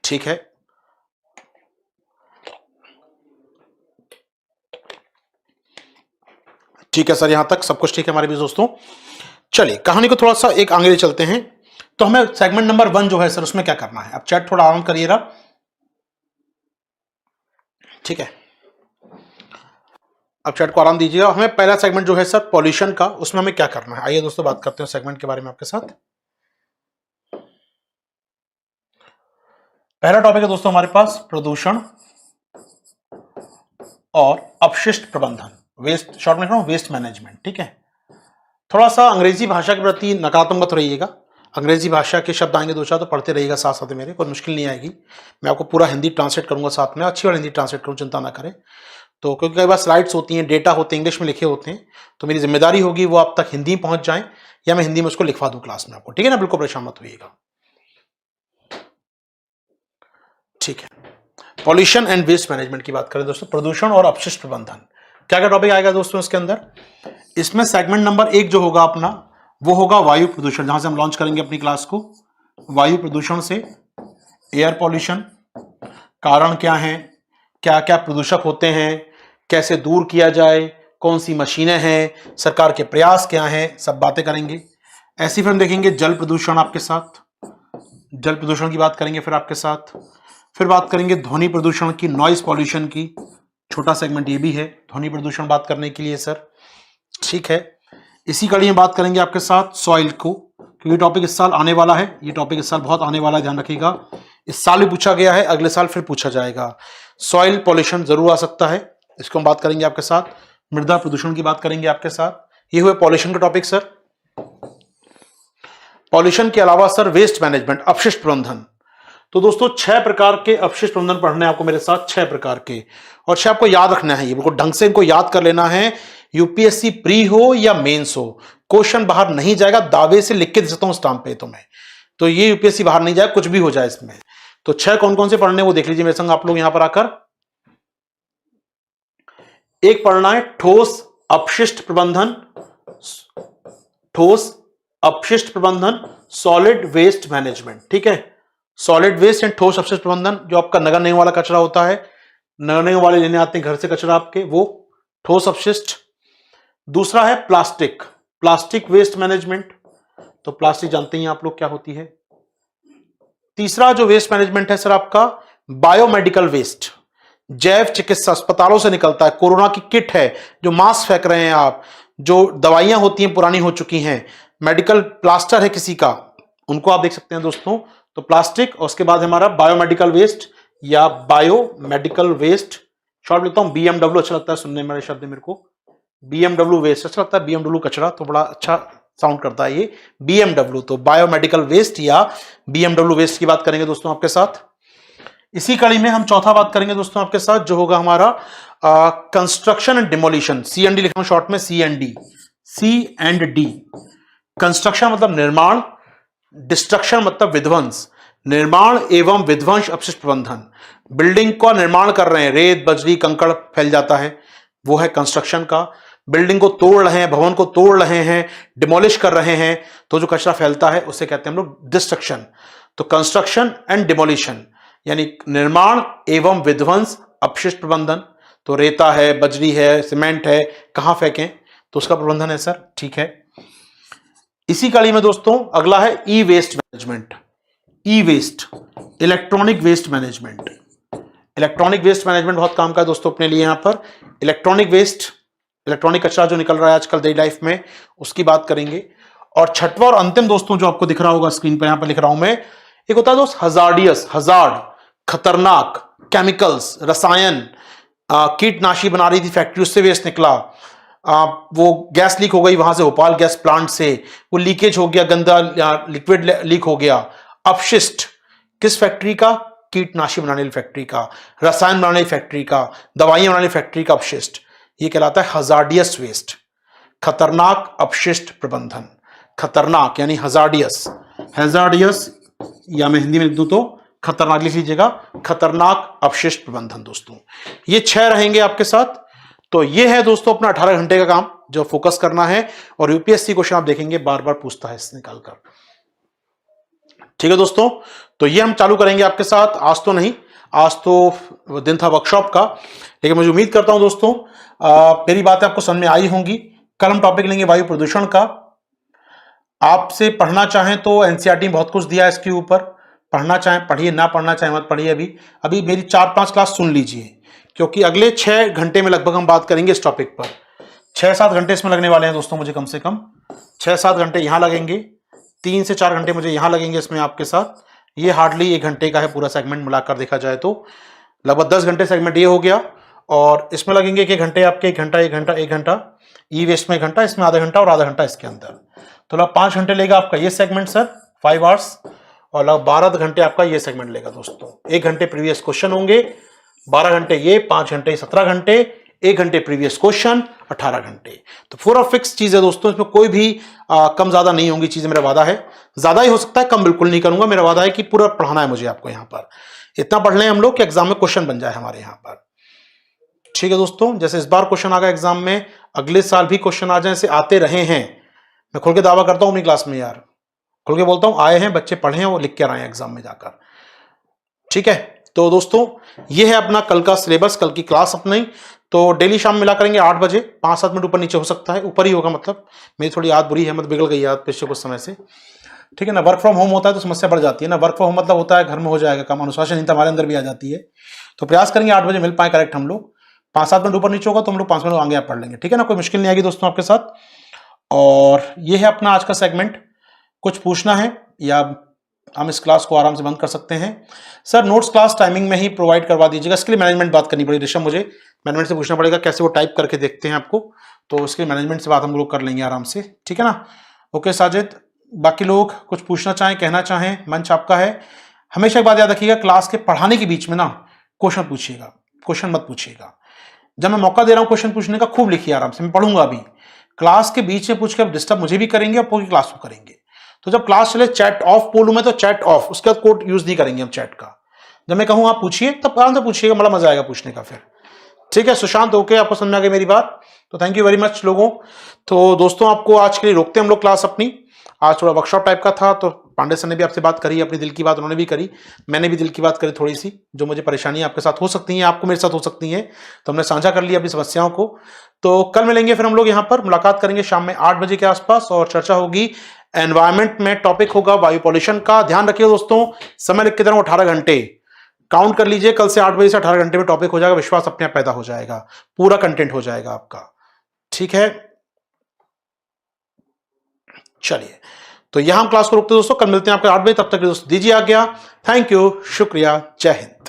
ठीक है, ठीक है सर, यहां तक सब कुछ ठीक है हमारे भी दोस्तों। चलिए कहानी को थोड़ा सा एक आगे चलते हैं। तो हमें सेगमेंट नंबर 1 जो है सर उसमें क्या करना है, अब चैट थोड़ा आराम करिएगा, ठीक है। अब चैट को आराम दीजिएगा। हमें पहला सेगमेंट जो है सर पॉल्यूशन का, उसमें हमें क्या करना है, आइए दोस्तों बात करते हैं सेगमेंट के बारे में आपके साथ। पहला टॉपिक है दोस्तों हमारे पास प्रदूषण और अपशिष्ट प्रबंधन, वेस्ट, शॉर्ट में वेस्ट मैनेजमेंट, ठीक है। थोड़ा सा अंग्रेजी भाषा के प्रति नकारात्मक मत रहिएगा, अंग्रेजी भाषा के शब्द आएंगे दो चार तो पढ़ते रहिएगा साथ साथ मेरे, कोई मुश्किल नहीं आएगी। मैं आपको पूरा हिंदी ट्रांसलेट करूंगा साथ में, अच्छी वाली हिंदी ट्रांसलेट करूँ, चिंता ना करें। तो क्योंकि कई बार स्लाइड्स होती हैं, डेटा होते हैं, इंग्लिश में लिखे होते हैं, तो मेरी जिम्मेदारी होगी वो आप तक हिंदी में पहुंच जाएं, या मैं हिंदी में उसको लिखवा दूं क्लास में आपको, ठीक है ना, बिल्कुल परेशान मत होइएगा। ठीक है, पॉल्यूशन एंड वेस्ट मैनेजमेंट की बात करें दोस्तों, प्रदूषण और अपशिष्ट प्रबंधन, क्या क्या टॉपिक आएगा दोस्तों इसके अंदर। इसमें सेगमेंट नंबर 1 जो होगा अपना वो होगा वायु प्रदूषण, जहां से हम लॉन्च करेंगे अपनी क्लास को। वायु प्रदूषण से एयर पॉल्यूशन, कारण क्या है, क्या क्या प्रदूषक होते हैं, कैसे दूर किया जाए, कौन सी मशीनें हैं, सरकार के प्रयास क्या हैं, सब बातें करेंगे। ऐसी फिर हम देखेंगे जल प्रदूषण आपके साथ, जल प्रदूषण की बात करेंगे फिर आपके साथ। फिर बात करेंगे ध्वनि प्रदूषण की, नॉइज पॉल्यूशन की, छोटा सेगमेंट ये भी है ध्वनि प्रदूषण बात करने के लिए सर, ठीक है। इसी कड़ी में बात करेंगे आपके साथ सॉइल को, क्योंकि टॉपिक इस साल आने वाला है, ये टॉपिक इस साल बहुत आने वाला है, ध्यान रखिएगा। इस साल भी पूछा गया है, अगले साल फिर पूछा जाएगा। सॉइल पॉल्यूशन जरूर आ सकता है, इसको हम बात करेंगे आपके साथ। मृदा प्रदूषण की बात करेंगे आपके साथ। ये हुए पॉल्यूशन का टॉपिक सर। पॉल्यूशन के अलावा सर वेस्ट मैनेजमेंट, अपशिष्ट प्रबंधन। तो दोस्तों 6 प्रकार के अपशिष्ट प्रबंधन पढ़ने आपको मेरे साथ, 6 प्रकार के, और 6 आपको याद रखना है, ये बिल्कुल ढंग से इनको याद कर लेना है। यूपीएससी प्री हो या मेंस हो, क्वेश्चन बाहर नहीं जाएगा, दावे से लिख के दे सकता हूं स्टाम्प पे तुम्हें, तो ये यूपीएससी बाहर नहीं जाए, कुछ भी हो जाए इसमें। तो 6 कौन कौन से पढ़ने वो देख लीजिए मेरे संग आप लोग यहां पर आकर। एक पढ़ना है ठोस अपशिष्ट प्रबंधन, ठोस अपशिष्ट प्रबंधन, सॉलिड वेस्ट मैनेजमेंट, ठीक है। सॉलिड वेस्ट एंड ठोस अपशिष्ट प्रबंधन, जो आपका नगर निगम वाला कचरा होता है, नगर निगम वाले लेने आते हैं घर से कचरा आपके, वो ठोस अपशिष्ट। दूसरा है प्लास्टिक, प्लास्टिक वेस्ट मैनेजमेंट, तो प्लास्टिक जानते ही आप लोग क्या होती है। तीसरा जो वेस्ट मैनेजमेंट है सर आपका बायोमेडिकल वेस्ट, जैव चिकित्सा, अस्पतालों से निकलता है, कोरोना की किट है, जो मास्क फेंक रहे हैं आप, जो दवाइयां होती हैं पुरानी हो चुकी हैं, मेडिकल प्लास्टर है किसी का, उनको आप देख सकते हैं दोस्तों। तो प्लास्टिक, और उसके बाद हमारा बायोमेडिकल वेस्ट, या बायो मेडिकल वेस्ट, शॉर्ट लिखता हूं बीएमडब्ल्यू, अच्छा लगता है सुनने में मेरे शब्द मेरे को, बीएमडब्ल्यू वेस्ट अच्छा लगता है, बीएमडब्ल्यू कचरा तो बड़ा अच्छा साउंड करता है ये बीएमडब्ल्यू, तो बायोमेडिकल वेस्ट या बीएमडब्ल्यू वेस्ट की बात करेंगे दोस्तों आपके साथ। इसी कड़ी में हम चौथा बात करेंगे दोस्तों आपके साथ, जो होगा हमारा कंस्ट्रक्शन एंड डिमोलिशन, सीएनडी लिखा हूं शॉर्ट में, C and D, C and D. Construction मतलब निर्माण, डिस्ट्रक्शन मतलब विध्वंस, निर्माण एवं विध्वंस अपशिष्ट प्रबंधन, बिल्डिंग का निर्माण कर रहे हैं, रेत बजरी कंकड़ फैल जाता है, वो है कंस्ट्रक्शन का। बिल्डिंग को तोड़ रहे हैं, भवन को तोड़ रहे हैं, डिमोलिश कर रहे हैं, तो जो कचरा फैलता है उसे कहते हैं हम लोग डिस्ट्रक्शन। तो कंस्ट्रक्शन एंड डिमोलिशन यानी निर्माण एवं विध्वंस अपशिष्ट प्रबंधन, तो रेता है, बजरी है, सीमेंट है, कहां फेंकें तो उसका प्रबंधन है सर, ठीक है। इसी कड़ी में दोस्तों अगला है e waste management, e waste, electronic waste management. Electronic waste management बहुत काम का है दोस्तों अपने लिए, यहां पर इलेक्ट्रॉनिक वेस्ट, इलेक्ट्रॉनिक कचरा जो निकल रहा है आजकल डेली लाइफ में, उसकी बात करेंगे। और छठवां और अंतिम दोस्तों जो आपको दिख रहा होगा स्क्रीन पर, यहां पर लिख रहा हूं मैं, एक होता है दोस्त हजार्डियस, हजार्ड, खतरनाक, केमिकल्स, रसायन, कीटनाशी बना रही थी फैक्ट्री, उससे वेस्ट निकला, वो गैस लीक हो गई वहां से, भोपाल गैस प्लांट से, वो लीकेज हो गया, गंदा लिक्विड लीक हो गया। अपशिष्ट किस फैक्ट्री का? कीटनाशी बनाने वाली फैक्ट्री का, रसायन बनाने वाली फैक्ट्री का, दवाइयां बनाने वाली फैक्ट्री का अपशिष्ट, ये कहलाता है हजार्डियस वेस्ट, खतरनाक अपशिष्ट प्रबंधन। खतरनाक यानी हजार्डियस, हैजार्डियस या मैं हिंदी में लिख दूं तो खतरनाक लिख लीजिएगा, खतरनाक अपशिष्ट प्रबंधन। दोस्तों ये 6 रहेंगे आपके साथ। तो ये है दोस्तों अपना 18 घंटे का काम जो फोकस करना है, और यूपीएससी क्वेश्चन आप देखेंगे बार बार पूछता है इससे निकालकर, ठीक है दोस्तों। तो ये हम चालू करेंगे आपके साथ, आज तो नहीं, आज तो दिन था वर्कशॉप का, लेकिन मुझे उम्मीद करता हूं दोस्तों मेरी बातें आपको समझ में आई होंगी। कल हम टॉपिक लेंगे वायु प्रदूषण का। आपसे पढ़ना चाहें तो एनसीईआरटी में बहुत कुछ दिया है इसके ऊपर, पढ़ना चाहें पढ़िए, ना पढ़ना चाहें मत पढ़िए। अभी मेरी 4-5 क्लास सुन लीजिए, क्योंकि अगले 6 घंटे में लगभग हम बात करेंगे इस टॉपिक पर। 6-7 घंटे इसमें लगने वाले हैं दोस्तों मुझे, कम से कम 6-7 घंटे यहाँ लगेंगे, 3 से 4 घंटे मुझे यहाँ लगेंगे इसमें आपके साथ। ये हार्डली 1 घंटे का है पूरा सेगमेंट मिलाकर देखा जाए तो, लगभग 10 घंटे सेगमेंट ये हो गया। और इसमें लगेंगे 1 घंटे आपके, 1 घंटा 1 घंटा 1 घंटा, ई वेस्ट में 1 घंटा, इसमें आधा घंटा और आधा घंटा इसके अंदर, तो लगभग 5 घंटे लेगा आपका ये सेगमेंट सर, 5 आवर्स, और लगभग 12 घंटे आपका ये सेगमेंट लेगा दोस्तों। 1 घंटे प्रीवियस क्वेश्चन होंगे, 12 घंटे ये, 5 घंटे 17 घंटे, 1 घंटे प्रीवियस क्वेश्चन, 18 घंटे। तो पूरा फिक्स चीज है दोस्तों, इसमें कोई भी कम ज्यादा नहीं होंगी चीजें, मेरा वादा है। ज्यादा ही हो सकता है, कम बिल्कुल नहीं करूंगा, मेरा वादा है कि पूरा पढ़ाना है मुझे आपको यहाँ पर। इतना पढ़ लें हम लोग कि एग्जाम में क्वेश्चन बन जाए हमारे यहाँ पर, ठीक है दोस्तों। जैसे इस बार क्वेश्चन आ गया एग्जाम में, अगले साल भी क्वेश्चन आ जाए, ऐसे आते रहे हैं। मैं खुल के दावा करता हूं अपनी क्लास में यार, खुल के बोलता हूं, आए हैं बच्चे, पढ़े हैं, वो लिख के आए हैं एग्जाम में जाकर, ठीक है। तो दोस्तों ये है अपना कल का सिलेबस, कल की क्लास अपनी। तो डेली शाम मिला करेंगे 8 बजे, 5-7 मिनट ऊपर नीचे हो सकता है, ऊपर ही होगा, मतलब मेरी थोड़ी याद बुरी है, मतलब बिगड़ गई याद पिछले कुछ समय से, ठीक है ना। वर्क फ्रॉम होम होता है तो समस्या बढ़ जाती है ना, वर्क फ्रॉम होम मतलब होता है घर में हो जाएगा काम, अनुशासनहीनता हमारे अंदर भी आ जाती है। तो प्रयास करेंगे 8 बजे मिल पाए करेक्ट हम लोग, 5-7 मिनट ऊपर नीचे होगा तो हम लोग 5 मिनट आगे आप पढ़ लेंगे, ठीक है ना, कोई मुश्किल नहीं आएगी दोस्तों आपके साथ। और ये है अपना आज का सेगमेंट। कुछ पूछना है या हम इस क्लास को आराम से बंद कर सकते हैं। सर नोट्स क्लास टाइमिंग में ही प्रोवाइड करवा दीजिएगा, इसके लिए मैनेजमेंट बात करनी पड़ेगी ऋषभ, मुझे मैनेजमेंट से पूछना पड़ेगा कैसे वो टाइप करके देखते हैं आपको, तो उसके मैनेजमेंट से बात हम लोग कर लेंगे आराम से, ठीक है ना। ओके साजिद, बाकी लोग कुछ पूछना चाहें, कहना चाहें, मंच आपका है। हमेशा एक बात याद रखिएगा, क्लास के पढ़ाने के बीच में ना क्वेश्चन पूछिएगा, क्वेश्चन मत पूछिएगा। जब मैं मौका दे रहा हूं क्वेश्चन पूछने का, खूब लिखिए आराम से, मैं पढ़ूंगा अभी, क्लास के बीच में पूछ के डिस्टर्ब मुझे भी करेंगे और पूरी क्लास को करेंगे। तो जब क्लास चले चैट ऑफ बोलूं मैं तो चैट ऑफ, उसके बाद कोड यूज नहीं करेंगे हम चैट का। जब मैं कहूं आप पूछिए तब आराम से पूछिएगा, बड़ा मजा आएगा पूछने का फिर, ठीक है। सुशांत ओके, आपको समझ में आ गई मेरी बात, तो थैंक यू वेरी मच लोगों। तो दोस्तों आपको आज के लिए रोकते हैं हम लोग क्लास अपनी, आज थोड़ा वर्कशॉप टाइप का था, तो पांडे सर ने भी आपसे बात करी, अपनी दिल की बात उन्होंने भी करी, मैंने भी दिल की बात करी थोड़ी सी, जो मुझे परेशानी आपके साथ हो सकती है, आपको मेरे साथ हो सकती है, तो हमने साझा कर लिया अपनी समस्याओं को। तो कल मिलेंगे फिर हम लोग यहाँ पर, मुलाकात करेंगे शाम में 8 बजे के आसपास, और चर्चा होगी एनवायरमेंट में, टॉपिक होगा वायु पॉल्यूशन का। ध्यान रखिए दोस्तों, समय लिख के दे रहा हूं 18 घंटे, काउंट कर लीजिए, कल से 8 बजे से 18 घंटे में टॉपिक हो जाएगा, विश्वास अपने आप पैदा हो जाएगा, पूरा कंटेंट हो जाएगा आपका, ठीक है। चलिए, तो यहां हम क्लास को रोकते दोस्तों, कल मिलते हैं आपके 8 बजे, तब तक दोस्तों दीजिए आज्ञा, थैंक यू, शुक्रिया, जय हिंद।